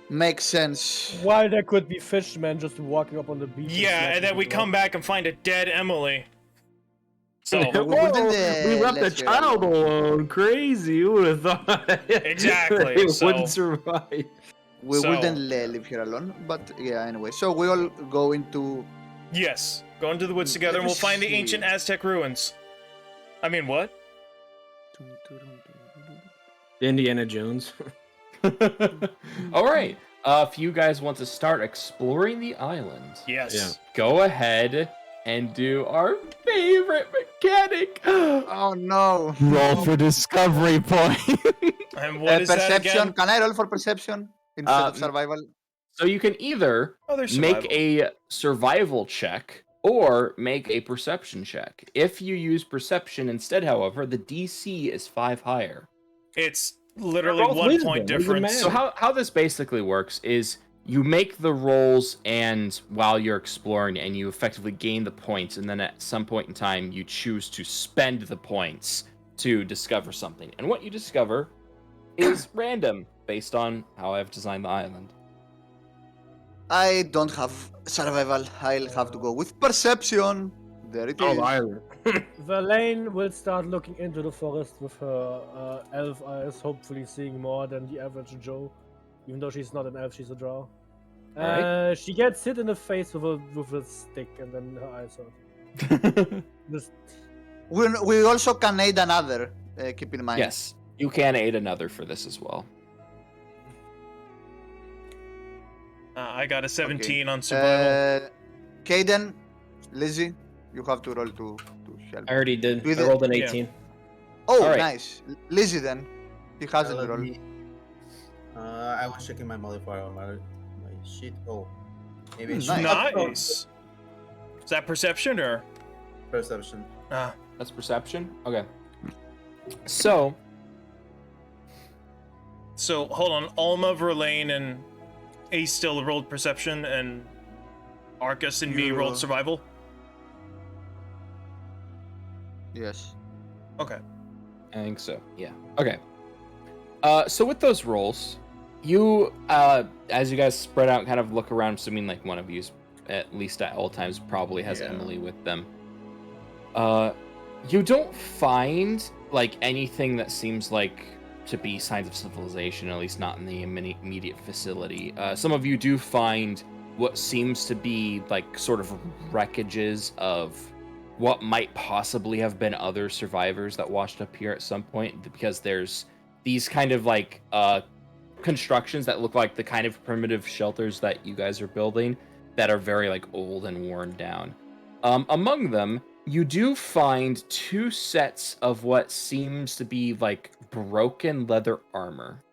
Speaker 4: Makes sense.
Speaker 3: While there could be fishmen just walking up on the beach.
Speaker 2: Yeah, and then we come back and find a dead Emily. So,
Speaker 4: we wouldn't,
Speaker 6: we left the
Speaker 4: let her
Speaker 6: child alone. Crazy. You would have thought.
Speaker 2: Exactly,
Speaker 6: It
Speaker 2: so-
Speaker 6: wouldn't survive.
Speaker 4: We
Speaker 2: So-
Speaker 4: wouldn't leave her alone, but yeah. Anyway, so we all go into.
Speaker 2: yes, go into the woods together and we'll find the ancient Aztec ruins. I mean, what?
Speaker 6: Indiana Jones.
Speaker 1: All right. If you guys want to start exploring the island,
Speaker 2: Yes.
Speaker 6: Yeah.
Speaker 1: go ahead and do our favorite mechanic.
Speaker 4: Oh no!
Speaker 1: Roll for discovery point.
Speaker 2: And what is that
Speaker 4: Perception.
Speaker 2: again?
Speaker 4: Can I roll for perception instead of
Speaker 1: Um,
Speaker 4: survival?
Speaker 1: So you can either
Speaker 2: Oh, there's
Speaker 1: make
Speaker 2: survival.
Speaker 1: a survival check or make a perception check. If you use perception instead, however, the DC is 5 higher.
Speaker 2: It's literally
Speaker 6: They're both
Speaker 2: 1
Speaker 6: wisdom,
Speaker 2: point
Speaker 6: doesn't
Speaker 2: difference.
Speaker 1: So how this basically works is you make the rolls and while you're exploring and you effectively gain the points, and then at some point in time you choose to spend the points to discover something. And what you discover is random based on how I've designed the island.
Speaker 4: I don't have survival. I'll have to go with perception. There it is.
Speaker 6: Oh, island.
Speaker 3: Verlaine will start looking into the forest with her elf eyes, hopefully seeing more than the average Joe. Even though she's not an elf, she's a drow.
Speaker 1: Alright.
Speaker 3: She gets hit in the face with a stick, and then her eyes hurt. Just
Speaker 4: We also can aid another. Keep in mind.
Speaker 1: Yes, you can aid another for this as well.
Speaker 2: I got a 17 on survival.
Speaker 4: Caden, Lizzie, you have to roll to help.
Speaker 6: I already did.
Speaker 4: Do
Speaker 6: I
Speaker 4: the-
Speaker 6: rolled an
Speaker 2: Yeah.
Speaker 6: 18.
Speaker 4: Oh,
Speaker 1: Alright.
Speaker 4: nice. Lizzie then. He hasn't
Speaker 5: Let
Speaker 4: rolled.
Speaker 5: me- I was checking my modifier on my shit. Oh, maybe it's
Speaker 4: Nice.
Speaker 2: Nice. Is that perception or?
Speaker 5: perception.
Speaker 2: Ah,
Speaker 1: That's perception? Okay. So,
Speaker 2: so hold on. Alma, Verlaine, and Ace still rolled perception, and Arcus and me
Speaker 4: You,
Speaker 2: rolled survival.
Speaker 4: Yes.
Speaker 2: Okay.
Speaker 1: I think so. Yeah. Okay. So with those rolls, you, as you guys spread out, and kind of look around, assuming like one of you's at least at all times probably has
Speaker 6: Yeah.
Speaker 1: Emily with them. You don't find like anything that seems like to be signs of civilization, at least not in the immediate facility. Some of you do find what seems to be like sort of wreckages of what might possibly have been other survivors that washed up here at some point, because there's these kind of like constructions that look like the kind of primitive shelters that you guys are building that are very like old and worn down. Among them, you do find 2 sets of what seems to be like broken leather armor.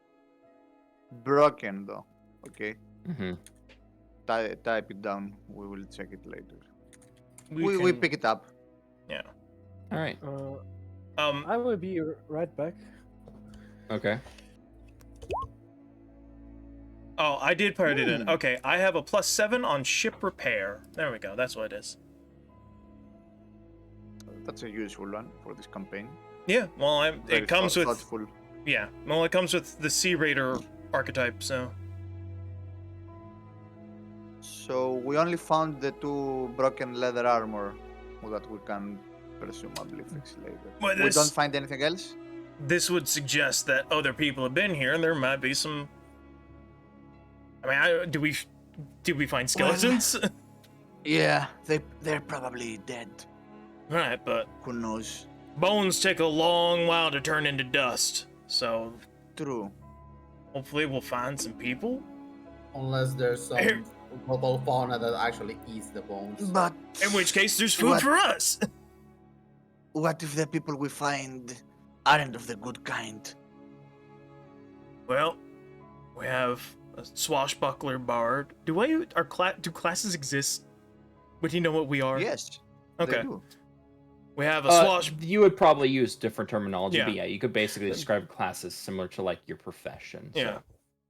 Speaker 4: Broken though. Okay.
Speaker 1: Mm-hmm.
Speaker 4: Type it down. We will check it later.
Speaker 2: We
Speaker 4: We
Speaker 2: can-
Speaker 4: pick it up.
Speaker 2: Yeah.
Speaker 1: All right.
Speaker 3: I will be right back.
Speaker 1: Okay.
Speaker 2: Oh, I did put it in. Okay, I have a +7 on ship repair. There we go. That's what it is.
Speaker 4: That's a useful one for this campaign.
Speaker 2: Yeah. Well,
Speaker 4: Very
Speaker 2: it comes with
Speaker 4: thoughtful.
Speaker 2: yeah. Well, it comes with the Sea Raider archetype. So
Speaker 4: So we only found the 2 broken leather armor that we can presumably fix later.
Speaker 2: Well,
Speaker 4: We
Speaker 2: this-
Speaker 4: don't find anything else?
Speaker 2: This would suggest that other people have been here, and there might be some. I mean, did we find skeletons?
Speaker 4: Yeah, they're probably dead.
Speaker 2: Right, but
Speaker 4: Who knows?
Speaker 2: bones take a long while to turn into dust. So
Speaker 4: True.
Speaker 2: hopefully we'll find some people.
Speaker 5: Unless there's some
Speaker 2: Here.
Speaker 5: local fauna that actually eats the bones.
Speaker 4: But
Speaker 2: In which case, there's food
Speaker 4: What?
Speaker 2: for us.
Speaker 4: what if the people we find aren't of the good kind?
Speaker 2: Well, we have a swashbuckler bard. Do classes exist? Would you know what we are?
Speaker 4: Yes.
Speaker 2: Okay.
Speaker 4: They do.
Speaker 2: We have a
Speaker 1: You would probably use different terminology,
Speaker 2: Yeah.
Speaker 1: but yeah, you could basically describe classes similar to like your profession. So
Speaker 2: Yeah.
Speaker 1: it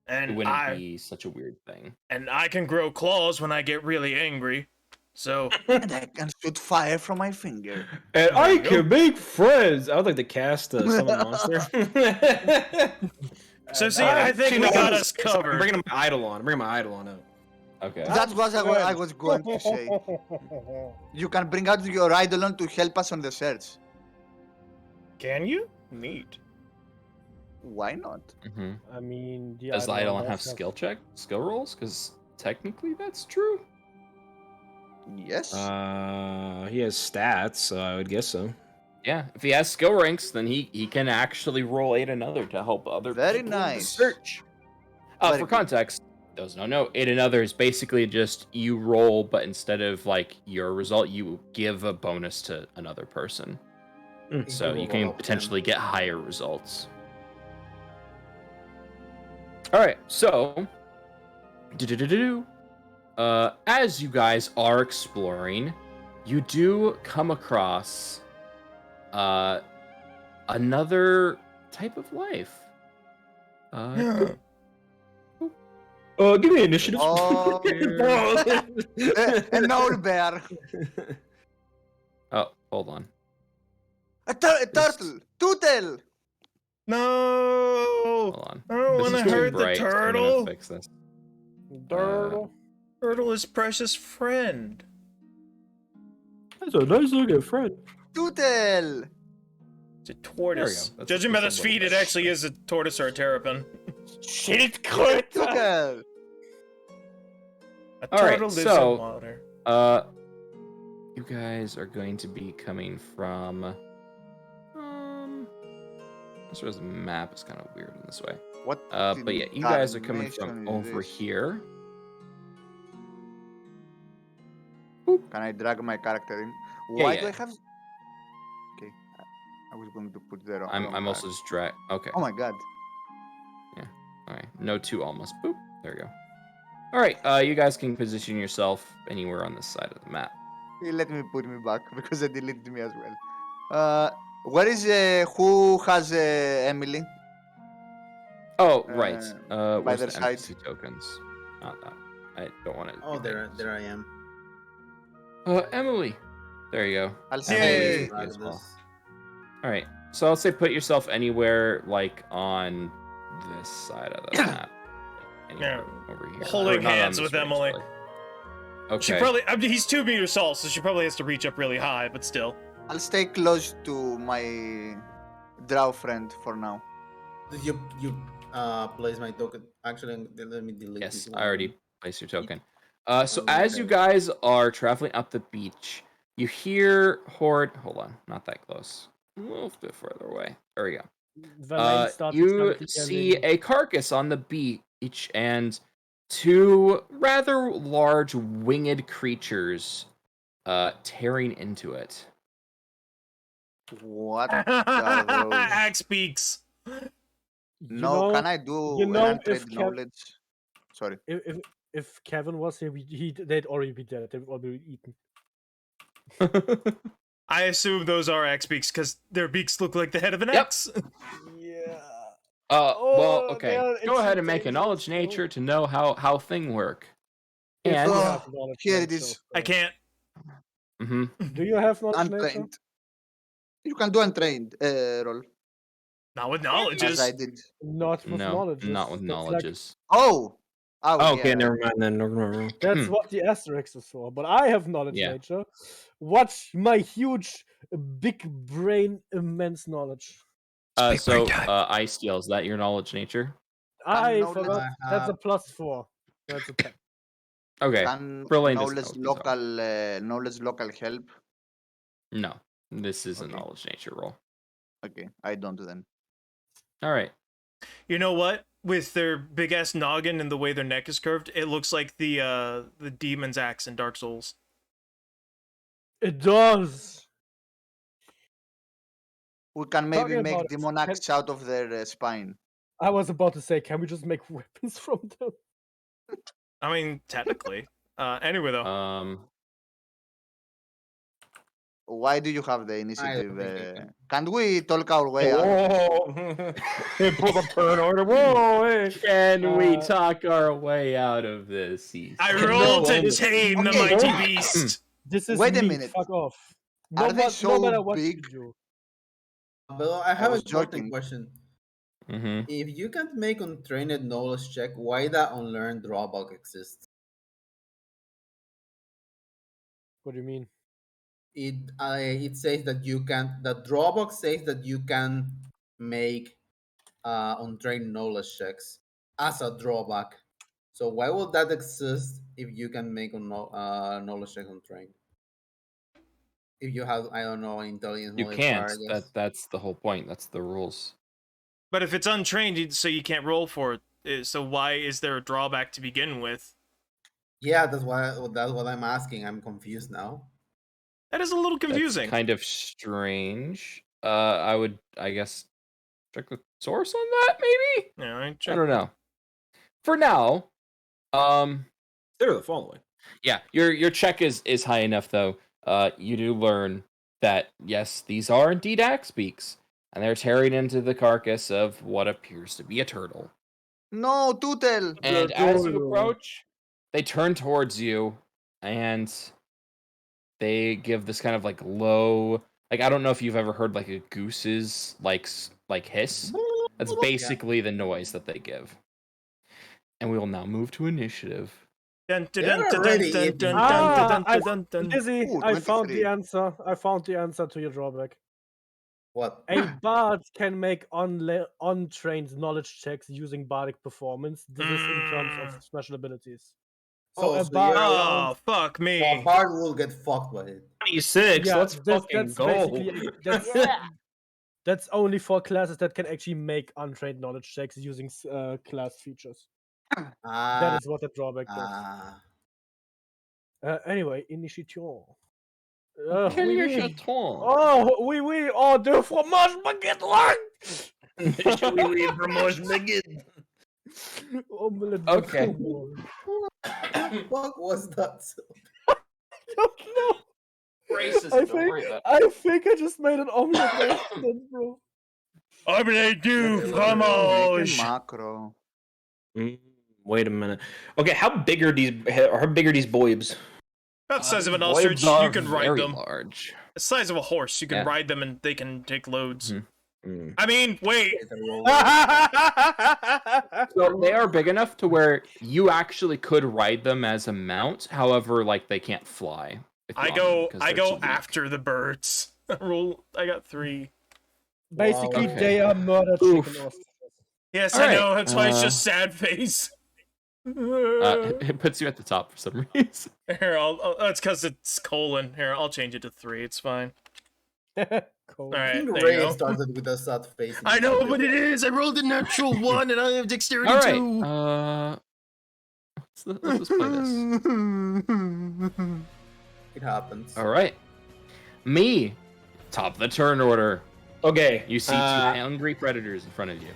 Speaker 2: and
Speaker 1: wouldn't be such a weird thing.
Speaker 2: I can grow claws when I get really angry. So
Speaker 4: And I can shoot fire from my finger.
Speaker 6: And
Speaker 2: There
Speaker 6: I
Speaker 2: you go.
Speaker 6: can make friends. I would like to cast a summon monster.
Speaker 2: see, I think
Speaker 6: Actually,
Speaker 2: we
Speaker 6: no,
Speaker 2: got
Speaker 6: I'm
Speaker 2: us
Speaker 6: I'm
Speaker 2: covered.
Speaker 6: bringing my Eidolon. I'm bringing my Eidolon out.
Speaker 1: Okay.
Speaker 4: That was what I was going to say. You can bring out your Eidolon to help us on the search.
Speaker 2: Can you? Neat.
Speaker 4: Why not?
Speaker 1: hmm
Speaker 3: I mean, the
Speaker 1: Does the Eidolon have
Speaker 3: does
Speaker 1: skill rolls? Because technically that's true.
Speaker 4: Yes.
Speaker 6: He has stats, so I would guess so.
Speaker 1: Yeah, if he has skill ranks, then he can actually roll aid another to help other
Speaker 4: Very
Speaker 1: people in the
Speaker 4: nice.
Speaker 1: search.
Speaker 4: Very
Speaker 1: For
Speaker 4: good.
Speaker 1: context, those who don't know, aid another is basically just you roll, but instead of like your result, you give a bonus to another person. So you can potentially get higher results. All right, so as you guys are exploring, you do come across another type of life.
Speaker 6: Give me initiative.
Speaker 4: Oh, an old bear.
Speaker 1: Oh, hold on.
Speaker 4: A turtle. Tootle.
Speaker 2: No.
Speaker 1: Hold on.
Speaker 2: I don't
Speaker 1: This
Speaker 2: want
Speaker 1: is
Speaker 2: to
Speaker 1: too
Speaker 2: hurt the
Speaker 1: bright, so I'm gonna
Speaker 2: turtle.
Speaker 1: fix this.
Speaker 3: Turtle.
Speaker 2: Turtle is precious friend.
Speaker 6: That's a nice looking friend.
Speaker 4: Tootle.
Speaker 2: It's a tortoise.
Speaker 1: That's
Speaker 2: Judging
Speaker 1: a
Speaker 2: by the
Speaker 1: little
Speaker 2: feet,
Speaker 1: bit.
Speaker 2: it actually is a tortoise or a terrapin.
Speaker 6: Shit, it's good.
Speaker 4: Tootle.
Speaker 2: A
Speaker 1: All right,
Speaker 2: turtle lives
Speaker 1: so-
Speaker 2: in water.
Speaker 1: You guys are going to be coming from. I suppose the map is kind of weird in this way.
Speaker 4: What?
Speaker 1: But yeah, you guys are coming
Speaker 4: incarnation
Speaker 1: from
Speaker 4: is
Speaker 1: over
Speaker 4: this?
Speaker 1: here.
Speaker 4: Can I drag my character in?
Speaker 1: Yeah,
Speaker 4: Why
Speaker 1: yeah.
Speaker 4: do I have? Okay, I was going to put the wrong.
Speaker 1: I'm also just drag. Okay.
Speaker 4: Oh my god.
Speaker 1: All right. No two almost. Boop. There we go. All right. You guys can position yourself anywhere on this side of the map.
Speaker 4: Let me put me back because they deleted me as well. Where is who has Emily?
Speaker 1: Oh, right.
Speaker 4: by
Speaker 1: Where's
Speaker 4: their
Speaker 1: the
Speaker 4: side.
Speaker 1: NPC tokens? Not that. I don't want to.
Speaker 5: Oh, there I am.
Speaker 1: Emily. There you go.
Speaker 4: I'll
Speaker 2: Yay.
Speaker 4: say.
Speaker 5: Drag
Speaker 1: as well.
Speaker 5: this.
Speaker 1: All right. So I'll say put yourself anywhere like on this side of the map. Anywhere over here.
Speaker 2: Holding
Speaker 1: Or not on
Speaker 2: hands
Speaker 1: this
Speaker 2: with
Speaker 1: way,
Speaker 2: Emily.
Speaker 1: sorry.
Speaker 2: She
Speaker 1: Okay.
Speaker 2: probably. I mean, he's 2 meters tall, so she probably has to reach up really high. But still.
Speaker 4: I'll stay close to my drow friend for now.
Speaker 5: Did you place my token? Actually, let me delete
Speaker 1: Yes,
Speaker 5: this
Speaker 1: I
Speaker 5: one.
Speaker 1: already placed your token. So
Speaker 5: Oh,
Speaker 1: as you
Speaker 5: okay.
Speaker 1: guys are traveling up the beach, you hear Horde. Hold on, not that close. A little bit further away. There we go.
Speaker 3: Verlaine starts
Speaker 1: You
Speaker 3: expanding
Speaker 1: see
Speaker 3: and
Speaker 1: a carcass on the beach and 2 rather large winged creatures tearing into it.
Speaker 4: What? are those?
Speaker 2: Axe beaks.
Speaker 3: you
Speaker 4: No,
Speaker 3: know,
Speaker 4: can I do
Speaker 3: you
Speaker 4: an
Speaker 3: know,
Speaker 4: untrained
Speaker 3: if
Speaker 4: knowledge? Sorry.
Speaker 3: if Kevin was here, they'd already be dead. They'd all be eaten.
Speaker 2: I assume those are axe beaks because their beaks look like the head of an
Speaker 1: Yep.
Speaker 2: axe.
Speaker 3: Yeah.
Speaker 1: Well,
Speaker 3: Oh,
Speaker 1: okay.
Speaker 3: they are
Speaker 1: Go ahead and make a
Speaker 3: instantaneous.
Speaker 1: knowledge nature to know how thing work.
Speaker 3: If
Speaker 1: And
Speaker 3: you
Speaker 4: Oh,
Speaker 3: have knowledge
Speaker 4: here
Speaker 3: nature,
Speaker 4: it is.
Speaker 2: I can't.
Speaker 3: Do you have knowledge nature?
Speaker 4: Untrained. You can do untrained roll,
Speaker 2: Not with
Speaker 4: as
Speaker 2: knowledges.
Speaker 4: I did.
Speaker 3: Not with
Speaker 1: no,
Speaker 3: knowledge.
Speaker 1: not with
Speaker 3: That's like-
Speaker 1: knowledges.
Speaker 4: Oh,
Speaker 6: Oh, okay,
Speaker 4: yeah.
Speaker 6: never mind then. Never.
Speaker 3: That's what the asterisk is for. But I have knowledge
Speaker 1: Yeah.
Speaker 3: nature. Watch my huge, big brain, immense knowledge.
Speaker 1: I steal. Is that your knowledge nature?
Speaker 3: I
Speaker 4: knowledge
Speaker 3: forgot.
Speaker 5: I
Speaker 3: That's a
Speaker 5: have-
Speaker 3: +4. That's a 10.
Speaker 1: Okay.
Speaker 4: Can
Speaker 1: Brilliant
Speaker 4: knowledge
Speaker 1: doesn't know what's
Speaker 4: local help?
Speaker 1: No, this is a
Speaker 4: Okay.
Speaker 1: knowledge nature roll.
Speaker 4: Okay, I don't then.
Speaker 1: All right.
Speaker 2: You know what? With their big ass noggin and the way their neck is curved, it looks like the demon's axe in Dark Souls.
Speaker 3: It does.
Speaker 4: We can maybe
Speaker 3: Talking
Speaker 4: make
Speaker 3: about it,
Speaker 4: demon axe out of their spine.
Speaker 3: I was about to say, can we just make weapons from them?
Speaker 2: I mean, technically. Anyway, though.
Speaker 4: Why do you have the initiative?
Speaker 5: think you can.
Speaker 4: Can't we talk our way out?
Speaker 6: Whoa! Pull the turn order. Whoa! Hey.
Speaker 1: Can we
Speaker 3: Uh,
Speaker 1: talk our way out of this?
Speaker 2: I
Speaker 6: No,
Speaker 2: rolled to
Speaker 6: only-
Speaker 2: tame the
Speaker 4: Okay.
Speaker 2: mighty beast.
Speaker 3: This is
Speaker 4: Wait a
Speaker 3: me.
Speaker 4: minute.
Speaker 3: Fuck off.
Speaker 4: Are they
Speaker 3: No
Speaker 4: so
Speaker 3: matter what
Speaker 4: big?
Speaker 3: you do.
Speaker 5: But I have
Speaker 4: was
Speaker 5: an important
Speaker 4: joking.
Speaker 5: question.
Speaker 1: Mm-hmm.
Speaker 5: If you can't make untrained knowledge check, why that unlearned drawback exists?
Speaker 3: What do you mean?
Speaker 5: It says that you can. The drawback says that you can make untrained knowledge checks as a drawback. So why would that exist if you can make a knowledge check untrained? If you have, I don't know, intelligence.
Speaker 1: You
Speaker 5: modifier,
Speaker 1: can't.
Speaker 5: I guess.
Speaker 1: That's the whole point. That's the rules.
Speaker 2: But if it's untrained, so you can't roll for it. So why is there a drawback to begin with?
Speaker 5: Yeah, that's what I'm asking. I'm confused now.
Speaker 2: That is a little
Speaker 1: That's
Speaker 2: confusing.
Speaker 1: kind of strange. I guess, check the source on that. Maybe.
Speaker 2: Yeah, I
Speaker 1: I
Speaker 2: check.
Speaker 1: don't know. For now,
Speaker 6: Consider the following.
Speaker 1: yeah, your check is high enough though. You do learn that yes, these are indeed axe beaks, and they're tearing into the carcass of what appears to be a turtle.
Speaker 4: No, Tutel.
Speaker 1: And as you
Speaker 3: turtle.
Speaker 1: approach, they turn towards you, and they give this kind of like low, like I don't know if you've ever heard like a goose's like hiss. That's basically the noise that they give. And we will now move to initiative.
Speaker 2: Dun, dun,
Speaker 5: They're
Speaker 2: dun, dun,
Speaker 5: already
Speaker 2: dun,
Speaker 5: eating.
Speaker 2: dun,
Speaker 3: Ah,
Speaker 2: dun,
Speaker 3: I-
Speaker 2: dun, dun, dun.
Speaker 3: Lizzie,
Speaker 4: Ooh,
Speaker 3: I found
Speaker 4: 23.
Speaker 3: the answer. I found the answer to your drawback.
Speaker 5: What?
Speaker 3: A bard can make untrained knowledge checks using bardic performance. This is in terms of special abilities. So a
Speaker 5: so
Speaker 3: bard.
Speaker 5: you're-
Speaker 2: Oh, fuck me.
Speaker 5: A bard will get fucked by it.
Speaker 6: 26.
Speaker 3: Yeah,
Speaker 6: Let's fucking
Speaker 3: that's
Speaker 6: go.
Speaker 3: basically that's only for classes that can actually make untrained knowledge checks using class features. That
Speaker 5: Ah,
Speaker 3: is what the drawback does. Anyway, initiation. Oui, oui. Oh, oui, oui. Oh, de fromage baguette lang. Omelette de
Speaker 1: Okay.
Speaker 3: fromage.
Speaker 5: what was that?
Speaker 3: I don't know. I think I just made an omelette by accident, bro.
Speaker 2: Omelette du
Speaker 4: Make a
Speaker 2: fromage.
Speaker 4: macro.
Speaker 6: Wait a minute. Okay, how big are these boybs?
Speaker 2: About the size of an
Speaker 1: Boybs
Speaker 2: ostrich,
Speaker 1: are
Speaker 2: you can ride
Speaker 1: very
Speaker 2: them.
Speaker 1: large.
Speaker 2: The size of a horse, you can
Speaker 1: Yeah.
Speaker 2: ride them and they can take loads.
Speaker 1: Mhm.
Speaker 6: Mm.
Speaker 2: I mean, wait.
Speaker 1: So they are big enough to where you actually could ride them as a mount. However, like they can't fly. if
Speaker 2: I
Speaker 1: you
Speaker 2: go
Speaker 1: want them, 'cause
Speaker 2: I
Speaker 1: they're
Speaker 2: go
Speaker 1: too weak.
Speaker 2: after the birds. I got 3.
Speaker 3: Basically,
Speaker 1: okay.
Speaker 3: they are murder
Speaker 1: Oof.
Speaker 3: chicken ostriches.
Speaker 2: Yes,
Speaker 1: All
Speaker 2: I
Speaker 1: right,
Speaker 2: know. That's why it's
Speaker 1: uh,
Speaker 2: just sad face.
Speaker 1: It puts you at the top for some reason.
Speaker 2: Here, that's because it's colon. Here, I'll change it to 3. It's fine.
Speaker 3: Cool.
Speaker 2: All
Speaker 5: I
Speaker 2: right,
Speaker 5: think
Speaker 2: there you
Speaker 5: Ray
Speaker 2: go.
Speaker 5: started with a sad face.
Speaker 2: I know, but it is. I rolled a natural 1 and I have dexterity
Speaker 1: All
Speaker 2: 2.
Speaker 1: right. Let's just play this.
Speaker 5: It happens.
Speaker 1: All right. Me, top of the turn order.
Speaker 6: Okay,
Speaker 1: You see two hungry predators in front of you.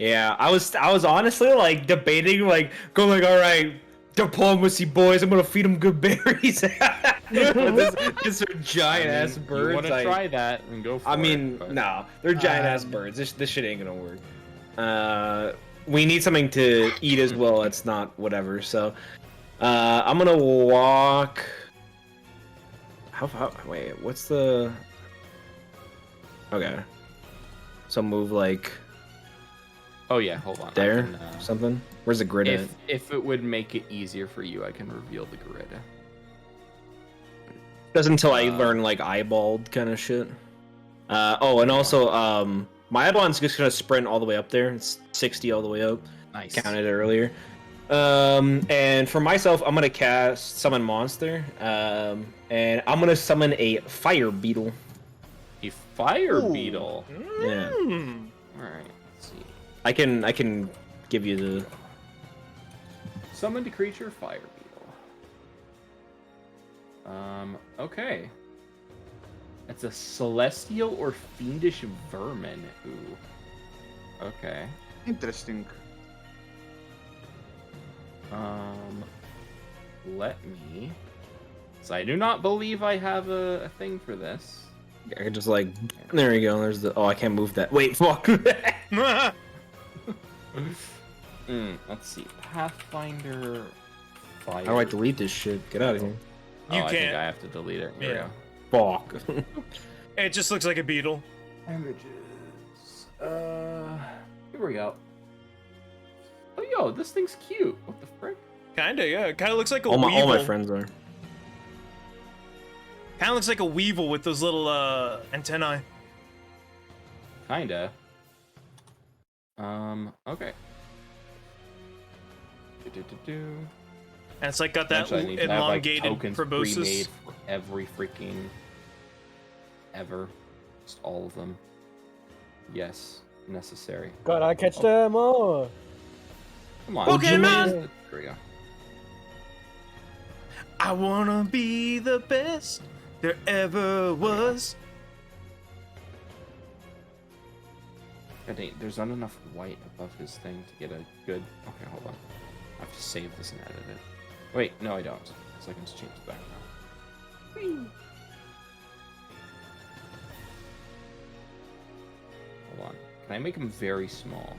Speaker 6: Yeah, I was honestly like debating, like going like, all right, diplomacy boys, I'm gonna feed them good berries. this are giant ass birds.
Speaker 1: You want to
Speaker 6: like-
Speaker 1: try that and go for
Speaker 6: I
Speaker 1: it.
Speaker 6: mean,
Speaker 1: but-
Speaker 6: no, they're giant ass birds. This shit ain't gonna work. We need something to eat as well. It's not whatever. So, I'm gonna walk. How? Wait, what's the? Okay. So move like.
Speaker 1: Oh yeah, hold on. I
Speaker 6: There,
Speaker 1: can,
Speaker 6: something. Where's the grid at?
Speaker 1: if it would make it easier for you, I can reveal the grid.
Speaker 6: Just until I learn like eyeballed kind of shit. And also, my eyeball's just gonna sprint all the way up there. It's 60 all the way up.
Speaker 1: Nice.
Speaker 6: Counted it earlier. And for myself, I'm gonna cast summon monster. And I'm gonna summon a fire beetle.
Speaker 1: A fire
Speaker 4: Ooh.
Speaker 1: beetle.
Speaker 6: Yeah.
Speaker 1: All right. Let's see.
Speaker 6: I can give you the.
Speaker 1: Summoned a creature, fire beetle. Okay. It's a celestial or fiendish vermin. Ooh. Okay.
Speaker 4: Interesting.
Speaker 1: Let me. So I do not believe I have a thing for this.
Speaker 6: I can just like. There you go. There's the. Oh, I can't move that. Wait, fuck.
Speaker 1: Let's see. Pathfinder. Fire.
Speaker 6: How do I delete this shit? Get out of here.
Speaker 1: Oh,
Speaker 2: You
Speaker 1: I think
Speaker 2: can't.
Speaker 1: I have to delete it. Here we
Speaker 2: Yeah.
Speaker 1: go.
Speaker 6: Fuck.
Speaker 2: It just looks like a beetle.
Speaker 1: Images. Here we go. Oh, yo, this thing's cute. What the frick?
Speaker 2: Kinda, yeah. It kinda looks like a
Speaker 6: all
Speaker 2: weevil.
Speaker 6: my friends are.
Speaker 2: Kinda looks like a weevil with those little antennae.
Speaker 1: Kinda. Okay.
Speaker 2: And it's like got that
Speaker 1: Actually, I need to have, like,
Speaker 2: elongated
Speaker 1: tokens pre-made
Speaker 2: proboscis.
Speaker 1: for every freaking ever. Just all of them. Yes, necessary.
Speaker 3: Gotta catch them all.
Speaker 1: Come on.
Speaker 2: Pokemon!
Speaker 1: There we go.
Speaker 2: I wanna be the best there ever was.
Speaker 1: God dang, there's not enough white above his thing to get a good... Okay, hold on. I have to save this and edit it. Wait, no I don't. So I can just change it back now. Hold on. Can I make him very small?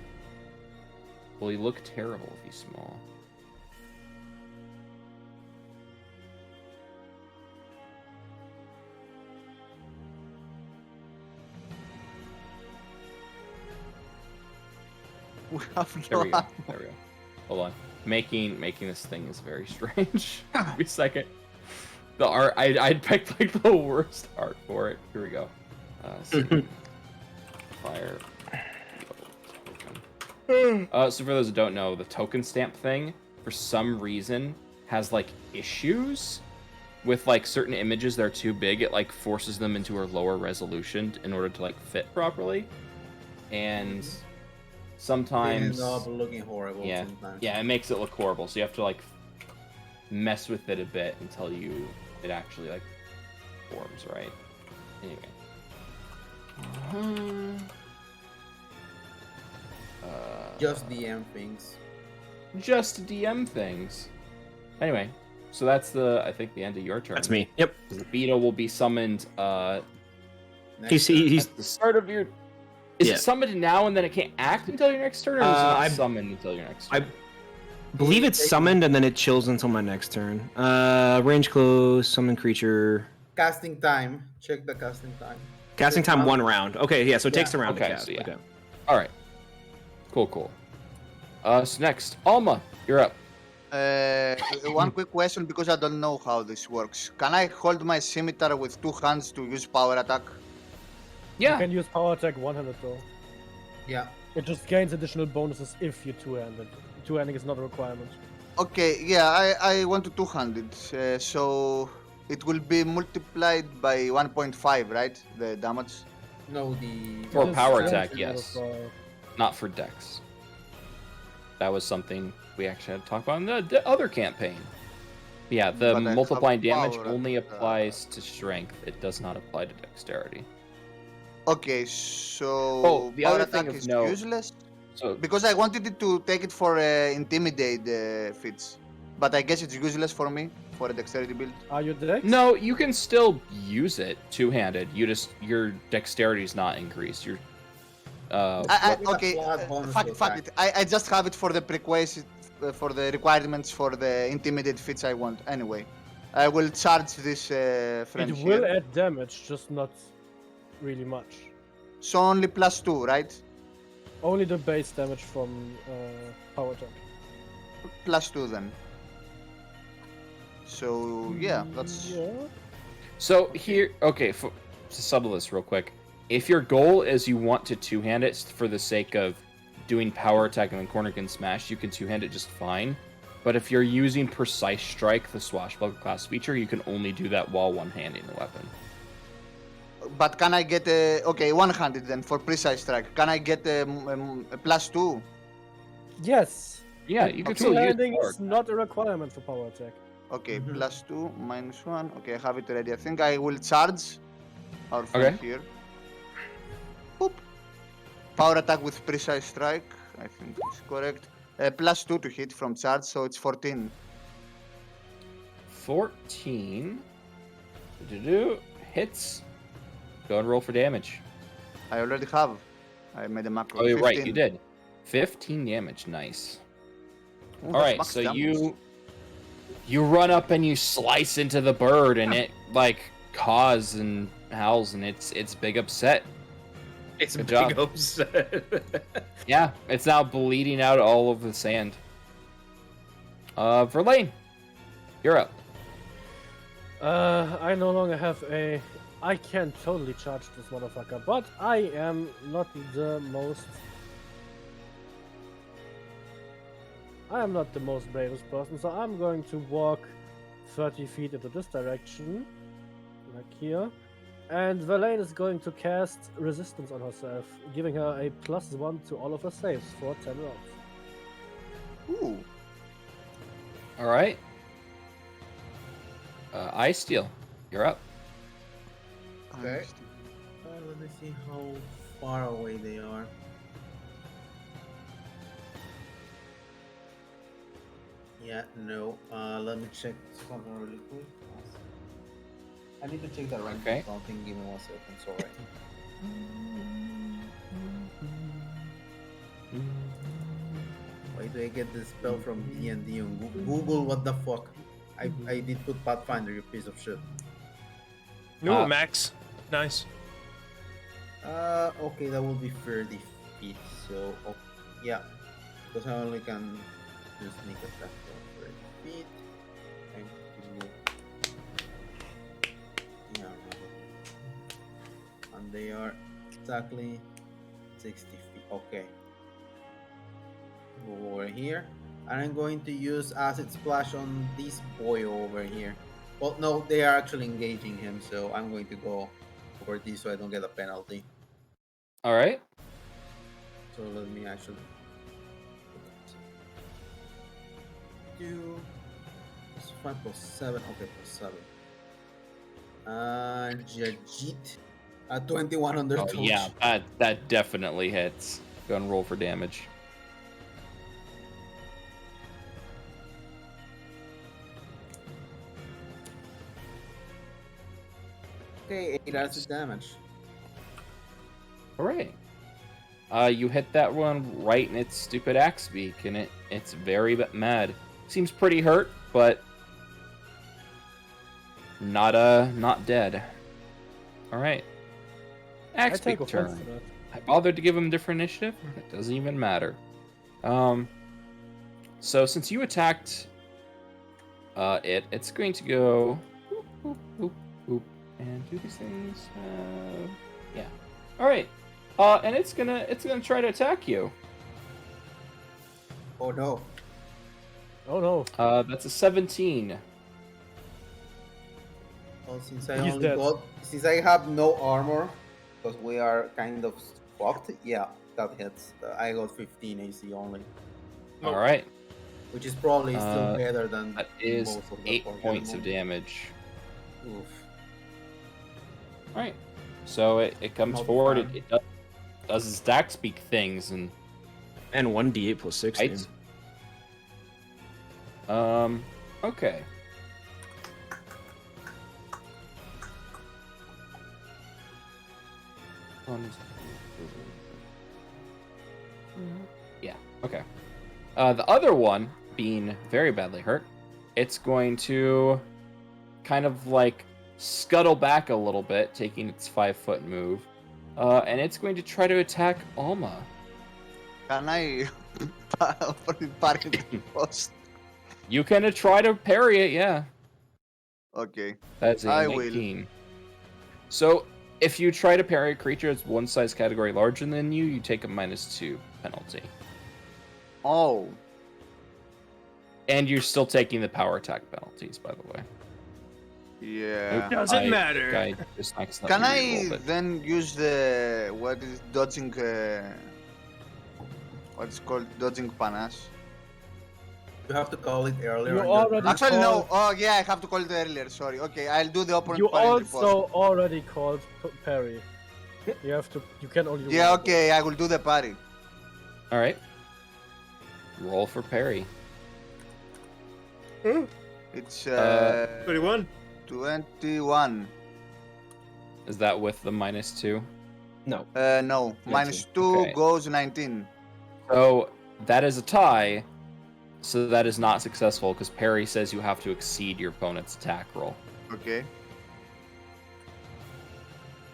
Speaker 1: Will he look terrible if he's small?
Speaker 4: We have
Speaker 1: There
Speaker 4: no
Speaker 1: we go. There we go. Hold on. Making this thing is very strange. Give me a second. The art I picked like the worst art for it. Here we go. Fire. So for those who don't know, the token stamp thing, for some reason, has like issues with like certain images that are too big. It like forces them into a lower resolution in order to like fit properly. And sometimes
Speaker 5: End up looking horrible
Speaker 1: yeah,
Speaker 5: sometimes.
Speaker 1: yeah, it makes it look horrible. So you have to like mess with it a bit until it actually like forms right. Anyway.
Speaker 5: Just DM things.
Speaker 1: Just DM things. Anyway, so that's I think the end of your turn.
Speaker 6: That's me. Yep.
Speaker 1: The beetle will be summoned
Speaker 5: Next
Speaker 6: He's
Speaker 1: at the start of your. Is
Speaker 6: Yeah.
Speaker 1: it summoned now and then it can't act until your next turn, or is it not
Speaker 6: I-
Speaker 1: summoned until your next turn?
Speaker 6: believe it's summoned and then it chills until my next turn. Range close, summon creature.
Speaker 5: casting time. Check the casting time.
Speaker 6: Casting time 1 round. Okay, yeah, so it takes a round
Speaker 1: Okay,
Speaker 6: to cast.
Speaker 1: so yeah.
Speaker 6: Okay.
Speaker 1: All right. Cool. So next, Alma, you're up.
Speaker 4: One quick question because I don't know how this works. Can I hold my scimitar with 2 hands to use power attack?
Speaker 3: You
Speaker 1: Yeah.
Speaker 3: can use power attack one-handed though.
Speaker 5: Yeah.
Speaker 3: It just gains additional bonuses if you're two-handed. Two-handing is not a requirement.
Speaker 4: Okay, yeah, I want to 2-handed, so it will be multiplied by 1.5, right? The damage.
Speaker 5: No, the
Speaker 1: For
Speaker 3: Just
Speaker 1: power
Speaker 3: one
Speaker 1: attack,
Speaker 3: to
Speaker 1: yes.
Speaker 3: modify.
Speaker 1: Not for Dex. That was something we actually had to talk about in the other campaign. Yeah, the
Speaker 4: But I have
Speaker 1: multiplying damage
Speaker 4: power
Speaker 1: only
Speaker 4: attack.
Speaker 1: applies to strength. It does not apply to dexterity.
Speaker 4: Okay, so
Speaker 1: Oh, the
Speaker 4: power
Speaker 1: other thing
Speaker 4: attack
Speaker 1: of
Speaker 4: is
Speaker 1: note-
Speaker 4: useless
Speaker 1: So
Speaker 4: because I wanted it to take it for intimidate feats, but I guess it's useless for me for a dexterity build.
Speaker 3: Are you Dex?
Speaker 1: no, you can still use it two-handed. Your dexterity is not increased. Your
Speaker 4: Okay,
Speaker 5: flat bonus
Speaker 4: fuck
Speaker 5: attack.
Speaker 4: it. I just have it for the prerequisite, for the requirements for the intimidate feats I want. Anyway, I will charge this friend
Speaker 3: It will
Speaker 4: here.
Speaker 3: add damage, just not really much.
Speaker 4: So only +2, right?
Speaker 3: Only the base damage from power attack.
Speaker 4: +2 then. So yeah, that's
Speaker 3: Yeah.
Speaker 1: So here, okay, to settle this real quick. If your goal is you want to two-hand it for the sake of doing power attack and then corner can smash, you can two-hand it just fine. But if you're using Precise Strike, the Swashbuckler class feature, you can only do that while one-handing the weapon.
Speaker 4: But can I get a okay one-handed then for Precise Strike? Can I get a +2?
Speaker 3: Yes.
Speaker 1: Yeah, you can still use
Speaker 3: Two-handing
Speaker 1: power
Speaker 3: is not a requirement for power attack.
Speaker 4: Okay,
Speaker 5: Mhm.
Speaker 4: +2 -1. Okay, I have it ready. I think I will charge our friend
Speaker 1: Okay.
Speaker 4: here. Boop. Power attack with Precise Strike. I think it's correct. +2 to hit from charge, so it's 14.
Speaker 1: 14. Hits. Go and roll for damage.
Speaker 4: I already have. I made a macro.
Speaker 1: Oh, you're right,
Speaker 4: 15.
Speaker 1: you did. 15 damage, nice.
Speaker 4: Ooh,
Speaker 1: All
Speaker 4: that's
Speaker 1: right,
Speaker 4: max
Speaker 1: so
Speaker 4: damage.
Speaker 1: you run up and you slice into the bird, and it like caws and howls, and it's big upset.
Speaker 6: It's a
Speaker 1: Good
Speaker 6: big
Speaker 1: job.
Speaker 6: upset.
Speaker 1: Yeah, it's now bleeding out all over the sand. Verlaine, you're up.
Speaker 3: I no longer have a. I can totally charge this motherfucker, but I am not the most. I am not the most bravest person, so I'm going to walk 30 feet into this direction, like here. And Verlaine is going to cast Resistance on herself, giving her a +1 to all of her saves for 10 rounds.
Speaker 4: Ooh.
Speaker 1: All right. Ice Steel, you're up.
Speaker 5: Okay. Let me see how far away they are. Yeah, no. Let me check something really quick. I need to check that right
Speaker 1: Okay.
Speaker 5: something. Give me 1 second. Sorry. Why do I get this spell from D&D on Google? What the fuck? I did put Pathfinder, you piece of shit.
Speaker 2: No, Max. Nice.
Speaker 5: Okay, that will be 30 feet. So, yeah, because I only can do sneak attack for 30 feet. And yeah, and they are exactly 60 feet. Okay, go over here, and I'm going to use Acid Splash on this boy over here. Well, no, they are actually engaging him, so I'm going to go over this so I don't get a penalty.
Speaker 1: All right.
Speaker 5: So let me actually do 5 plus 7. Okay, plus 7. Jajit. 21 under
Speaker 1: Oh
Speaker 5: touch.
Speaker 1: yeah, that definitely hits. Go and roll for damage.
Speaker 5: Okay, 8 acid damage.
Speaker 1: All right. You hit that one right in its stupid axe beak, and it's very mad. Seems pretty hurt, but not dead. All right.
Speaker 3: I
Speaker 1: Axe
Speaker 3: take
Speaker 1: beak
Speaker 3: offense
Speaker 1: turn.
Speaker 3: to that.
Speaker 1: I bothered to give him different initiative. It doesn't even matter. So since you attacked it's going to go boop, boop, boop, boop, and do these things. Yeah. All right. And it's gonna try to attack you.
Speaker 5: Oh no.
Speaker 3: Oh no.
Speaker 1: That's a 17.
Speaker 5: Well, since I
Speaker 3: He's
Speaker 5: only
Speaker 3: dead.
Speaker 5: since I have no armor, because we are kind of fucked. Yeah, that hits. I got 15 AC only,
Speaker 1: All right.
Speaker 5: which is probably still
Speaker 1: Uh,
Speaker 5: better than
Speaker 1: That is
Speaker 5: most of the
Speaker 1: 8
Speaker 5: poison
Speaker 1: points of
Speaker 5: moves.
Speaker 1: damage.
Speaker 5: Oof.
Speaker 1: All right. So it comes
Speaker 5: Not
Speaker 1: forward.
Speaker 5: fun.
Speaker 1: It does its axe beak things and
Speaker 6: And 1d8 plus 6.
Speaker 1: Right.
Speaker 6: dude.
Speaker 1: Okay. Yeah, okay. The other one, being very badly hurt, it's going to kind of like scuttle back a little bit, taking its 5-foot move. And it's going to try to attack Alma.
Speaker 4: Can I parry the post?
Speaker 1: You can try to parry it, yeah.
Speaker 4: Okay.
Speaker 1: That's a
Speaker 4: I will.
Speaker 1: 19. So, if you try to parry a creature that's one size category larger than you, you take a -2 penalty.
Speaker 4: Oh.
Speaker 1: And you're still taking the power attack penalties, by the way.
Speaker 4: Yeah.
Speaker 2: Doesn't matter.
Speaker 1: Guy just accidentally
Speaker 4: Can I
Speaker 1: rerolled it.
Speaker 4: then use the what is dodging? What's called dodging panache?
Speaker 5: You have to call it earlier.
Speaker 3: You
Speaker 5: on your
Speaker 3: already-
Speaker 5: turn.
Speaker 4: Actually, no.
Speaker 3: called-
Speaker 4: Oh, yeah, I have to call it earlier. Sorry. Okay, I'll do the opponent
Speaker 3: You
Speaker 4: parry in the
Speaker 3: also
Speaker 4: post.
Speaker 3: already called parry. You have to. You can only. do
Speaker 4: Yeah,
Speaker 3: one.
Speaker 4: okay, I will do the parry.
Speaker 1: All right. Roll for parry.
Speaker 4: It's
Speaker 2: 21.
Speaker 4: 21.
Speaker 1: Is that with the -2?
Speaker 6: No.
Speaker 4: No,
Speaker 6: Gotcha.
Speaker 4: -2
Speaker 1: Okay.
Speaker 4: goes 19.
Speaker 1: So that is a tie. So that is not successful because parry says you have to exceed your opponent's attack roll.
Speaker 4: Okay.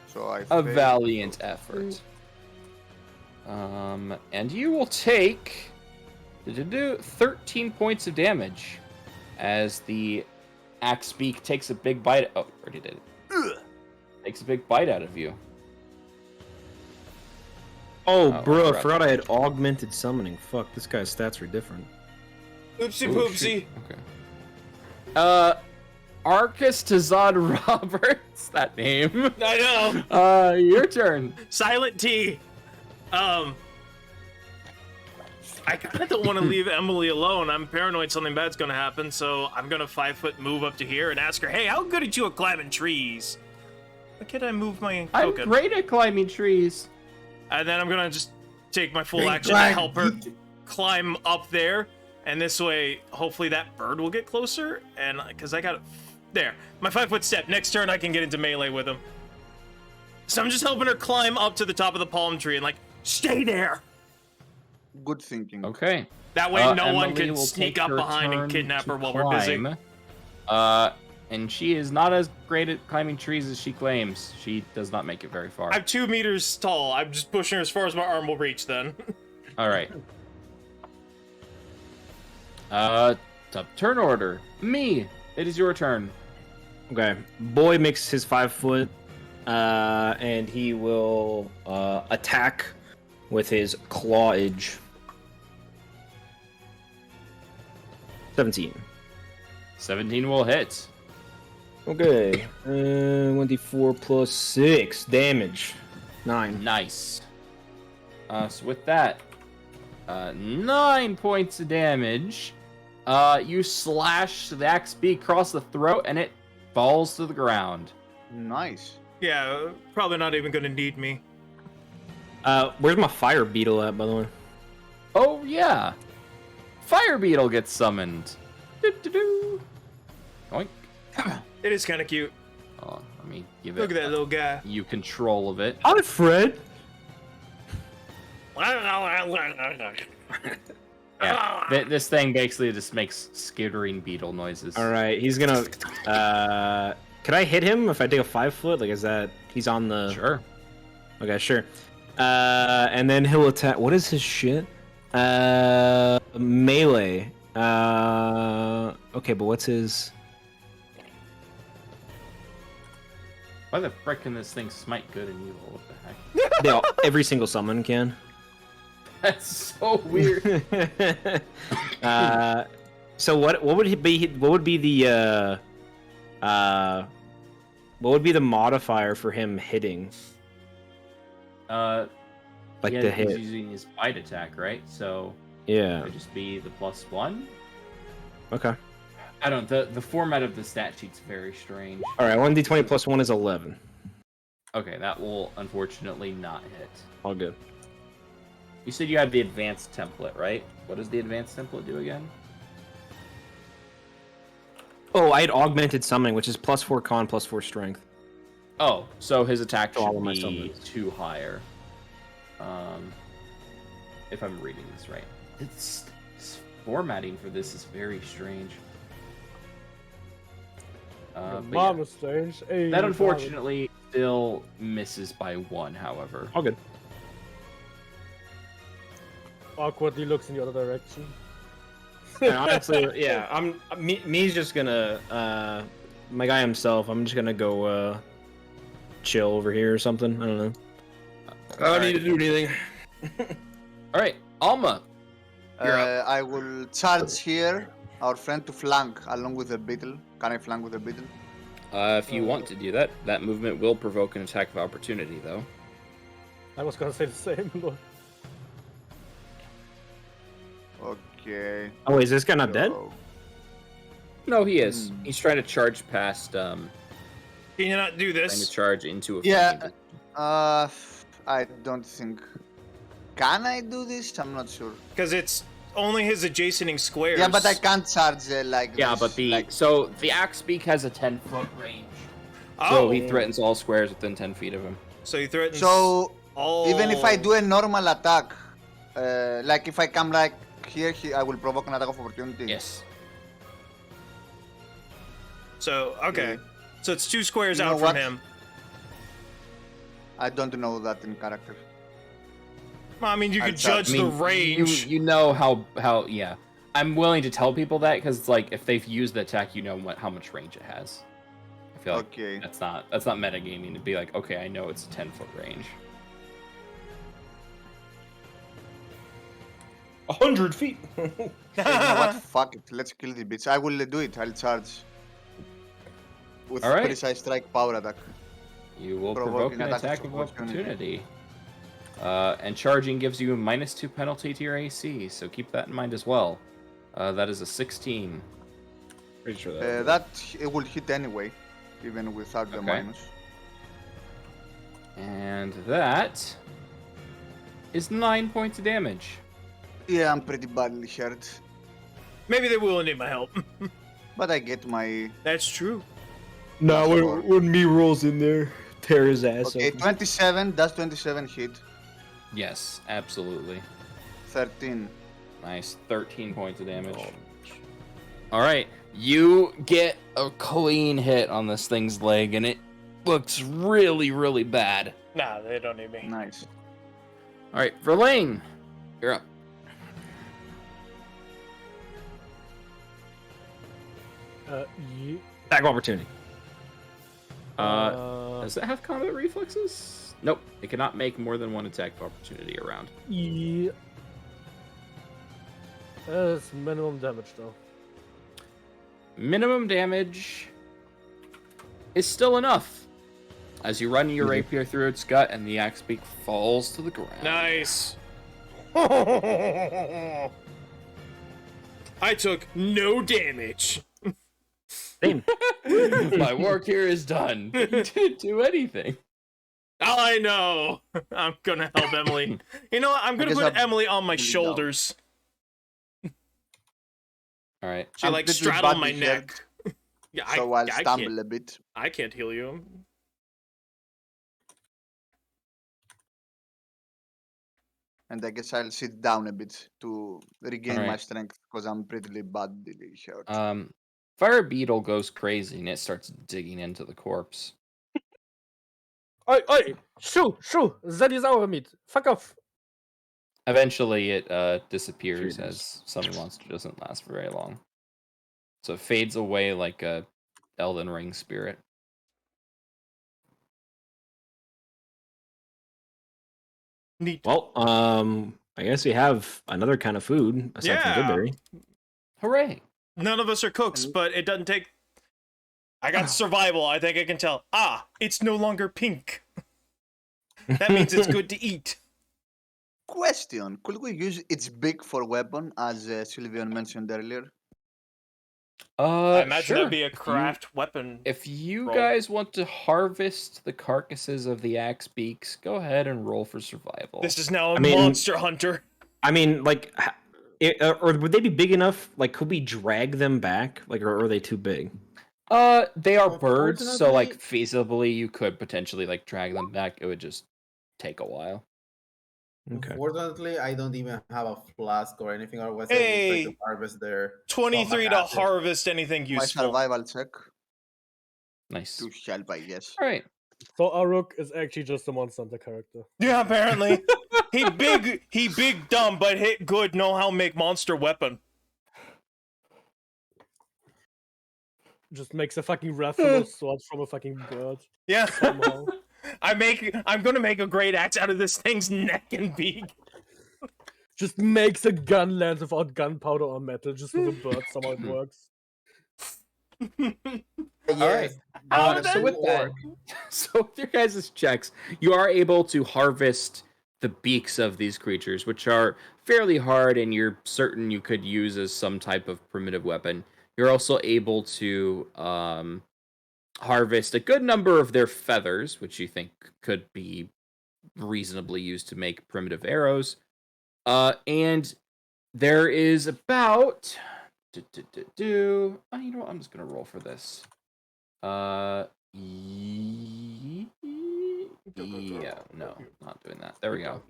Speaker 4: So I
Speaker 1: A
Speaker 4: failed.
Speaker 1: valiant effort. And you will take 13 points of damage as the axe beak takes a big bite. Oh, already did it. Takes a big bite out of you.
Speaker 6: Oh,
Speaker 1: Oh,
Speaker 6: bro, I
Speaker 1: crap.
Speaker 6: forgot I had augmented summoning. Fuck, this guy's stats are different.
Speaker 2: Oopsie
Speaker 1: Ooh,
Speaker 2: poopsie.
Speaker 1: shoot. Okay. Arcus Tazad Roberts. That name.
Speaker 2: I know.
Speaker 1: Your turn.
Speaker 2: Silent T. I kind of don't want to leave Emily alone. I'm paranoid something bad's gonna happen, so I'm gonna 5-foot move up to here and ask her, "Hey, how good are you at climbing trees? Why can't I move my
Speaker 1: I'm
Speaker 2: token?"
Speaker 1: great at climbing trees.
Speaker 2: And then I'm gonna just take my full
Speaker 5: Hey,
Speaker 2: action to
Speaker 5: Glenn,
Speaker 2: help her climb up there, and this way, hopefully that bird will get closer. And because I got there, my 5-foot step. Next turn, I can get into melee with him. So I'm just helping her climb up to the top of the palm tree and like stay there.
Speaker 4: Good thinking.
Speaker 1: Okay.
Speaker 2: That way, no one
Speaker 1: Emily
Speaker 2: can
Speaker 1: will
Speaker 2: sneak
Speaker 1: take
Speaker 2: up
Speaker 1: her
Speaker 2: behind and
Speaker 1: turn
Speaker 2: kidnap
Speaker 1: to
Speaker 2: her while we're busy.
Speaker 1: climb. And she is not as great at climbing trees as she claims. She does not make it very far.
Speaker 2: I'm 2 meters tall. I'm just pushing her as far as my arm will reach. Then.
Speaker 1: All right. Top turn order. Me. It is your turn.
Speaker 6: Okay. Boy makes his 5-foot, and he will attack with his claw edge. 17.
Speaker 1: 17 will hit.
Speaker 6: Okay. 1d4 plus 6 damage. 9.
Speaker 1: Nice. So with that, 9 points of damage. You slash the axe beak across the throat, and it falls to the ground.
Speaker 4: Nice.
Speaker 2: Yeah, probably not even gonna need me.
Speaker 6: Where's my fire beetle at, by the way?
Speaker 1: Oh yeah, fire beetle gets summoned. Do-do-do. Oink.
Speaker 2: It is kind of cute.
Speaker 1: Oh, let me give
Speaker 2: Look
Speaker 1: it
Speaker 2: at that little guy.
Speaker 1: you control of it.
Speaker 6: Hi, Fred.
Speaker 1: Yeah, this thing basically just makes skittering beetle noises.
Speaker 6: All right, he's gonna. Could I hit him if I take a 5-foot? Like, is that he's on the?
Speaker 1: Sure.
Speaker 6: Okay, sure. And then he'll attack. What is his shit? Melee. Okay, but what's his?
Speaker 1: Why the frick can this thing smite good and evil? What the heck?
Speaker 6: Every single summon can.
Speaker 1: That's so weird.
Speaker 6: So what would he be? What would be the what would be the modifier for him hitting?
Speaker 1: Like
Speaker 6: the hit.
Speaker 1: He's using his bite attack, right? So
Speaker 6: Yeah.
Speaker 1: it would just be the +1.
Speaker 6: Okay.
Speaker 1: I don't. The format of the stat sheet's very strange.
Speaker 6: All right. 1d20 plus 1 is 11.
Speaker 1: Okay, that will unfortunately not hit.
Speaker 6: All good.
Speaker 1: You said you have the advanced template, right? What does the advanced template do again?
Speaker 6: Oh, I had augmented summoning, which is +4 con, +4 strength.
Speaker 1: Oh, so his attack
Speaker 6: So all
Speaker 1: should
Speaker 6: of my
Speaker 1: be
Speaker 6: summons.
Speaker 1: 2 higher. If I'm reading this right. It's formatting for this is very strange. But
Speaker 3: Mom
Speaker 1: yeah.
Speaker 3: is strange. Hey,
Speaker 1: That
Speaker 3: Mom.
Speaker 1: unfortunately still misses by 1, however.
Speaker 6: All good.
Speaker 3: awkwardly looks in the other direction.
Speaker 6: Yeah, honestly, yeah. Me's just gonna my guy himself. I'm just gonna go chill over here or something. I don't know. I don't need to do anything.
Speaker 1: All right, Alma. You're up.
Speaker 4: I will charge here our friend to flank along with the beetle. Can I flank with the beetle?
Speaker 1: If you want to do that, that movement will provoke an attack of opportunity, though.
Speaker 3: I was gonna say the same. Lord.
Speaker 4: Okay.
Speaker 6: Oh, is this guy not dead?
Speaker 4: so-
Speaker 1: No, he is. He's trying to charge past.
Speaker 2: Can you not do
Speaker 1: Trying to
Speaker 2: this?
Speaker 1: charge into a.
Speaker 4: Yeah.
Speaker 1: flanking
Speaker 4: I don't think. Can I do this? I'm not sure.
Speaker 2: Because it's only his adjacenting squares.
Speaker 4: Yeah, but I can't charge like
Speaker 1: Yeah,
Speaker 4: this.
Speaker 1: but the
Speaker 4: like,
Speaker 1: so the axe beak has a 10-foot range.
Speaker 2: Oh,
Speaker 1: So he threatens all squares within 10 feet of him.
Speaker 2: So he threatens.
Speaker 4: so
Speaker 2: all...
Speaker 4: even if I do a normal attack, like if I come like here, I will provoke an attack of opportunity.
Speaker 1: Yes.
Speaker 2: So okay.
Speaker 4: Yeah.
Speaker 2: So it's 2 squares
Speaker 4: You know
Speaker 2: out from
Speaker 4: what?
Speaker 2: him.
Speaker 4: I don't know that in character.
Speaker 2: Well, I mean, you
Speaker 4: I'll
Speaker 2: could
Speaker 4: charge.
Speaker 2: judge
Speaker 1: I mean,
Speaker 2: the range.
Speaker 1: You know how yeah. I'm willing to tell people that because it's like if they've used the attack, you know how much range it has. I feel like
Speaker 4: Okay.
Speaker 1: that's not metagaming to be like, okay, I know it's a 10-foot range.
Speaker 6: 100 feet.
Speaker 4: Hey, you know what? Fuck it. Let's kill the bitch. I will do it. I'll charge. With
Speaker 1: All right.
Speaker 4: precise strike power attack.
Speaker 1: You will
Speaker 4: Provoke
Speaker 1: provoke an
Speaker 4: an
Speaker 1: attack of opportunity. And charging gives you a -2 penalty to your AC, so keep that in mind as well. That is a 16.
Speaker 6: Pretty sure
Speaker 4: That it will hit anyway, even without the
Speaker 1: Okay.
Speaker 4: minus.
Speaker 1: And that is 9 points of damage.
Speaker 4: Yeah, I'm pretty badly hurt,
Speaker 2: Maybe they will need my help.
Speaker 4: but I get my.
Speaker 2: That's true.
Speaker 6: No, when me rolls in there, tear his ass
Speaker 4: Okay,
Speaker 6: open.
Speaker 4: 27. Does 27 hit?
Speaker 1: Yes, absolutely.
Speaker 4: 13.
Speaker 1: Nice, 13 points of damage. All right, you get a clean hit on this thing's leg, and it looks really, really bad.
Speaker 2: Nah, they don't need me.
Speaker 4: Nice.
Speaker 1: All right, Verlaine, you're up.
Speaker 3: Ye-
Speaker 6: Attack of opportunity.
Speaker 1: Does it have combat reflexes? Nope, it cannot make more than one attack of opportunity a round.
Speaker 3: ye- That's minimum damage though.
Speaker 1: Minimum damage is still enough. As you run your rapier through its gut, and the axe beak falls to the ground.
Speaker 2: Nice. I took no damage.
Speaker 6: Same.
Speaker 1: My work here is done. But you didn't do anything.
Speaker 2: I know. I'm gonna help Emily. You know what? I'm gonna
Speaker 4: guess
Speaker 2: put
Speaker 4: I'm
Speaker 2: Emily on my
Speaker 4: really dumb.
Speaker 2: shoulders.
Speaker 1: All right.
Speaker 2: She
Speaker 4: I'm
Speaker 2: like
Speaker 4: pretty
Speaker 2: straddled my
Speaker 4: badly
Speaker 2: neck.
Speaker 4: hurt,
Speaker 2: Yeah,
Speaker 4: so I'll
Speaker 2: I
Speaker 4: stumble
Speaker 2: can't.
Speaker 4: a bit.
Speaker 2: I can't heal you.
Speaker 4: And I guess I'll sit down a bit to regain my
Speaker 1: Alright.
Speaker 4: strength because I'm pretty badly hurt.
Speaker 1: Fire beetle goes crazy and it starts digging into the corpse.
Speaker 3: Oi! Shoo! That is our meat. Fuck off!
Speaker 1: Eventually, it disappears
Speaker 6: Cheers.
Speaker 1: as Summon Monster doesn't last for very long. So it fades away like a Elden Ring spirit.
Speaker 2: Neat.
Speaker 6: Well, I guess we have another kind of food aside from
Speaker 2: Yeah.
Speaker 6: Goodberry.
Speaker 1: Hooray!
Speaker 2: None of us are cooks, but it doesn't take. I got survival. I think I can tell. Ah, it's no longer pink. That means it's good to eat.
Speaker 4: Question: could we use its beak for weapon, as Sylvian mentioned earlier?
Speaker 2: I imagine
Speaker 1: Sure.
Speaker 2: that'd be a craft weapon.
Speaker 1: If you
Speaker 2: roll.
Speaker 1: guys want to harvest the carcasses of the axe beaks, go ahead and roll for survival.
Speaker 2: This is now a
Speaker 6: I mean-
Speaker 2: monster hunter.
Speaker 6: I mean, like, or would they be big enough? Like, could we drag them back? Like, or are they too big?
Speaker 1: They are birds, so like
Speaker 4: Unfortunately-
Speaker 1: feasibly you could potentially like drag them back. It would just take a while.
Speaker 6: Okay.
Speaker 5: Unfortunately, I don't even have a flask or anything. Otherwise, I
Speaker 2: Hey!
Speaker 5: would try to harvest their.
Speaker 2: 23 to
Speaker 5: acid.
Speaker 2: harvest anything
Speaker 4: My
Speaker 2: useful.
Speaker 4: survival check
Speaker 1: Nice.
Speaker 4: to help, I guess.
Speaker 1: All right.
Speaker 3: So Aruk is actually just a Monster Hunter character.
Speaker 2: Yeah, apparently. he big dumb, but hit good. Know how make monster weapon.
Speaker 3: Just makes a fucking raffle sword from a fucking bird.
Speaker 2: Yeah.
Speaker 3: Somehow.
Speaker 2: I'm gonna make a great axe out of this thing's neck and beak.
Speaker 3: Just makes a gun land without gunpowder or metal, just with a bird. Somehow it works.
Speaker 5: Yes.
Speaker 6: So with that,
Speaker 1: So with your guys' checks, you are able to harvest the beaks of these creatures, which are fairly hard, and you're certain you could use as some type of primitive weapon. You're also able to harvest a good number of their feathers, which you think could be reasonably used to make primitive arrows. And there is about... Oh, you know what? I'm just going to roll for this. Yeah, no, not doing that. There we go.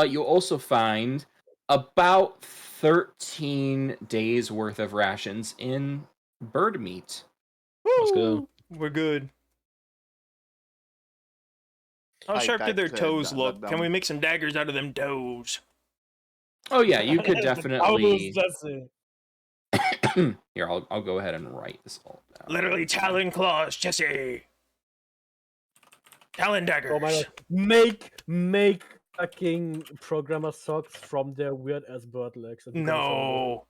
Speaker 1: You'll also find about 13 days worth of rations in bird meat.
Speaker 6: let's go.
Speaker 2: We're good. How
Speaker 4: I
Speaker 2: sharp did their
Speaker 4: typed,
Speaker 2: toes
Speaker 4: that
Speaker 2: look? Can
Speaker 4: down.
Speaker 2: we make some daggers out of them toes?
Speaker 1: Oh yeah, you could
Speaker 3: The
Speaker 1: definitely.
Speaker 3: powers, Jesse.
Speaker 1: Here, I'll go ahead and write this all down.
Speaker 2: Literally talon claws, Jesse. Talon daggers.
Speaker 3: Oh my god. Make fucking programmer socks from their weird ass bird legs. and become
Speaker 2: No,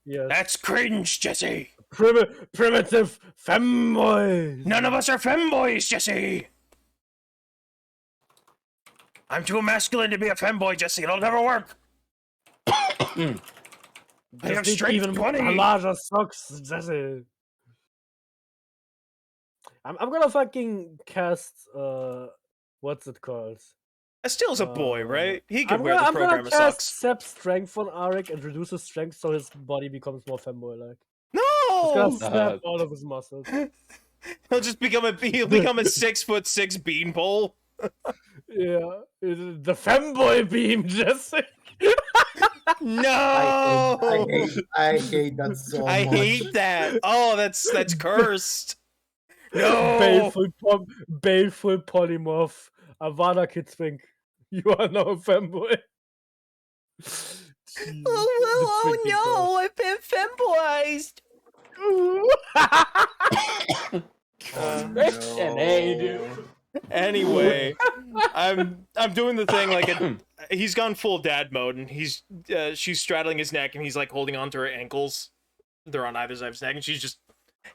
Speaker 3: Yes.
Speaker 2: that's cringe, Jesse.
Speaker 3: Primitive femboys.
Speaker 2: None of us are femboys, Jesse. I'm too masculine to be a femboy, Jesse. It'll never work. I have
Speaker 3: Just need
Speaker 2: strength
Speaker 3: even
Speaker 2: 20.
Speaker 3: larger socks, Jesse. I'm gonna fucking cast what's it called?
Speaker 2: Estille's a boy, right? He can
Speaker 3: I'm
Speaker 2: wear
Speaker 3: gonna,
Speaker 2: the
Speaker 3: I'm gonna
Speaker 2: programmer
Speaker 3: cast
Speaker 2: socks.
Speaker 3: Sep's strength on Arik and reduce his strength so his body becomes more femboy-like. He's
Speaker 2: No,
Speaker 3: gonna snap all of his muscles.
Speaker 2: he'll just become a 6'6" beanpole.
Speaker 3: Yeah, the femboy beam, Jesse.
Speaker 2: No,
Speaker 5: I hate that so
Speaker 2: I
Speaker 5: much.
Speaker 2: hate that. Oh, that's cursed. No.
Speaker 3: Baleful polymorph. Avada Kidswink. You are now a femboy.
Speaker 2: I've been femboized.
Speaker 1: Hey, dude.
Speaker 2: Anyway, I'm doing the thing like he's gone full dad mode, and she's straddling his neck, and he's like holding onto her ankles. They're on either side of his neck, and she's just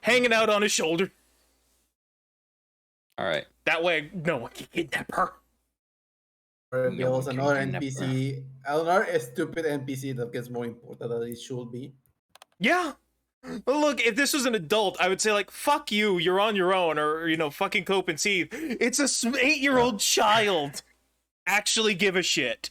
Speaker 2: hanging out on his shoulder.
Speaker 1: All right.
Speaker 2: That way, no one can kidnap her.
Speaker 5: Reveals
Speaker 1: No one
Speaker 5: another
Speaker 1: can kidnap
Speaker 5: NPC, another stupid NPC that gets more important than it should be.
Speaker 2: Yeah. But look, if this was an adult, I would say like, "Fuck you, you're on your own," or fucking cope and seethe. It's a 8-year-old child. Actually, give a shit.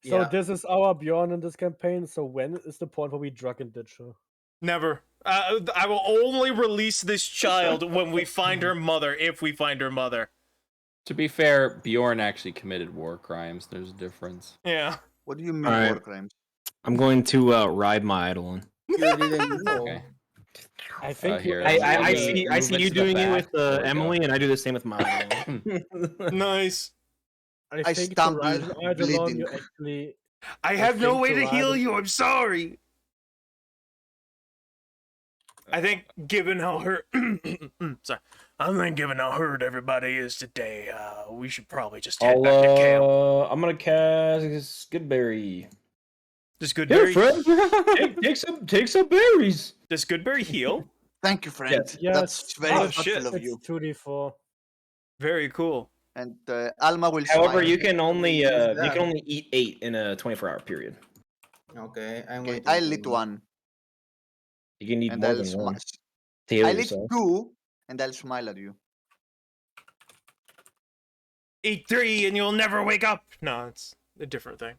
Speaker 3: So
Speaker 5: Yeah.
Speaker 3: this is our Bjorn in this campaign. So when is the point where we drug and ditch her?
Speaker 2: Never. I will only release this child when we find her mother, if we find her mother.
Speaker 1: To be fair, Bjorn actually committed war crimes. There's a difference.
Speaker 2: Yeah.
Speaker 4: What do you mean
Speaker 8: Alright.
Speaker 4: war crimes?
Speaker 8: I'm going to ride my Eidolon.
Speaker 5: You didn't know.
Speaker 1: Okay.
Speaker 3: I think
Speaker 1: here,
Speaker 8: I
Speaker 1: Move it-
Speaker 8: see
Speaker 1: move
Speaker 8: see
Speaker 1: it
Speaker 8: you
Speaker 1: to the
Speaker 8: doing it
Speaker 1: back.
Speaker 8: with
Speaker 1: There we go.
Speaker 8: Emily, and I do the same with my Eidolon.
Speaker 2: Nice.
Speaker 3: I think to
Speaker 4: stumbled,
Speaker 3: ride an Eidolon, you
Speaker 4: bleeding.
Speaker 3: actually.
Speaker 2: I have no
Speaker 3: think
Speaker 2: way
Speaker 3: to
Speaker 2: to
Speaker 3: ride
Speaker 2: heal
Speaker 3: it-
Speaker 2: you. I'm sorry. I think, given how hurt, sorry, I think given how hurt everybody is today, we should probably just head back to camp.
Speaker 6: I'm gonna cast Goodberry.
Speaker 2: Does
Speaker 6: Here,
Speaker 2: Goodberry,
Speaker 6: friend. take some berries.
Speaker 2: does Goodberry heal?
Speaker 4: Thank you, friend.
Speaker 6: Yes.
Speaker 3: Yeah,
Speaker 4: That's very
Speaker 2: Oh,
Speaker 4: thoughtful
Speaker 2: shit.
Speaker 4: of
Speaker 3: It's
Speaker 4: you.
Speaker 3: 2d4.
Speaker 2: Very cool.
Speaker 4: And Alma will
Speaker 8: However,
Speaker 4: smile.
Speaker 8: you can only
Speaker 5: that?
Speaker 8: eat 8 in a 24-hour period.
Speaker 5: Okay, I'm
Speaker 4: Okay,
Speaker 5: going to
Speaker 4: I lit one,
Speaker 8: You can eat
Speaker 4: and
Speaker 8: more
Speaker 4: I'll
Speaker 8: than one
Speaker 4: smile.
Speaker 8: to heal
Speaker 4: I lit
Speaker 8: yourself.
Speaker 4: 2, and I'll smile at you.
Speaker 2: Eat 3 and you'll never wake up. No, it's a different thing.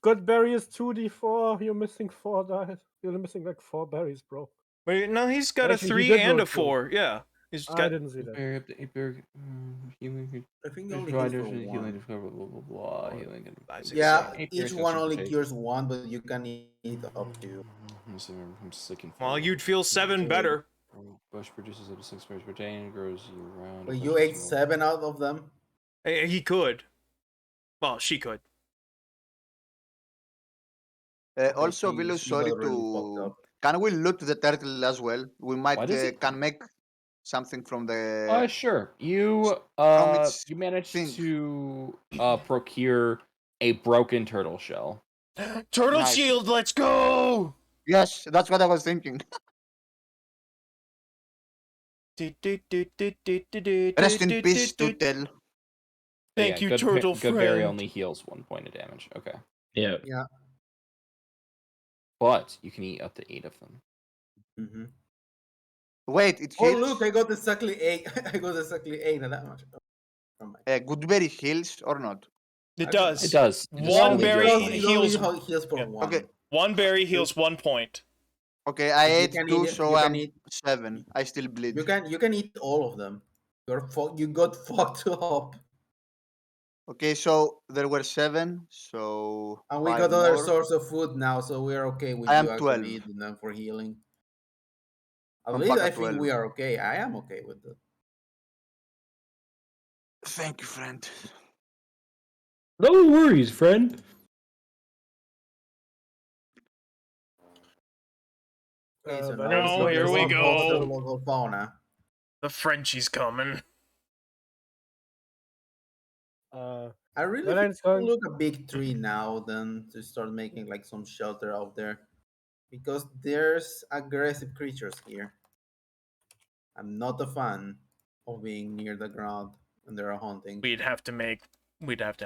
Speaker 3: Goodberry is 2d4. You're missing 4 dice. You're missing like 4 berries, bro.
Speaker 2: Wait, no, he's got
Speaker 3: Actually,
Speaker 2: a
Speaker 3: he
Speaker 2: 3
Speaker 3: did
Speaker 2: and
Speaker 3: roll
Speaker 2: a
Speaker 3: two.
Speaker 2: 4. Yeah, he's
Speaker 3: I
Speaker 2: got.
Speaker 3: didn't see that.
Speaker 5: I think only heals for one.
Speaker 2: Five, six,
Speaker 5: Yeah,
Speaker 2: seven.
Speaker 5: each one only cures one, but you can eat up to.
Speaker 2: Well, you'd feel 7 better.
Speaker 1: Bush produces up to 6 berries per day and grows year round.
Speaker 5: But you ate 7 out of them.
Speaker 2: He could. Well, she could.
Speaker 4: Also,
Speaker 5: She-
Speaker 4: Vilus,
Speaker 5: she
Speaker 4: sorry
Speaker 5: got really fucked
Speaker 4: to.
Speaker 5: up.
Speaker 4: Can we loot the turtle as well? We might
Speaker 1: What is it?
Speaker 4: can make something from the.
Speaker 1: Sure. You
Speaker 4: its
Speaker 1: you managed
Speaker 4: thing.
Speaker 1: to procure a broken turtle shell.
Speaker 2: Turtle
Speaker 4: Nice.
Speaker 2: shield, let's go!
Speaker 4: Yes, that's what I was thinking.
Speaker 2: Rest
Speaker 4: Rest in peace, Tutel.
Speaker 2: Thank you,
Speaker 1: good,
Speaker 2: turtle
Speaker 1: Good berry
Speaker 2: friend.
Speaker 1: only heals 1 point of damage. Okay.
Speaker 8: Yeah.
Speaker 1: But you can eat up to 8 of them.
Speaker 5: Mm-hmm.
Speaker 4: Wait, it
Speaker 5: Oh
Speaker 4: heals.
Speaker 5: look, I got exactly 8. I got exactly 8 and that much. Oh my.
Speaker 4: Goodberry heals or not?
Speaker 2: It does.
Speaker 1: It does. It just
Speaker 2: One
Speaker 1: only
Speaker 2: berry
Speaker 1: heals
Speaker 5: It
Speaker 1: 20.
Speaker 5: only
Speaker 2: heals-
Speaker 5: heals for
Speaker 2: yeah.
Speaker 5: 1.
Speaker 4: Okay.
Speaker 2: One berry heals 1 point.
Speaker 4: Okay, I
Speaker 5: You
Speaker 4: ate
Speaker 5: can
Speaker 4: 2,
Speaker 5: eat-
Speaker 4: so
Speaker 5: you can
Speaker 4: I'm
Speaker 5: eat-
Speaker 4: 7. I still bleed.
Speaker 5: You can eat all of them. You got fucked up.
Speaker 4: Okay, so there were 7, so.
Speaker 5: And we
Speaker 4: 5
Speaker 5: got other
Speaker 4: more.
Speaker 5: source of food now, so we are okay with
Speaker 4: I am
Speaker 5: you
Speaker 4: 12.
Speaker 5: actually eating them for healing. At
Speaker 4: I'm
Speaker 5: least
Speaker 4: back
Speaker 5: I
Speaker 4: at
Speaker 5: think
Speaker 4: 12.
Speaker 5: we are okay. I am okay with it.
Speaker 4: Thank you, friend.
Speaker 8: No worries, friend.
Speaker 5: Okay, so
Speaker 3: but
Speaker 5: now
Speaker 3: let's
Speaker 2: Oh,
Speaker 3: look
Speaker 2: here
Speaker 3: at
Speaker 2: we
Speaker 3: some
Speaker 2: go.
Speaker 5: the local fauna.
Speaker 2: The Frenchie's coming.
Speaker 5: I really
Speaker 3: Well,
Speaker 5: think
Speaker 3: it's going-
Speaker 5: we'll look a big tree now then to start making like some shelter out there. Because there's aggressive creatures here. I'm not a fan of being near the ground when there are hunting.
Speaker 2: We'd have to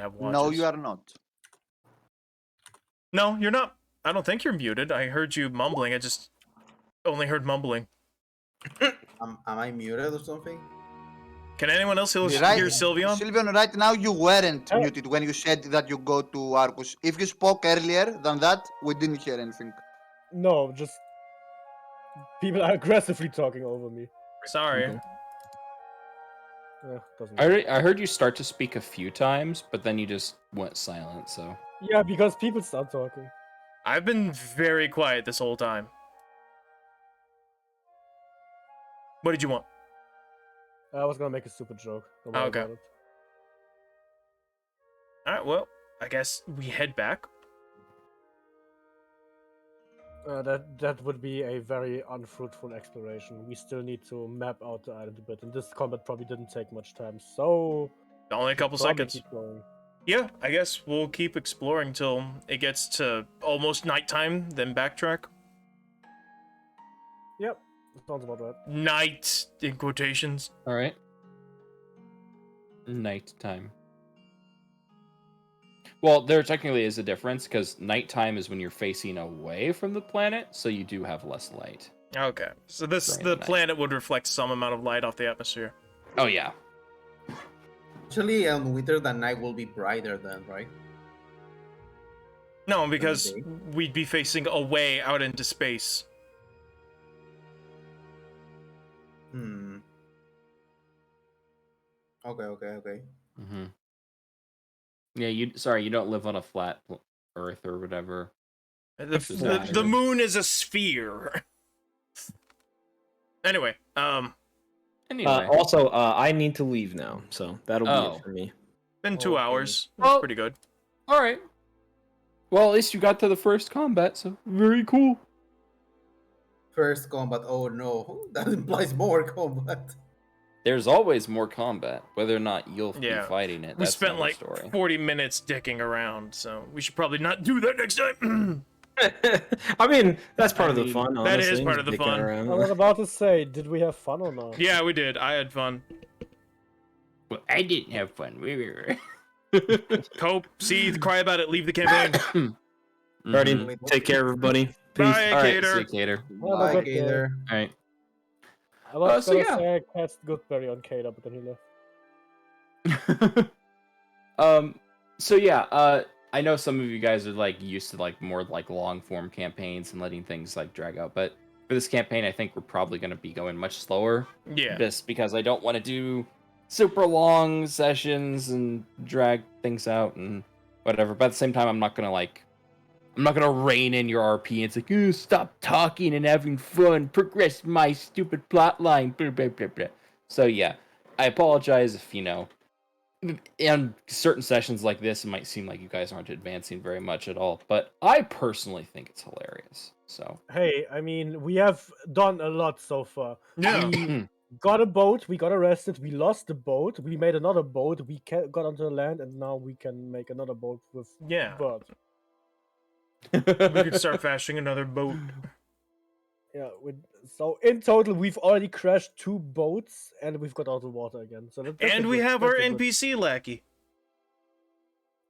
Speaker 2: have watches.
Speaker 4: No, you are not.
Speaker 2: No, you're not. I don't think you're muted. I heard you mumbling. I just only heard mumbling.
Speaker 5: Am I muted or something?
Speaker 2: Can anyone else hear
Speaker 4: Right-
Speaker 2: Sylveon?
Speaker 4: Sylveon, right now you weren't
Speaker 3: Oh.
Speaker 4: muted when you said that you go to Arcus. If you spoke earlier than that, we didn't hear anything.
Speaker 3: No, just people are aggressively talking over me.
Speaker 2: Sorry.
Speaker 8: Okay.
Speaker 3: Doesn't
Speaker 1: I heard you start to speak a few times, but then you just went silent, so.
Speaker 3: Yeah, because people start talking.
Speaker 2: I've been very quiet this whole time. What did you want?
Speaker 3: I was gonna make a stupid joke. Don't worry
Speaker 2: Okay.
Speaker 3: about it.
Speaker 2: Alright, well, I guess we head back.
Speaker 3: That would be a very unfruitful exploration. We still need to map out the island a bit, and this combat probably didn't take much time, so
Speaker 2: Only a couple
Speaker 3: probably
Speaker 2: seconds.
Speaker 3: keep going.
Speaker 2: Yeah, I guess we'll keep exploring till it gets to almost nighttime, then backtrack.
Speaker 3: Yep, sounds about right.
Speaker 2: Night in quotations.
Speaker 1: All right. Nighttime. Well, there technically is a difference because nighttime is when you're facing away from the planet, so you do have less light.
Speaker 2: Okay, so this
Speaker 1: During
Speaker 2: the
Speaker 1: the night.
Speaker 2: planet would reflect some amount of light off the atmosphere.
Speaker 1: Oh yeah.
Speaker 5: Actually, on winter, the night will be brighter then, right?
Speaker 2: No, because
Speaker 5: day?
Speaker 2: we'd be facing away out into space.
Speaker 5: Hmm. Okay.
Speaker 1: Mm-hmm. Yeah, you don't live on a flat Earth or whatever.
Speaker 2: The,
Speaker 1: is
Speaker 2: the,
Speaker 1: accurate.
Speaker 2: the moon is a sphere. Anyway,
Speaker 1: Anyway.
Speaker 8: Also, I need to leave now, so that'll be
Speaker 1: Oh.
Speaker 8: it for me.
Speaker 2: been 2
Speaker 5: Okay.
Speaker 2: hours. That's
Speaker 1: Well-
Speaker 2: pretty good.
Speaker 1: All right. Well, at least you got to the first combat, so very cool.
Speaker 5: First combat. Oh no, that implies more combat.
Speaker 1: There's always more combat, whether or not you'll
Speaker 2: Yeah.
Speaker 1: be fighting it.
Speaker 2: We
Speaker 1: That's
Speaker 2: spent
Speaker 1: another
Speaker 2: like
Speaker 1: story.
Speaker 2: 40 minutes dicking around, so we should probably not do that next time.
Speaker 8: I mean, that's part
Speaker 2: I
Speaker 8: of the
Speaker 2: mean,
Speaker 8: fun.
Speaker 2: that is
Speaker 8: honestly,
Speaker 2: part of the
Speaker 8: dicking
Speaker 2: fun.
Speaker 8: around.
Speaker 3: I was about to say, did we have fun or not?
Speaker 2: Yeah, we did. I had fun.
Speaker 1: Well, I didn't have fun.
Speaker 2: Cope, see, cry about it. Leave the campaign.
Speaker 8: Alrighty,
Speaker 1: Mhm.
Speaker 8: take care, everybody. Peace.
Speaker 2: Bye,
Speaker 1: All right,
Speaker 2: Cater.
Speaker 1: see you, Cater.
Speaker 3: Have a
Speaker 5: Bye,
Speaker 3: good day.
Speaker 5: Gator.
Speaker 1: All right.
Speaker 3: I was
Speaker 1: So
Speaker 3: gonna
Speaker 1: yeah.
Speaker 3: say I cast Goodberry on Kato, but then he left.
Speaker 1: So yeah, I know some of you guys are like used to like more like long form campaigns and letting things like drag out, but for this campaign I think we're probably going to be going much slower,
Speaker 2: Yeah.
Speaker 1: just because I don't want to do super long sessions and drag things out and whatever, but at the same time I'm not going to rein in your RP. It's like, "Ooh, stop talking and having fun, progress my stupid plot line, blah, blah, blah, blah." So yeah, I apologize if in certain sessions like this, it might seem like you guys aren't advancing very much at all, but I personally think it's hilarious. So
Speaker 3: Hey, I mean, we have done a lot so far.
Speaker 2: Yeah.
Speaker 3: We got a boat, we got arrested, we lost the boat, we made another boat, we got onto the land, and now we can make another boat with
Speaker 2: Yeah.
Speaker 3: bird.
Speaker 2: We could start fashioning another boat.
Speaker 3: Yeah, so in total, we've already crashed 2 boats, and we've got out of water again. So that's
Speaker 2: And we have our NPC lackey,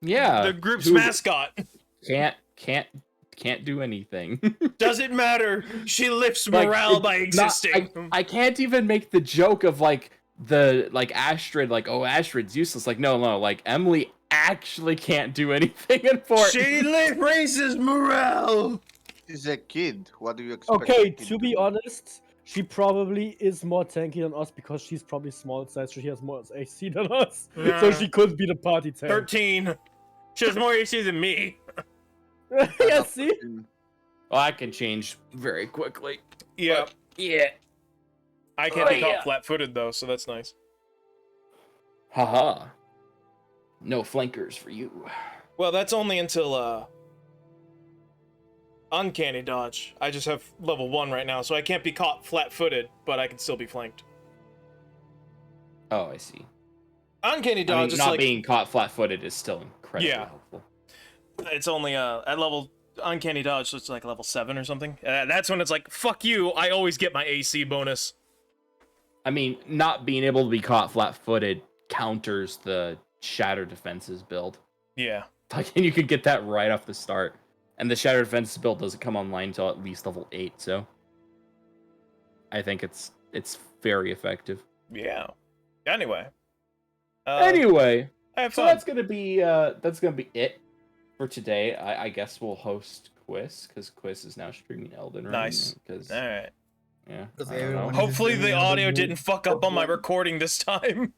Speaker 1: yeah,
Speaker 2: the group's
Speaker 1: who
Speaker 2: mascot.
Speaker 1: can't do anything.
Speaker 2: Doesn't matter. She lifts
Speaker 1: Like,
Speaker 2: morale
Speaker 1: it's
Speaker 2: by
Speaker 1: not-
Speaker 2: existing.
Speaker 1: I can't even make the joke of like Astrid, like, oh, Astrid's useless. Like, no, like Emily actually can't do anything in Fort.
Speaker 2: She raises morale.
Speaker 4: She's a kid. What do you expect?
Speaker 3: Okay,
Speaker 4: a kid
Speaker 3: to be
Speaker 4: do?
Speaker 3: honest, she probably is more tanky than us because she's probably small size, so she has more AC than us. So
Speaker 2: Nah.
Speaker 3: she could be the party tank.
Speaker 2: 13. She has more AC than me.
Speaker 3: Yeah, see?
Speaker 1: Well, I can change very quickly.
Speaker 2: Yeah.
Speaker 1: Yeah.
Speaker 2: I can't be
Speaker 1: yeah.
Speaker 2: caught flat-footed though, so that's nice.
Speaker 1: Haha. No flankers for you.
Speaker 2: Well, that's only until uncanny dodge. I just have level 1 right now, so I can't be caught flat-footed, but I can still be flanked.
Speaker 1: Oh, I see.
Speaker 2: Uncanny
Speaker 1: I
Speaker 2: dodge
Speaker 1: mean,
Speaker 2: is
Speaker 1: not
Speaker 2: like
Speaker 1: being caught flat-footed is still incredibly
Speaker 2: Yeah.
Speaker 1: helpful.
Speaker 2: it's only at level uncanny dodge, so it's like level 7 or something. That's when it's like, fuck you, I always get my AC bonus.
Speaker 1: I mean, not being able to be caught flat-footed counters the Shatter Defenses build.
Speaker 2: Yeah.
Speaker 1: Like, and you could get that right off the start. And the Shatter Defenses build doesn't come online until at least level 8, so I think it's very effective.
Speaker 2: Yeah. Anyway.
Speaker 1: Anyway,
Speaker 2: I have
Speaker 1: so
Speaker 2: fun.
Speaker 1: that's gonna be it for today. I guess we'll host Quiz because Quiz is now streaming Elden Ring.
Speaker 2: Nice.
Speaker 1: Because
Speaker 2: Alright.
Speaker 1: yeah,
Speaker 5: Because
Speaker 1: I don't know.
Speaker 5: everyone is
Speaker 2: Hopefully
Speaker 5: streaming
Speaker 2: the
Speaker 5: Elden
Speaker 2: audio
Speaker 5: Ring.
Speaker 2: didn't fuck up on my recording this time.